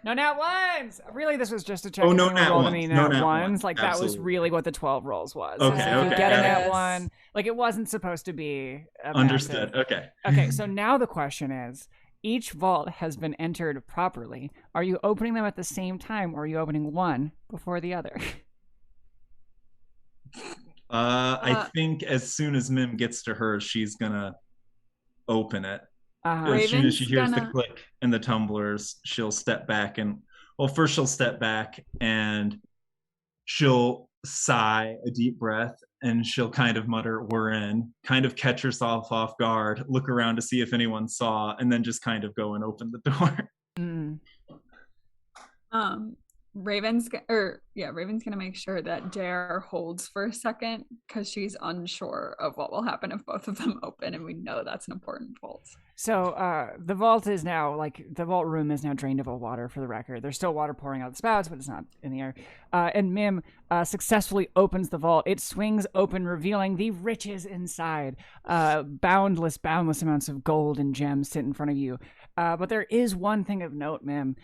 No nat ones. Really, this was just to check. Oh, if no we were nat rolling ones. any No nat nat ones. ones. Like that was Absolutely. really what the 12 rolls was. Okay, If you okay. get a nat Yes. one, like it wasn't supposed to be a Understood. massive- Okay. Okay, so now the question is, each vault has been entered properly. Are you opening them at the same time, or are you opening one before the other? I think as soon as Mim gets to hers, she's gonna open it. As soon as she hears the click and the tumblers, she'll step back and, well, first she'll step back and she'll sigh a deep breath and she'll kind of mutter, "We're in," kind of catch herself off guard, look around to see if anyone saw, and then just kind of go and open the door. Mm. Raven's gonna make sure that Dare holds for a second because she's unsure of what will happen if both of them open, and we know that's an important vault. So the vault is now, like, the vault room is now drained of all water, for the record. There's still water pouring out the spouts, but it's not in the air. And Mim successfully opens the vault. It swings open, revealing the riches inside. Boundless amounts of gold and gems sit in front of you. But there is one thing of note, Mim.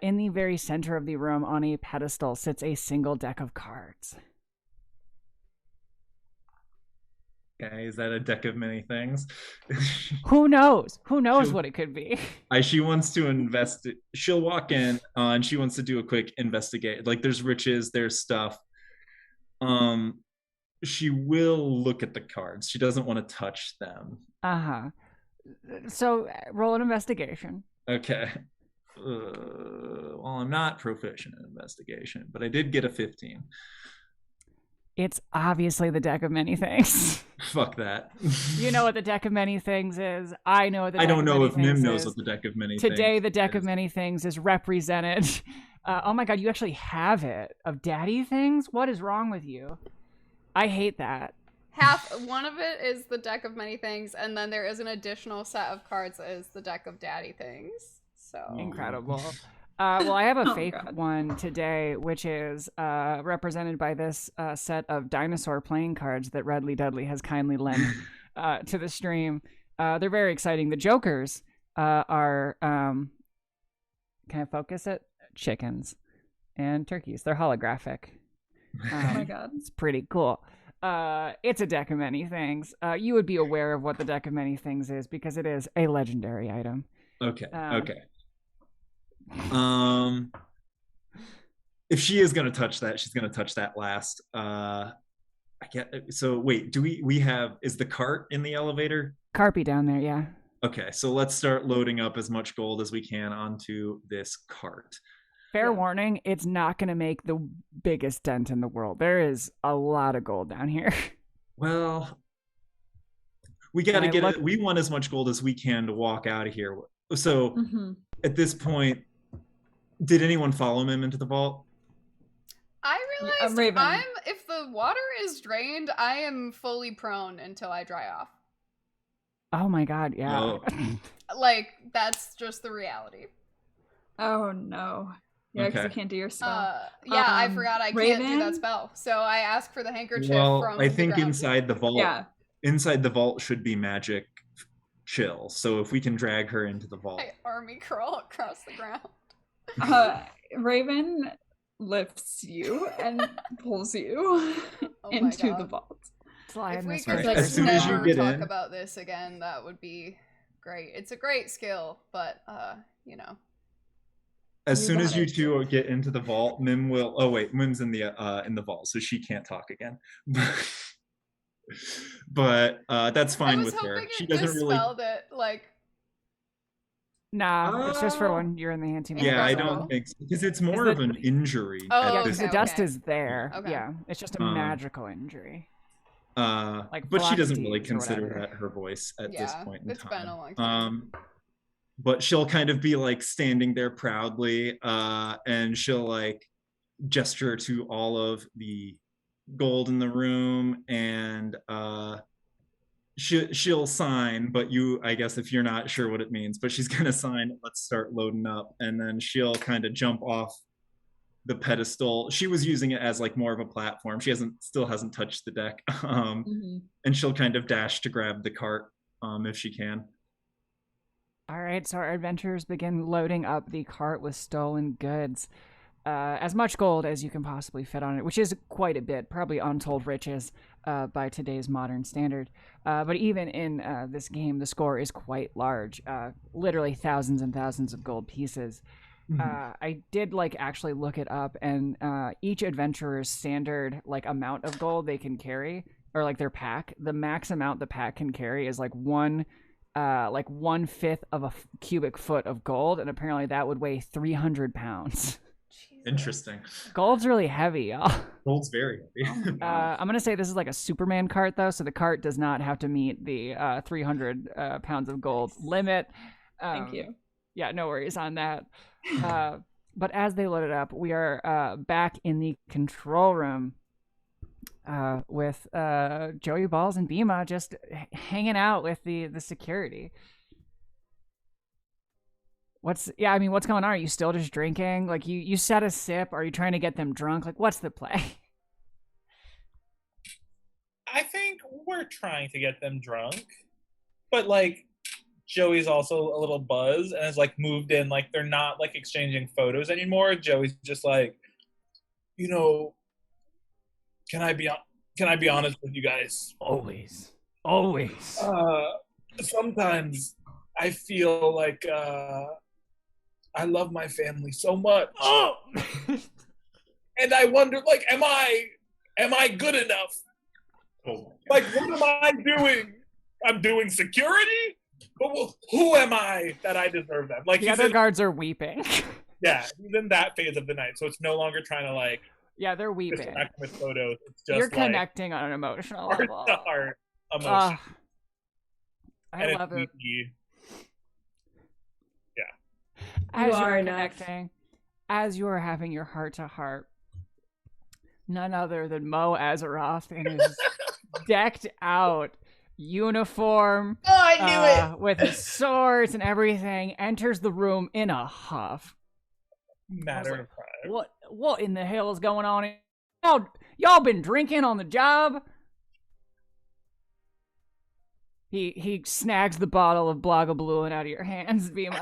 In the very center of the room, on a pedestal, sits a single deck of cards. Okay, is that a deck of many things? Who knows? Who knows She'll- what it could be? She wants to invest. She'll walk in and she wants to do a quick investigate. Like, there's riches, there's stuff. She will look at the cards. She doesn't want to touch them. Uh-huh. So roll an investigation. Okay. Well, I'm not proficient in investigation, but I did get a 15. It's obviously the deck of many things. Fuck that. You know what the deck of many things is. I know what the I deck don't of know many if Mim things knows is. what the deck of many Today, things the deck of is. many things is represented. Oh my god, you actually have it. Of daddy things? What is wrong with you? I hate that. One of it is the deck of many things, and then there is an additional set of cards that is the deck of daddy things. So Incredible. Well, I have a Oh, fake God. one today, which is represented by this set of dinosaur playing cards that Redley Dudley has kindly lent to the stream. They're very exciting. The Jokers are, can I focus it? Chickens and turkeys. They're holographic. Oh my god. It's pretty cool. It's a deck of many things. You would be aware of what the deck of many things is because it is a legendary item. Okay. Um, Okay. If she is gonna touch that, she's gonna touch that last. I get. So wait, do we have? Is the cart in the elevator? Carpy down there, yeah. Okay, so let's start loading up as much gold as we can onto this cart. Fair warning, it's not going to make the biggest dent in the world. There is a lot of gold down here. Well, we got to And I get look- it. We want as much gold as we can to walk out of here. So Mhm. at this point, did anyone follow him into the vault? I realized Raven. if the water is drained, I am fully prone until I dry off. Oh my god, yeah. Oh. Like, that's just the reality. Oh no. Yeah, because Okay. you can't do your spell. Yeah, I Um, forgot I can't do Raven? that spell. So I asked for the handkerchief Well, from I the think ground. inside the vault, Yeah. inside the vault should be magic chill. So if we can drag her into the vault, I army crawl across the ground. Raven lifts you and pulls you Oh my into the God. vault. Slide If in we this could first like, just as soon as you never get talk in, about this again, that would be great. It's a great skill, but you know. as You soon as got you it. two get into the vault, Mim will. Oh wait, Mim's in the vault, so she can't talk again. But that's I fine was with her. hoping She it doesn't really. dispelled it, like Nah, it's just for Oh. when you're in the anti. Yeah, I Incredible. don't think so, because it's more the- of an injury Oh, at Yeah, okay, because this. the dust okay. is there. Okay. Yeah, it's just a Um, magical injury. Like But she block doesn't really deeds or consider whatever. that her voice at this Yeah, point in it's time. been a long time. But she'll kind of be like standing there proudly, and she'll like gesture to all of the gold in the room, and she'll sign. But I guess if you're not sure what it means, but she's gonna sign. Let's start loading up, and then she'll kind of jump off the pedestal. She was using it as like more of a platform. She still hasn't touched the deck, Mhm. and she'll kind of dash to grab the cart if she can. All right, so our adventurers begin loading up the cart with stolen goods. As much gold as you can possibly fit on it, which is quite a bit, probably untold riches by today's modern standard. But even in this game, the score is quite large, literally thousands and thousands of gold pieces. I did actually look it up, and each adventurer's standard amount of gold they can carry, or their pack, the max amount the pack can carry is one 1/5 of a cubic foot of gold, and apparently that would weigh 300 pounds. Interesting. Gold's really heavy, y'all. Gold's very heavy. I'm gonna say this is like a Superman cart, though, so the cart does not have to meet the 300 pounds of gold limit. Thank you. Yeah, no worries on that. But as they load it up, we are back in the control room with Joey Balls and Bima just hanging out with the security. What's going on? Are you still just drinking? You set a sip. Are you trying to get them drunk? What's the play? I think we're trying to get them drunk, but Joey's also a little buzzed and has moved in. They're not exchanging photos anymore. Joey's just can I be honest with you guys? Always. Sometimes I feel I love my family so much. Oh! And I wonder, am I good enough? Oh. What am I doing? I'm doing security? But who am I that I deserve them? The other guards are weeping. Yeah, he's in that phase of the night, so it's no longer trying to yeah, they're weeping. distract with photos. It's just You're connecting on an emotional heart level. to heart emotion. I love it. Yeah. As You you are are enough. connecting, as you are having your heart to heart, none other than Mo Azeroth in his decked out uniform, Oh, I knew it. with his swords and everything, enters the room in a huff. Matter of pride. What in the hell is going on? Y'all been drinking on the job? He snags the bottle of Blogabluin out of your hands, Bima.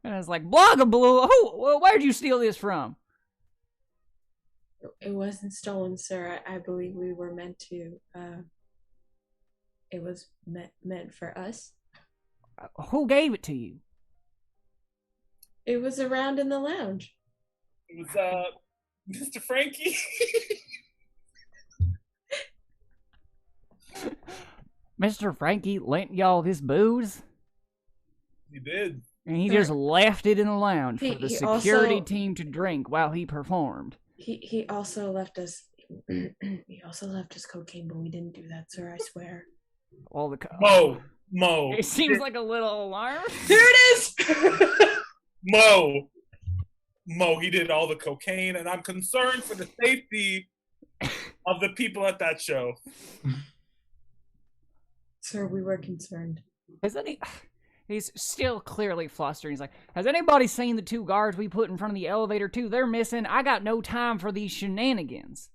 And it's like, Blogablu, where'd you steal this from? It wasn't stolen, sir. I believe we were meant to. It was meant for us. Who gave it to you? It was around in the lounge. It was Mr. Frankie. Mr. Frankie lent y'all this booze? He did. And he just left it in the lounge for the He security also- team to drink while he performed. He also left us. He also left us cocaine, but we didn't do that, sir. I swear. All the Mo. It seems like a little alarm. Here it is. Mo, he did all the cocaine, and I'm concerned for the safety of the people at that show. Sir, we were concerned. He's still clearly flustered. He's like, has anybody seen the two guards we put in front of the elevator too? They're missing. I got no time for these shenanigans.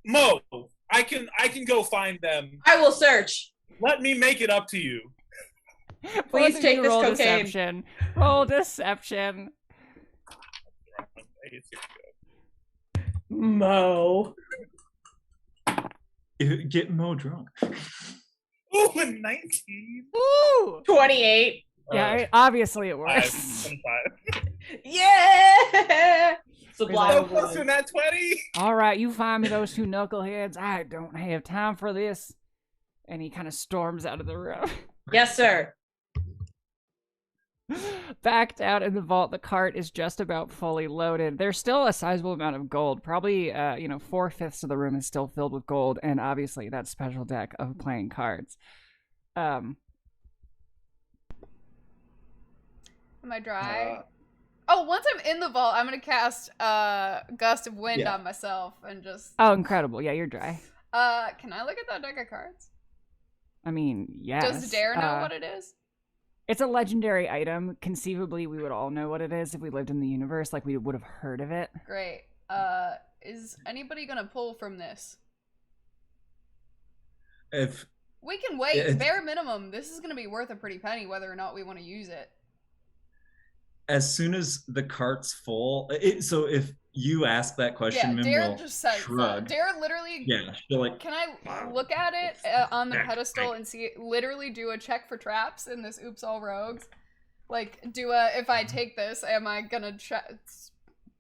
Mo, I can go find them. I will search. Let me make it up to you. Please Both of take you this roll cocaine. Deception. Roll deception. Mo. Get Mo drunk. Ooh, a 19. Woo! 28. Yeah, obviously it works. 25. Yeah. Sublime. So close to that 20. All right, you find me those two knuckleheads. I don't have time for this. And he kind of storms out of the room. Yes, sir. Backed out in the vault, the cart is just about fully loaded. There's still a sizable amount of gold. Probably, 4/5 of the room is still filled with gold, and obviously that special deck of playing cards. Am I dry? Once I'm in the vault, I'm gonna cast Gust of Wind Yeah. on myself and just. Oh, incredible! Yeah, you're dry. Can I look at that deck of cards? I mean, yes. Does Dare know what it is? It's a legendary item. Conceivably, we would all know what it is if we lived in the universe. We would have heard of it. Great. Is anybody gonna pull from this? If We can wait. Yeah, Bare minimum, this is going to be worth a pretty penny whether or not we want to use it. As soon as the cart's full, so if you ask that question, Yeah, Mim Dare will just said shrug. Dare literally... Yeah, she'll like... Can I look at it on the pedestal and see literally do a check for traps in this Oops All Rogues? Like, if I take this, am I gonna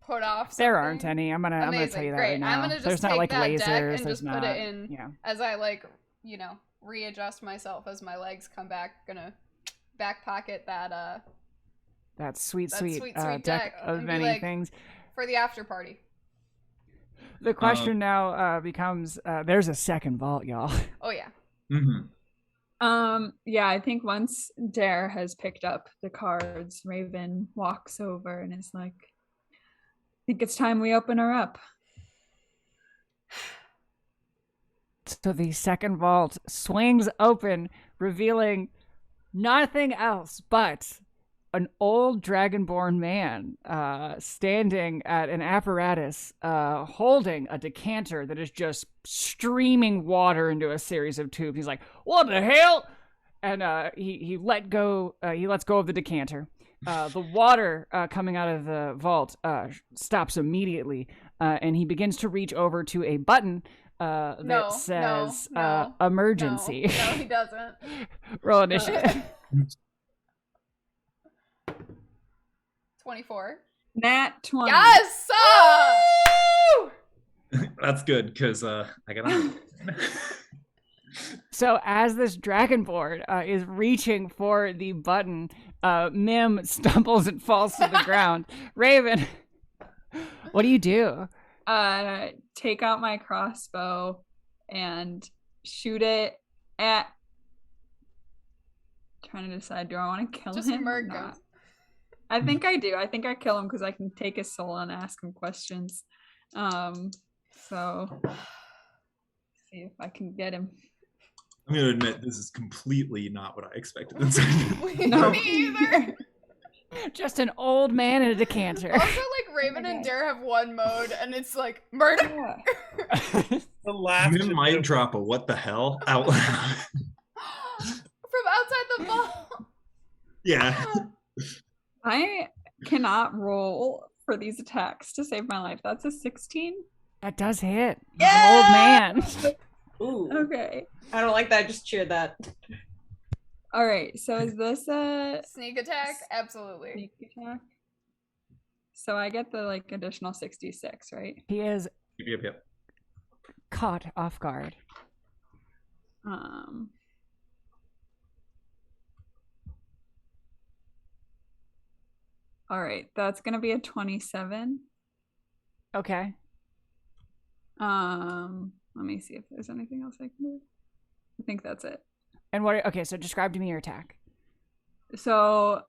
put off something? There aren't any. I'm gonna tell you that Great. right now. I'm gonna just there's take not like that lasers. deck and there's just not, put it in Yeah. as I like, readjust myself as my legs come back. Gonna back pocket that That sweet deck deck of and be many like, things. for the after party. The question now becomes: there's a second vault, y'all. Oh yeah. Mm-hmm. Yeah, I think once Dare has picked up the cards, Raven walks over and is like, I think it's time we open her up. So the second vault swings open, revealing nothing else but an old dragonborn man standing at an apparatus, holding a decanter that is just streaming water into a series of tubes. He's like, "What the hell?" And he lets go of the decanter. The water coming out of the vault stops immediately, and he begins to reach over to a button that says emergency. No, he doesn't. Roll initiative. 24. Nat 20. Yes! That's good because I got on. So as this dragonborn is reaching for the button, Mim stumbles and falls to the ground. Raven, what do you do? Take out my crossbow and shoot it at... Trying to decide, do I want to kill Just him or murder not? him. I think I do. I think I kill him because I can take his soul and ask him questions. So see if I can get him. I'm gonna admit this is completely not what I expected. No. Me either. Just an old man in a decanter. Also, like, Raven and Dare have one mode, and it's like, murder! Yeah. The last Mim might drop a "what the hell" out loud. From outside the vault! Yeah. I cannot roll for these attacks to save my life. That's a 16. That does hit. Yeah! An old man. Ooh. Okay. I don't like that. Just cheer that. All right. So is this a Sneak attack? Absolutely. sneak attack? So I get the like additional 66, right? He is Yep. caught off guard. All right. That's gonna be a 27. Okay. Let me see if there's anything else I can do. I think that's it. And what? Okay, so describe to me your attack. So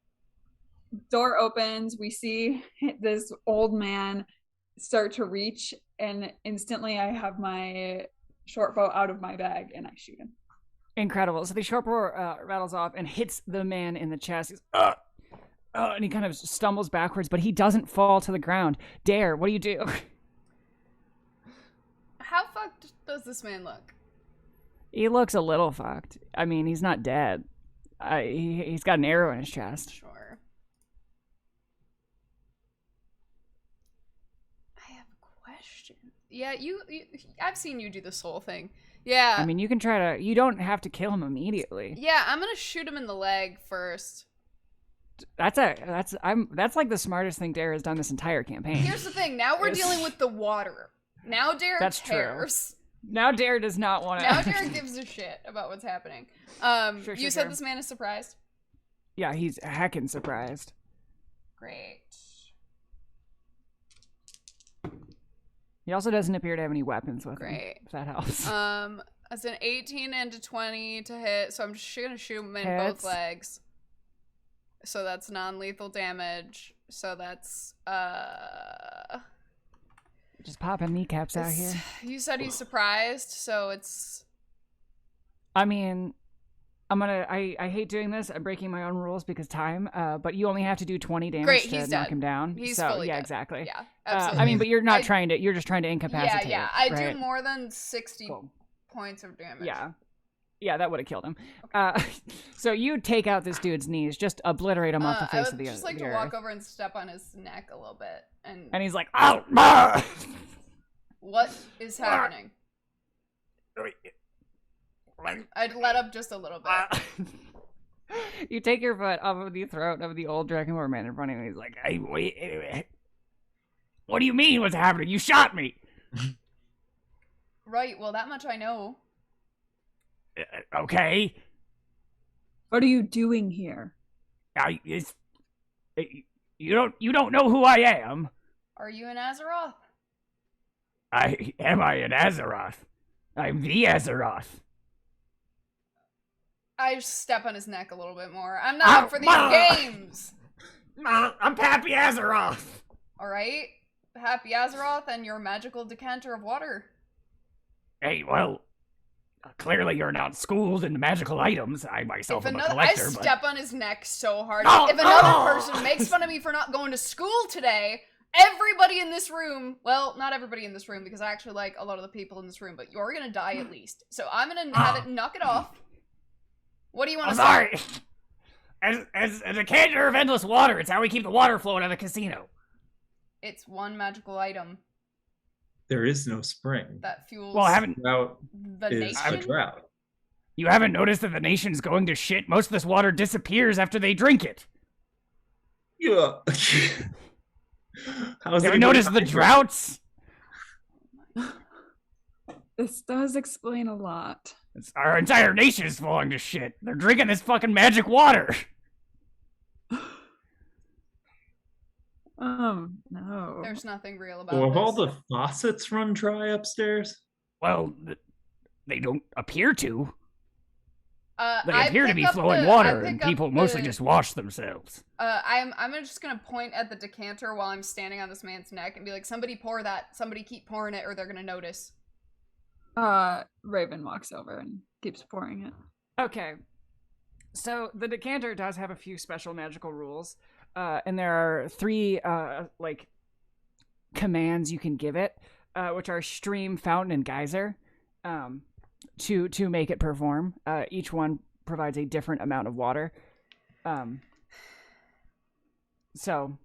door opens, we see this old man start to reach, and instantly I have my short bow out of my bag and I shoot him. Incredible. So the short bow rattles off and hits the man in the chest. He's, and he kind of stumbles backwards, but he doesn't fall to the ground. Dare, what do you do? How fucked does this man look? He looks a little fucked. I mean, he's not dead. He's got an arrow in his chest. Sure. I have a question. Yeah, you I've seen you do the soul thing. Yeah. I mean, you can try to. You don't have to kill him immediately. Yeah, I'm gonna shoot him in the leg first. That's like the smartest thing Dare has done this entire campaign. Here's the thing. Now we're dealing with the water. Now Dare That's true. cares. Now Dare does not want to. Now Dare gives a shit about what's happening. You said this man is surprised? Yeah, he's heckin' surprised. Great. He also doesn't appear to have any weapons with him. Great. If that helps. That's an 18 and a 20 to hit, so I'm just gonna shoot him in Hits. both legs. So that's non-lethal damage. So that's Just popping kneecaps out here. You said he's surprised, so it's... I mean, I hate doing this. I'm breaking my own rules because time. But you only have to do 20 damage Great, to he's knock dead. him down. He's so fully yeah, dead. exactly. Yeah, absolutely. I mean, but you're not I- trying to. You're just trying to Yeah, incapacitate. yeah. I right? do more than 60 Cool. points of damage. Yeah. Yeah, that would have killed him. So you take out this dude's knees, just obliterate him off the face of the earth. I would just like to walk over and step on his neck a little bit. And he's like, oh! What is happening? I'd let up just a little bit. You take your foot off of the throat of the old Dragonborn man in front of him. He's like, hey, wait. What do you mean what's happening? You shot me. Right, well, that much I know. Okay. What are you doing here? You don't know who I am. Are you an Azeroth? Am I an Azeroth? I'm the Azeroth. I just step on his neck a little bit more. I'm not up for these games. I'm Happy Azeroth. All right, Happy Azeroth and your magical decanter of water. Hey, well, clearly you're not schooled in magical items. I myself am a collector. I step on his neck so hard. If another person makes fun of me for not going to school today, everybody in this room, well, not everybody in this room, because I actually like a lot of the people in this room, but you're gonna die at least. So I'm gonna have it knock it off. What do you want to say? Sorry. As a decanter of endless water, it's how we keep the water flowing at the casino. It's one magical item There is no spring. that fuels Drought the is a nation. drought. You haven't noticed that the nation's going to shit? Most of this water disappears after they drink it. Yeah. Have you noticed the droughts? This does explain a lot. Our entire nation is falling to shit. They're drinking this fucking magic water. No. There's nothing real about So have this. all the faucets run dry upstairs? Well, they don't appear to. They I appear to pick be up flowing the- water, I and pick up people mostly the- just wash themselves. I'm just gonna point at the decanter while I'm standing on this man's neck and be like, somebody pour that. Somebody keep pouring it or they're gonna notice. Raven walks over and keeps pouring it. Okay. So the decanter does have a few special magical rules. And there are 3 commands you can give it, which are stream, fountain, and geyser, to make it perform. Each one provides a different amount of water. So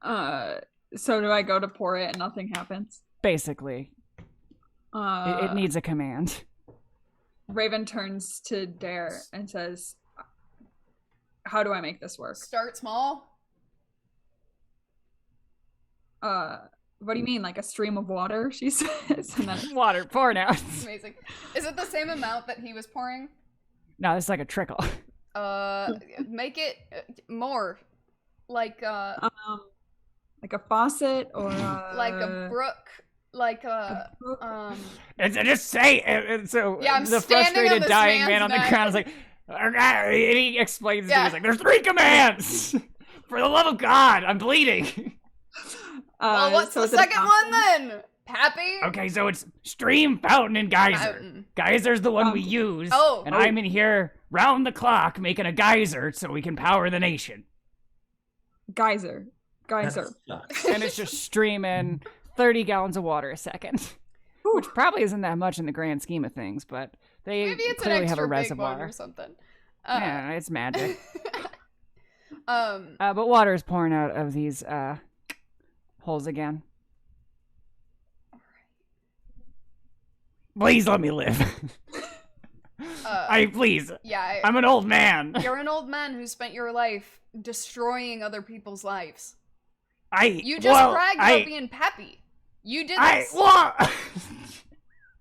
do I go to pour it and nothing happens? basically, it needs a command. Raven turns to Dare and says, how do I make this work? Start small. What do you mean, like a stream of water? She says, and then Water pouring out. Amazing. Is it the same amount that he was pouring? No, it's like a trickle. Make it more. Like a faucet or like a brook. Like brook? And just say and so Yeah, I'm the standing on frustrated this dying man's man on the neck. ground is like, and he explains to Yeah. me, he's like, there's 3 commands. For the love of God, I'm bleeding. well, what's so the is it a second one fountain? then? Pappy? Okay, so it's stream, fountain, and geyser. Fountain. Geyser's the one we use. Oh. And I'm in here round the clock making a geyser so we can power the nation. Geyser. That sucks. And it's just streaming 30 gallons of water a second. Which probably isn't that much in the grand scheme of things, but they Maybe it's an clearly extra have a big one reservoir. or something. Yeah, it's magic. Um, But water is pouring out of these holes again. Please let me live. Please. yeah, I'm an old man. you're an old man who spent your life destroying other people's lives. You just bragged about being Pappy. You did this.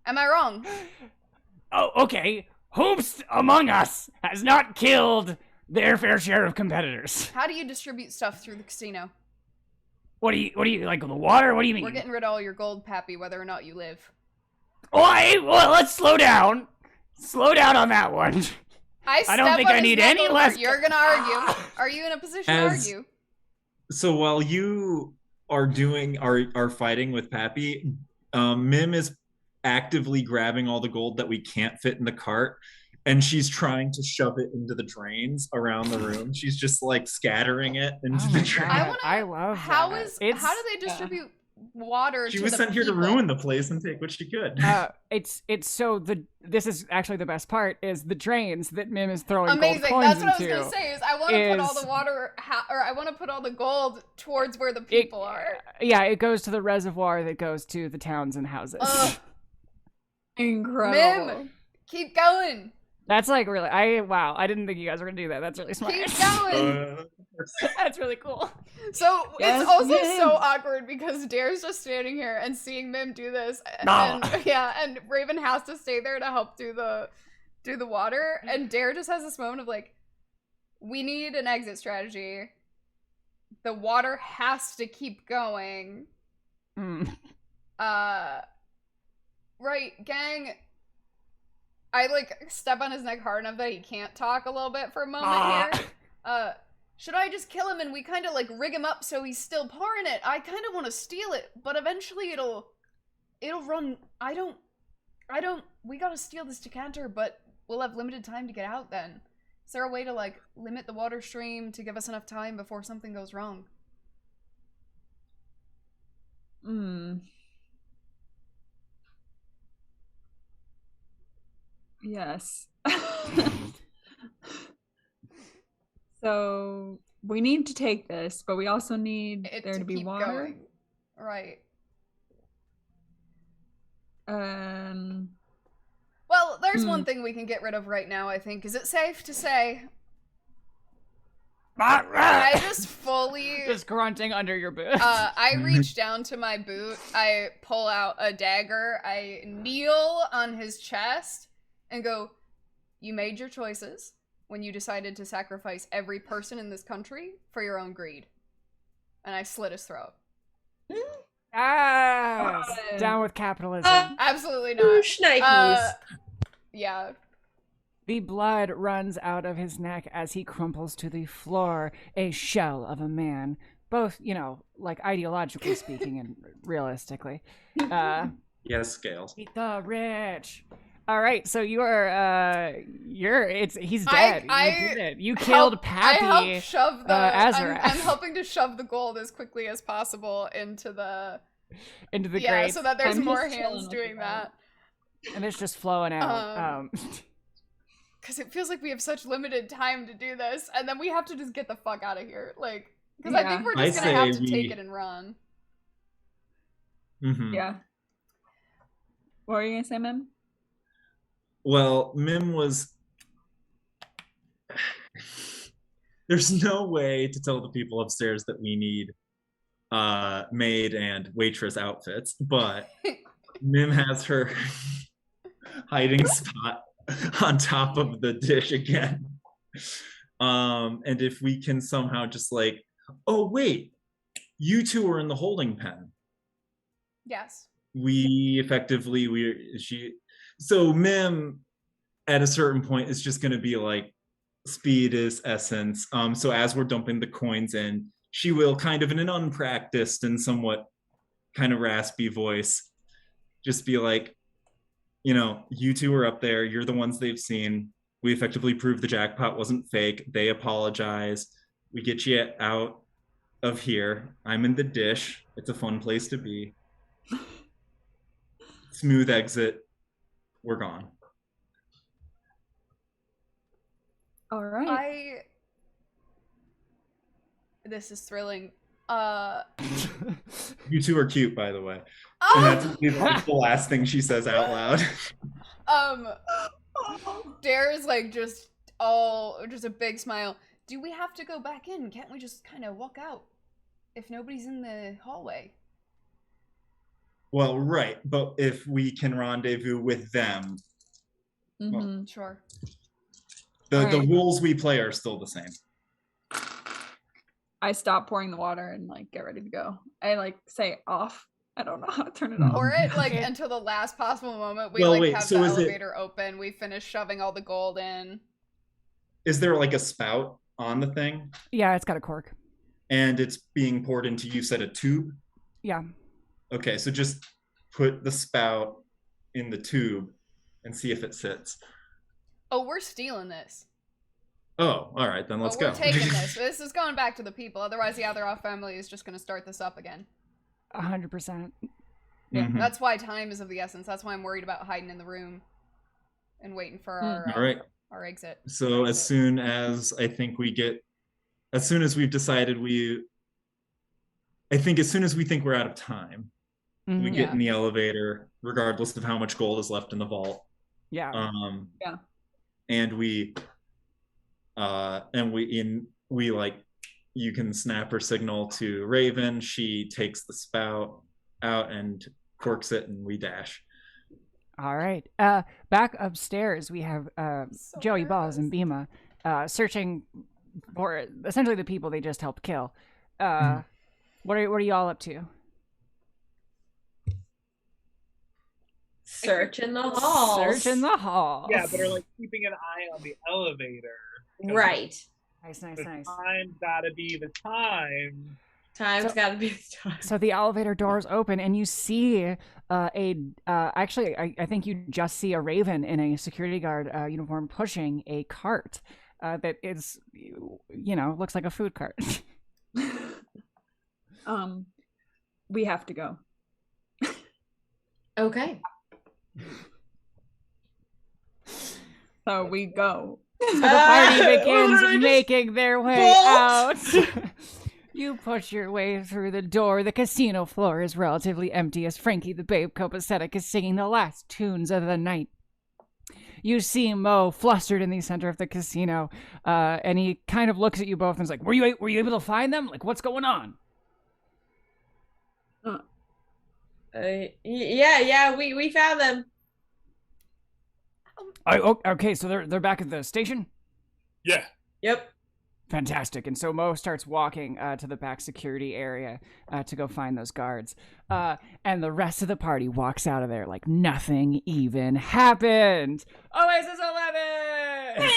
Am I wrong? Oh, okay. Whomst among us has not killed their fair share of competitors? How do you distribute stuff through the casino? What do you like the water? What do you mean? We're getting rid of all your gold, Pappy, whether or not you live. Well, let's slow down. Slow down on that one. I don't think I need any less. You're gonna argue. Are you in a position to argue? So while you are fighting with Pappy, Mim is actively grabbing all the gold that we can't fit in the cart, and she's trying to shove it into the drains around the room. She's just like scattering it into the drain. I love How that. do they distribute water She to was the sent here to people. ruin the place and take what she could. It's so this is actually the best part is the drains that Mim is throwing Amazing. gold coins That's what into. I was gonna say. Is I want to put all the water, or I want to put all the gold towards where the people are. Yeah, it goes to the reservoir that goes to the towns and houses. Incredible. Mim, keep going. That's like really, I didn't think you guys were gonna do that. That's really smart. Keep going. That's really cool. So Yes, it's also Mim. so awkward because Dare's just standing here and seeing Mim do this, and Raven has to stay there to help do the water, and Dare just has this moment of like, we need an exit strategy. The water has to keep going. Right, gang. I like step on his neck hard enough that he can't talk a little bit for a moment here. Should I just kill him and we kind of like rig him up so he's still pouring it? I kind of want to steal it, but eventually it'll run. We gotta steal this decanter, but we'll have limited time to get out then. Is there a way to like limit the water stream to give us enough time before something goes wrong? Yes. So we need to take this, but we also need there to be keep water. going. Right. Well, there's one thing we can get rid of right now, I think. Is it safe to say? I just fully... Just grunting under your boot. I reach down to my boot, I pull out a dagger, I kneel on his chest, and go, you made your choices when you decided to sacrifice every person in this country for your own greed. And I slit his throat. Down with capitalism. Absolutely not. Schnikes. Yeah. The blood runs out of his neck as he crumples to the floor, a shell of a man. Both, like ideologically speaking and realistically. Yes, Scales. Eat the rich. All right, so he's dead. You did it. You killed Pappy. I helped shove the Azarath. I'm helping to shove the gold as quickly as possible into the grate. so that there's I'm more just chilling hands with doing the that. And it's just flowing out. Because it feels like we have such limited time to do this, and then we have to just get the fuck out of here. Like, because I think we're just gonna have to take it and run. Mm-hmm. Yeah. What were you gonna say, Mim? Well, Mim was... There's no way to tell the people upstairs that we need maid and waitress outfits, but Mim has her hiding spot on top of the dish again. And if we can somehow just like, oh wait, you two are in the holding pen. Yes. So Mim at a certain point is just going to be like, speed is essence. So as we're dumping the coins in, she will kind of in an unpracticed and somewhat kind of raspy voice just be like, you two are up there, you're the ones they've seen, we effectively proved the jackpot wasn't fake, they apologize, we get you out of here, I'm in the dish, it's a fun place to be, smooth exit, we're gone. All right. This is thrilling. You two are cute, by the way. And that's like the last thing she says out loud. Dare is like just a big smile. Do we have to go back in? Can't we just kind of walk out if nobody's in the hallway? Well, right, but if we can rendezvous with them, well, Sure. The rules we play are still the same. I stop pouring the water and like get ready to go. I say off. I don't know how to turn it off. Or it like until the last possible moment we have the elevator open, we finish shoving all the gold in. Is there like a spout on the thing? Yeah, it's got a cork. And it's being poured into, you said, a tube? Yeah. Okay, so just put the spout in the tube and see if it sits. Oh, we're stealing this. Oh, all right, then let's go. We're taking this. This is going back to the people. Otherwise, the Atheroth family is just going to start this up again. 100%. Yeah, Mhm. that's why time is of the essence. That's why I'm worried about hiding in the room and waiting for our All right. our exit. So as soon as we've decided as soon as we think we're out of time, we Mhm. get Yeah. in the elevator, regardless of how much gold is left in the vault. Yeah. Yeah. And we like, you can snap her signal to Raven. She takes the spout out and corks it, and we dash. All right. Back upstairs, we have So Joey Balls nervous. and Bima searching for essentially the people they just helped kill. What are y'all up to? Search in the halls. Search in the halls. Yeah, but are like keeping an eye on the elevator. Right. Nice. The time's gotta be the time. Time's gotta be the time. So the elevator doors open, and you see actually, I think you just see a Raven in a security guard uniform pushing a cart that is, looks like a food cart. We have to go. Okay. So we go. So the party begins Literally just making their way bolt. out. You push your way through the door. The casino floor is relatively empty as Frankie the Babe Copacetic is singing the last tunes of the night. You see Mo flustered in the center of the casino, and he kind of looks at you both and is like, were you able to find them? Like, what's going on? Yeah, we found them. Okay, so they're back at the station? Yeah. Yep. Fantastic. And so Mo starts walking to the back security area to go find those guards. And the rest of the party walks out of there like nothing even happened. Oasis 11!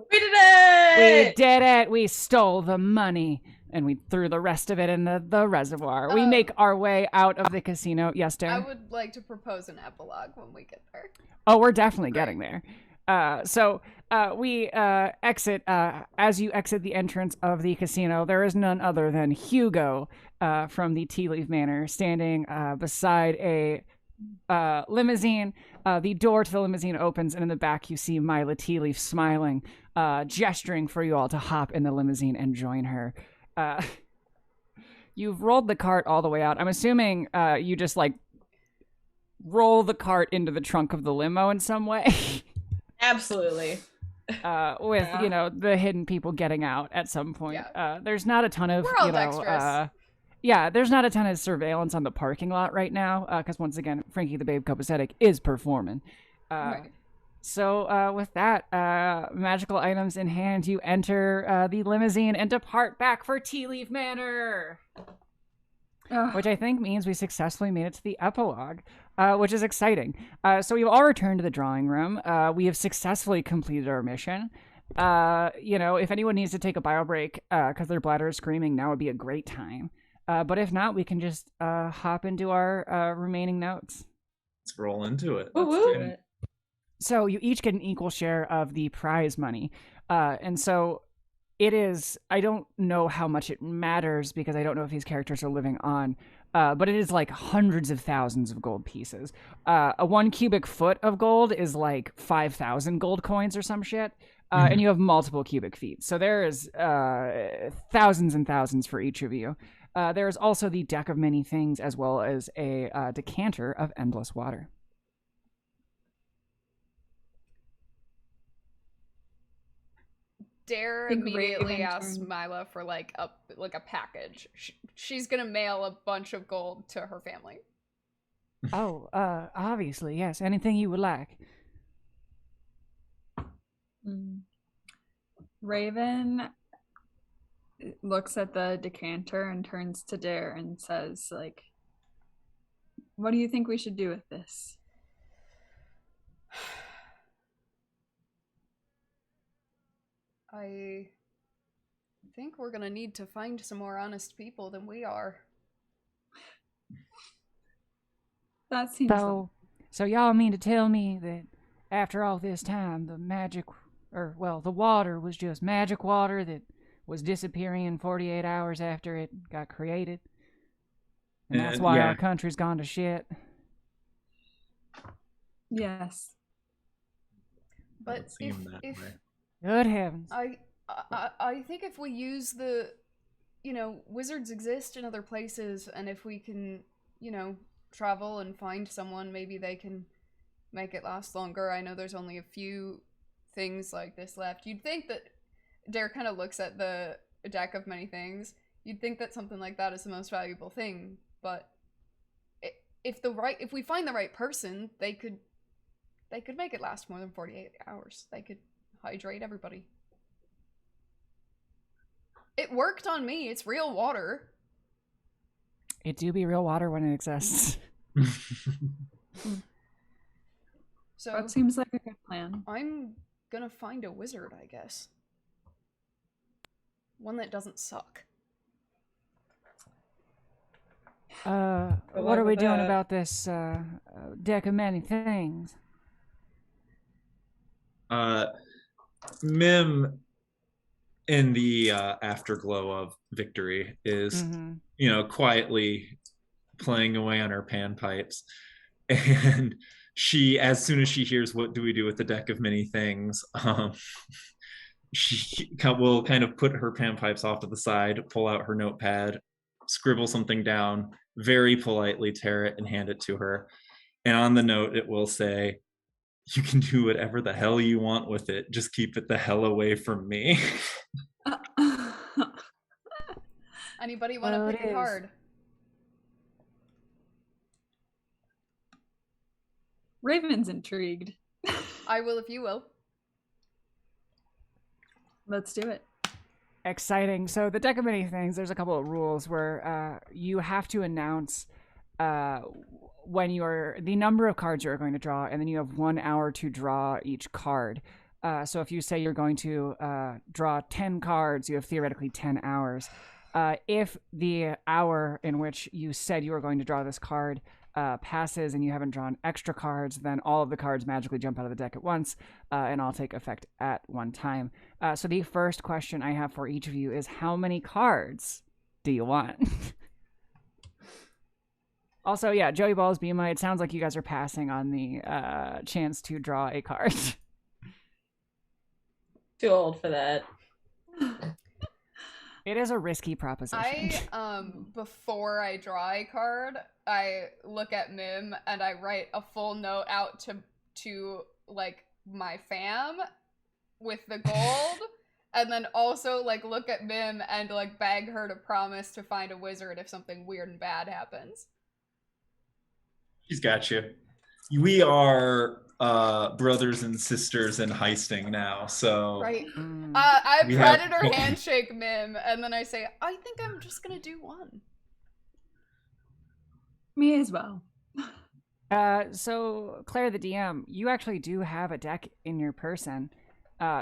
We did it! We did it! We stole the money. And we threw the rest of it in the reservoir. We make our way out of the casino. Yes, I Darren? would like to propose an epilogue when we get there. Oh, we're definitely getting there. So we exit. As you exit the entrance of the casino, there is none other than Hugo from the Tea Leaf Manor standing beside a limousine. The door to the limousine opens, and in the back you see Myla Tea Leaf smiling, gesturing for you all to hop in the limousine and join her. You've rolled the cart all the way out. I'm assuming you just like roll the cart into the trunk of the limo in some way. Absolutely. With the hidden people getting out at some point. Yeah. There's not a ton of We're all dexterous. there's not a ton of surveillance on the parking lot right now because once again Frankie the Babe Copacetic is performing. Right. So with that, magical items in hand, you enter the limousine and depart back for Tea Leaf Manor. Which I think means we successfully made it to the epilogue, which is exciting. So we've all returned to the drawing room. We have successfully completed our mission. If anyone needs to take a bio break because their bladder is screaming, now would be a great time. But if not, we can just hop into our remaining notes. Let's roll into it. Woo Let's woo. do it. So you each get an equal share of the prize money. And so it is, I don't know how much it matters because I don't know if these characters are living on, but it is like hundreds of thousands of gold pieces. A 1 cubic foot of gold is like 5,000 gold coins or some shit. And you have multiple cubic feet. So there is thousands and thousands for each of you. There is also the deck of many things as well as a decanter of endless water. Dare Think immediately Raven asks turned- Myla for like a package. She's gonna mail a bunch of gold to her family. Oh, obviously, yes. Anything you would like. Raven looks at the decanter and turns to Dare and says, like, what do you think we should do with this? I think we're gonna need to find some more honest people than we are. That seems So y'all mean to tell me that after all this time, the the water was just magic water that was disappearing in 48 hours after it got created? And that's And, why yeah. our country's gone to shit. Yes. But Doesn't seem that if way. Good heavens. I think if we use the, wizards exist in other places, and if we can, travel and find someone, maybe they can make it last longer. I know there's only a few things like this left. You'd think that Dare kind of looks at the deck of many things. You'd think that something like that is the most valuable thing, but if we find the right person, they could make it last more than 48 hours. They could hydrate everybody. It worked on me. It's real water. It do be real water when it exists. So That seems like a good plan. I'm gonna find a wizard, I guess. One that doesn't suck. What are we doing about this deck of many things? Mim, in the afterglow of victory, is quietly playing away on her panpipes, and she, as soon as she hears what do we do with the deck of many things, she will kind of put her panpipes off to the side, pull out her notepad, scribble something down, very politely tear it and hand it to her, and on the note it will say, "You can do whatever the hell you want with it. Just keep it the hell away from me." Anybody want to Well, pick it a is. card? Raven's intrigued. I will if you will. Let's do it. Exciting. So the deck of many things, there's a couple of rules where you have to announce when you're the number of cards you're going to draw, and then you have 1 hour to draw each card. So if you say you're going to draw 10 cards, you have theoretically 10 hours. If the hour in which you said you were going to draw this card passes and you haven't drawn extra cards, then all of the cards magically jump out of the deck at once and all take effect at one time. So the first question I have for each of you is, how many cards do you want? Also, yeah, Joey Balls, Bima, it sounds like you guys are passing on the chance to draw a card. Too old for that. It is a risky proposition. Before I draw a card, I look at Mim and I write a full note out to like my fam with the gold, and then also like look at Mim and like beg her to promise to find a wizard if something weird and bad happens. She's got you. We are brothers and sisters in heisting now, so Right. I We have- predator handshake Mim, and then I say, I think I'm just gonna do one. Me as well. So Claire, the DM, you actually do have a deck in your person.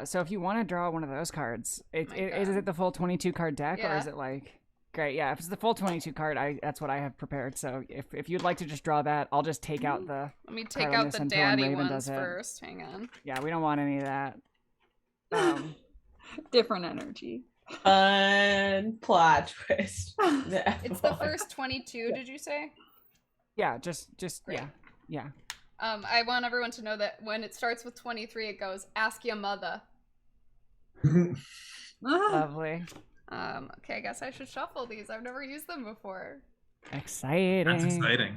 So if you want to draw one of those cards, is it the full 22 card deck, or is Yeah. it like? Great, yeah. If it's the full 22 card, that's what I have prepared. So if you'd like to just draw that, I'll just take out the. Let me take card on out this the until when daddy Raven ones does it. first. Hang on. Yeah, we don't want any of that. Different energy. Plot twist. It's the first 22, did you say? Yeah, just Great. yeah. I want everyone to know that when it starts with 23, it goes, ask your mother. Lovely, Okay, I guess I should shuffle these. I've never used them before. exciting. that's exciting.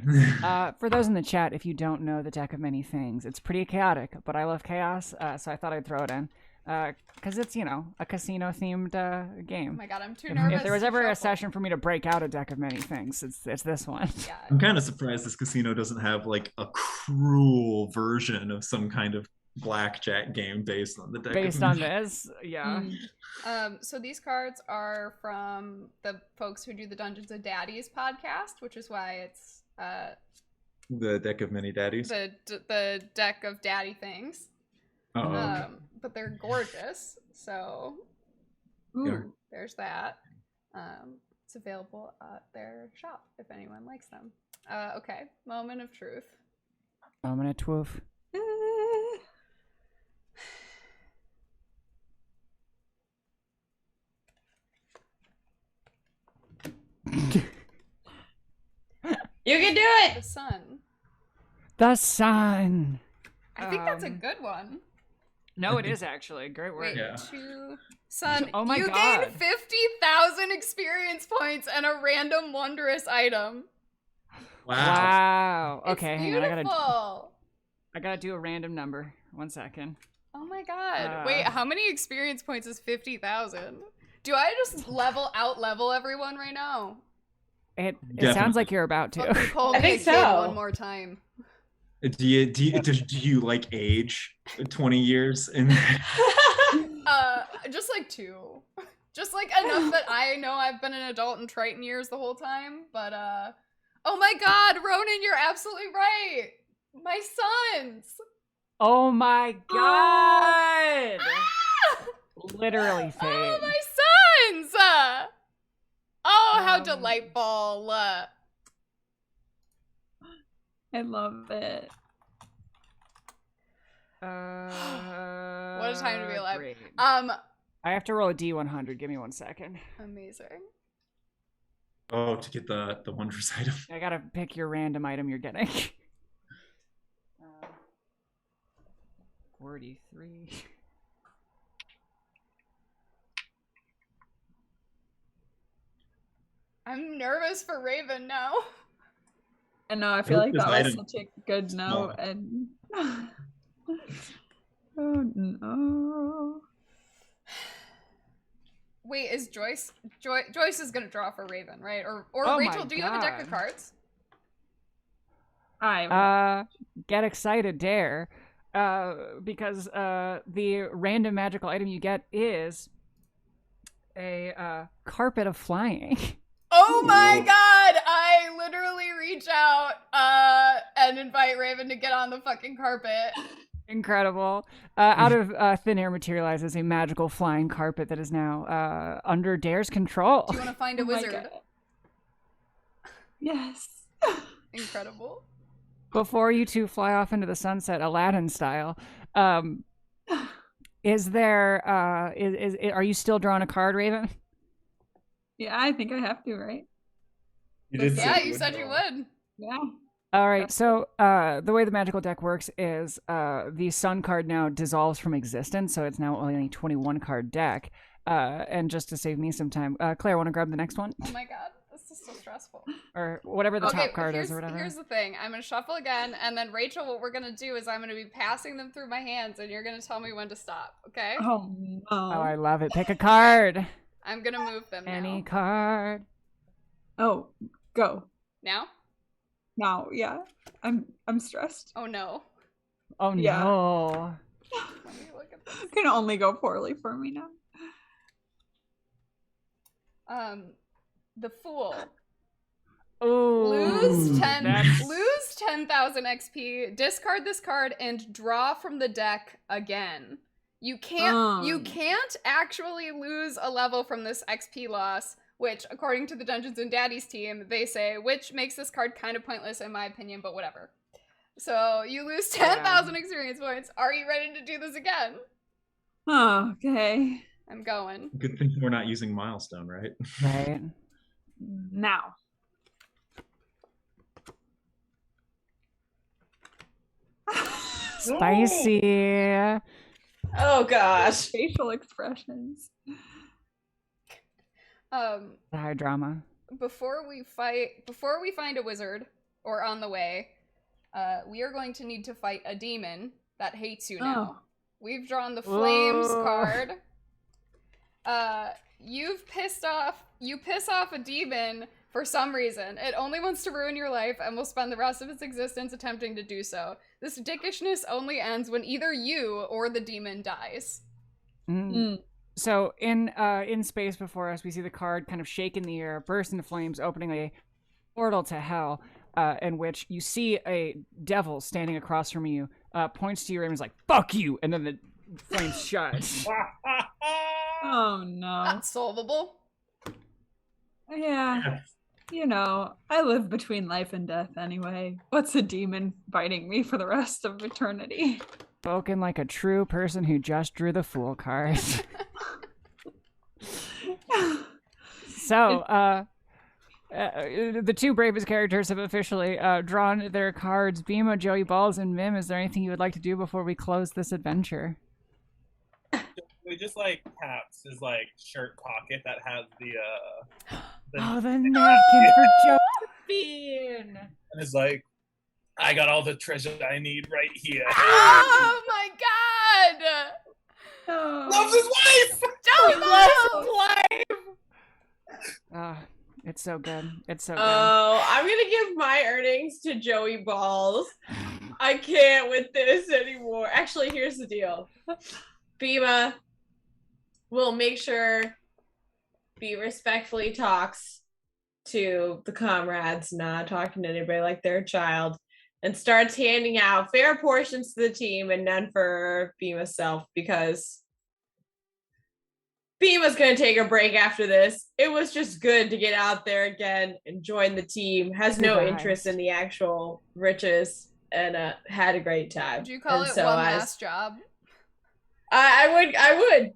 For those in the chat, if you don't know the deck of many things, it's pretty chaotic, but I love chaos, so I thought I'd throw it in. Because it's, a casino-themed Oh game. my god, I'm too nervous. If there was to ever a shuffle. session for me to break out a deck of many things, it's this one. Yeah. I'm kind of surprised this casino doesn't have like a cruel version of some kind of blackjack game based on the deck. Based on this, yeah. So these cards are from the folks who do the Dungeons of Daddies podcast, which is why it's the deck of many daddies. the deck of daddy things. Oh, okay. But they're gorgeous, so Yeah. there's that. It's available at their shop if anyone likes them. Okay, moment of truth. I'm gonna twoof. You can do The it. sun. The sun. I think that's a good one. No, it is actually. Great work. Wait, Yeah. 2 sun. Oh my you God. gain 50,000 experience points and a random wondrous item. Wow. It's Okay, hang on. beautiful. I gotta do a random number. 1 second. Oh my god. Wait, how many experience points is 50,000? Do I just out level everyone right now? It Definitely. sounds like you're about to. Fucking call I me think a kid so. one more time. Do you like age 20 years in Just like 2. Just like enough that I know I've been an adult in Triton years the whole time, but oh my god, Ronan, you're absolutely right. My sons. Oh my god! Literally fate. Oh, my sons! Oh, how delightful. I love it. What a time to be alive. Great. I have to roll a D100. Give me 1 second. Amazing. Oh, to get the wondrous item. I gotta pick your random item you're getting. 43. I'm nervous for Raven now. And no, I feel like This that was item- such a good note. And oh no. Wait, is Joyce is gonna draw for Raven, right? Or Oh my Rachel, do you have a deck of God. cards? Get excited, dare. Because the random magical item you get is a carpet of flying. Oh my god! I literally reach out and invite Raven to get on the fucking carpet. Incredible. Out of thin air materializes a magical flying carpet that is now under Dare's control. Do you want to find a Oh my wizard? God. Yes. Incredible. Before you two fly off into the sunset, Aladdin style, is there are you still drawing a card, Raven? Yeah, I think I have to, right? You did Yeah, say you said you would. Yeah. All right, so the way the magical deck works is the sun card now dissolves from existence, so it's now only a 21 card deck. And just to save me some time, Claire, want to grab the next one? Oh my god, this is so stressful. Or whatever the top card is or whatever. Here's the thing. I'm gonna shuffle again, and then Rachel, what we're gonna do is I'm gonna be passing them through my hands, and you're gonna tell me when to stop, okay? Oh no. Oh, I love it. Pick a card. I'm gonna move them Any now. card. Oh, go. Now? Now, yeah. I'm stressed. Oh no. Oh Yeah. no. Let me look at this. It can only go poorly for me now. The Fool. Ooh. Lose 10 that's- lose 10,000 XP, discard this card, and draw from the deck again. You can't actually lose a level from this XP loss, which according to the Dungeons and Daddies team, they say, which makes this card kind of pointless in my opinion, but whatever. So you lose 10,000 experience points. Are you ready to do this again? Oh, okay. I'm going. Good thing we're not using milestone, right? Right. Now. Spicy. Oh gosh. Facial expressions. The high drama. Before we find a wizard, or on the way, we are going to need to fight a demon that hates you now. Oh. We've drawn the Flames Whoa. card. You piss off a demon for some reason. It only wants to ruin your life and will spend the rest of its existence attempting to do so. This dickishness only ends when either you or the demon dies. Mm. So in space before us, we see the card kind of shake in the air, burst into flames, opening a portal to hell, in which you see a devil standing across from you, points to you and is like, "Fuck you!" and then the flames shut. Oh no. That's solvable. Yeah. You know, I live between life and death anyway. What's a demon biting me for the rest of eternity? Spoken like a true person who just drew the Fool card. So, The two bravest characters have officially drawn their cards. Bima, Joey Balls, and Mim, is there anything you would like to do before we close this adventure? We just like taps his like shirt pocket that has the the napkin for Josephine. and is like, I got all the treasure I need right here. Oh my god! Loves his wife. Don't love! It's so good. It's so good. Oh, I'm gonna give my earnings to Joey Balls. I can't with this anymore. Actually, here's the deal. Bima will make sure B respectfully talks to the comrades, not talking to anybody like they're a child, and starts handing out fair portions to the team and none for Bima's self, because Bima's going to take a break after this. It was just good to get out there again and join the team. Has no interest in the actual riches, and had a great time. Would you call and it one last job? I would.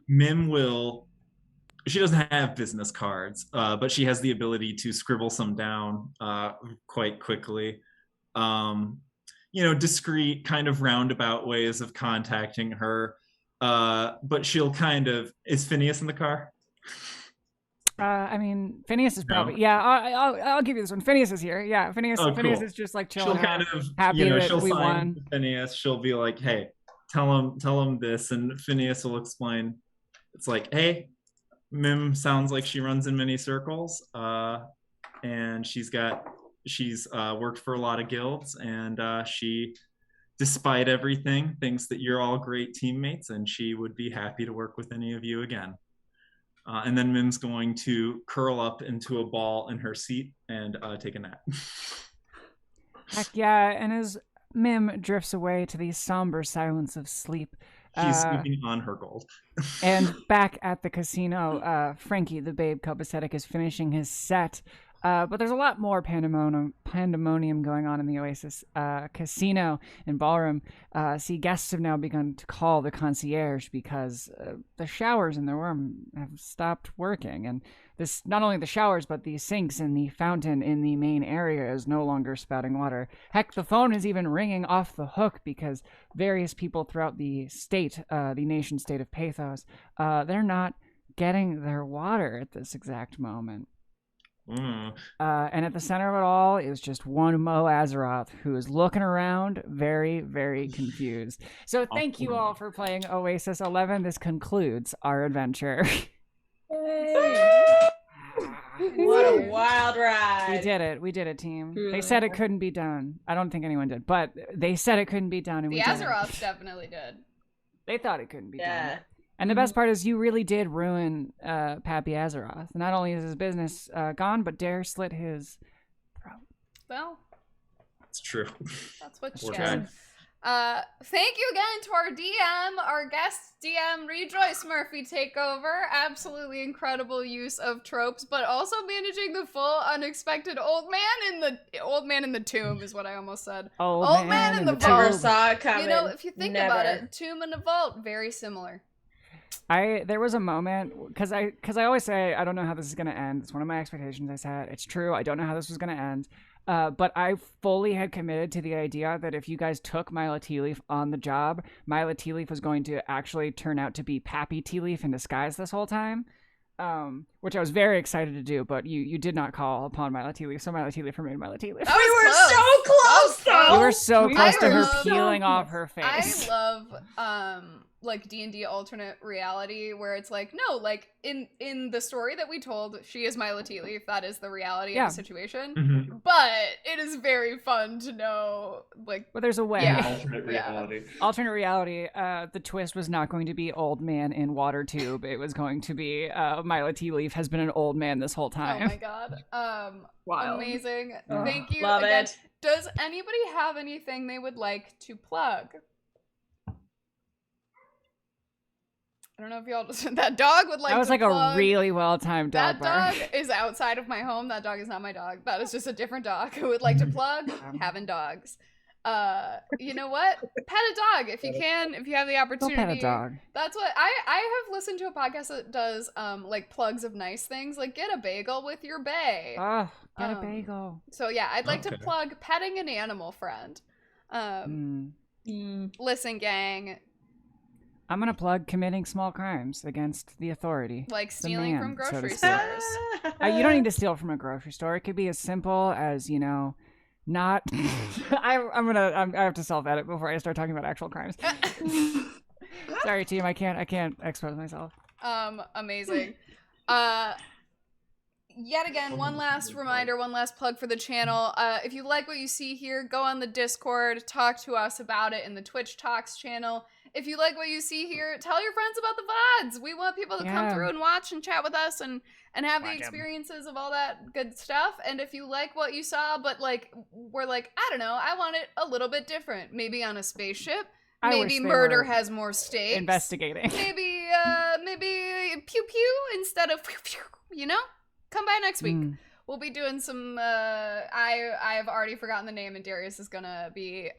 Mim will. She doesn't have business cards, but she has the ability to scribble some down quite quickly. Discreet, kind of roundabout ways of contacting her. But she'll kind of. Is Phineas in the car? Phineas is probably I'll give you this one. Phineas is here. Yeah, Phineas. Oh, Phineas cool. is just like chilling. She'll kind of happy that she'll we sign won. to Phineas. She'll be like, "Hey, tell him this," and Phineas will explain. It's like, "Hey, Mim sounds like she runs in many circles, and she's worked for a lot of guilds, and she, despite everything, thinks that you're all great teammates, and she would be happy to work with any of you again." And then Mim's going to curl up into a ball in her seat and take a nap. Heck yeah, and as Mim drifts away to the somber silence of sleep, she's sleeping on her gold. And back at the casino, Frankie, the babe cub ascetic, is finishing his set. But there's a lot more pandemonium going on in the Oasis casino and ballroom. See, guests have now begun to call the concierge because the showers in the room have stopped working. And this, not only the showers, but the sinks and the fountain in the main area is no longer spouting water. Heck, the phone is even ringing off the hook because various people throughout the state, the nation state of Pathos, they're not getting their water at this exact moment. And at the center of it all is just one Mo Azeroth who is looking around very, very confused. So thank you all for playing Oasis 11. This concludes our adventure. What a wild ride. We did it, team. They said it couldn't be done. I don't think anyone did, but they said it couldn't be done. And the we did Azeroths it. definitely did. They thought it couldn't be done. Yeah. And the best part is you really did ruin Pappy Azeroth. Not only is his business gone, but Dare slit his throat. Well, It's true. that's what Poor she guy. said. Thank you again to our DM, our guest DM, Rejoice Murphy takeover. Absolutely incredible use of tropes, but also managing the full unexpected old man in the tomb is what I almost said. Old man in the tomb. Never saw it coming. You know, if you think about Never. it, tomb and a vault, very similar. There was a moment because I always say I don't know how this is gonna end. It's one of my expectations. I said it's true. I don't know how this was gonna end. But I fully had committed to the idea that if you guys took Mila Tea Leaf on the job, Mila Tea Leaf was going to actually turn out to be Pappy Tea Leaf in disguise this whole time. Which I was very excited to do, but you did not call upon Mila Tea Leaf, so Mila Tea Leaf remained Mila Tea Leaf. That was We were so close, though. You were so close to her love- peeling off her face. I love like D&D alternate reality where it's like, no, like in the story that we told, she is Mila Tea Leaf, that is the reality of the situation. Mm-hmm. But it is very fun to know, like, But there's a way. Yeah. Alternate reality. Alternate reality, the twist was not going to be old man in water tube. It was going to be Mila Tea Leaf has been an old man this whole time. oh my god. Wild. Amazing. Oh, Thank you love again. it. Does anybody have anything they would like to plug? I don't know if y'all just that dog would like That was to like plug. a really well-timed dog That bark. dog is outside of my home. That dog is not my dog. That is just a different dog who would like to plug having dogs. You know what? Pet a dog if you can, if you have the Go opportunity. pet a dog. That's what I have listened to a podcast that does like plugs of nice things, like get a bagel with your bae. Ah, get a bagel. So yeah, I'd like to Okay. plug petting an animal friend. Listen, gang, I'm gonna plug committing small crimes against the authority. like The stealing man, from so to grocery speak. stores. You don't need to steal from a grocery store. It could be as simple as, you know, not. I have to self edit before I start talking about actual crimes. Sorry, team. I can't expose myself. Amazing. Yet again, one last reminder, one last plug for the channel. If you like what you see here, go on the Discord, talk to us about it in the Twitch Talks channel. If you like what you see here, tell your friends about the VODs. We want people to come Yeah. through and watch and chat with us and have the Watch 'em. experiences of all that good stuff. And if you like what you saw, but like we're like, I don't know, I want it a little bit different. Maybe on a spaceship. I wish Maybe they murder were has more stakes. Investigating. Maybe pew pew instead of pew pew, you know? Come by next week. We'll be doing some I have already forgotten the name and Darius is gonna be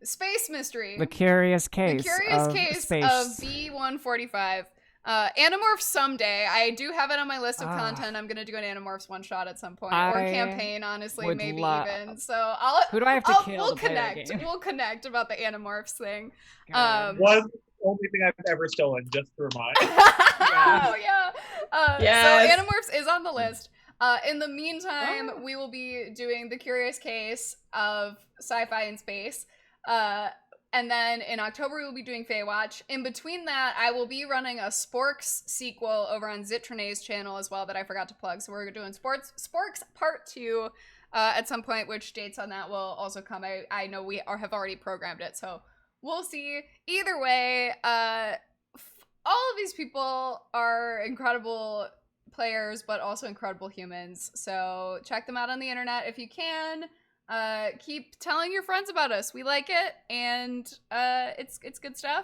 Space Mystery. The curious case. The curious of case space. of B145. Animorphs someday. I do have it on my list of content. I'm gonna do an Animorphs one shot at some point. Or I campaign, honestly, would maybe love- even. So I'll Who do I have to kill we'll to play that connect. game? We'll connect about the Animorphs thing. God. Was the only thing I've ever stolen, just to remind. Oh yeah. Yes. So Animorphs is on the list. In the meantime, we will be doing the curious case of sci-fi in space. And then in October, we will be doing Faywatch. In between that, I will be running a Sporks sequel over on Zitrene's channel as well that I forgot to plug. So we're doing Sporks Part 2 at some point, which dates on that will also come out. I know we have already programmed it, so we'll see. Either way, all of these people are incredible players, but also incredible humans. So check them out on the internet if you can. Keep telling your friends about us. We like it, and it's good stuff.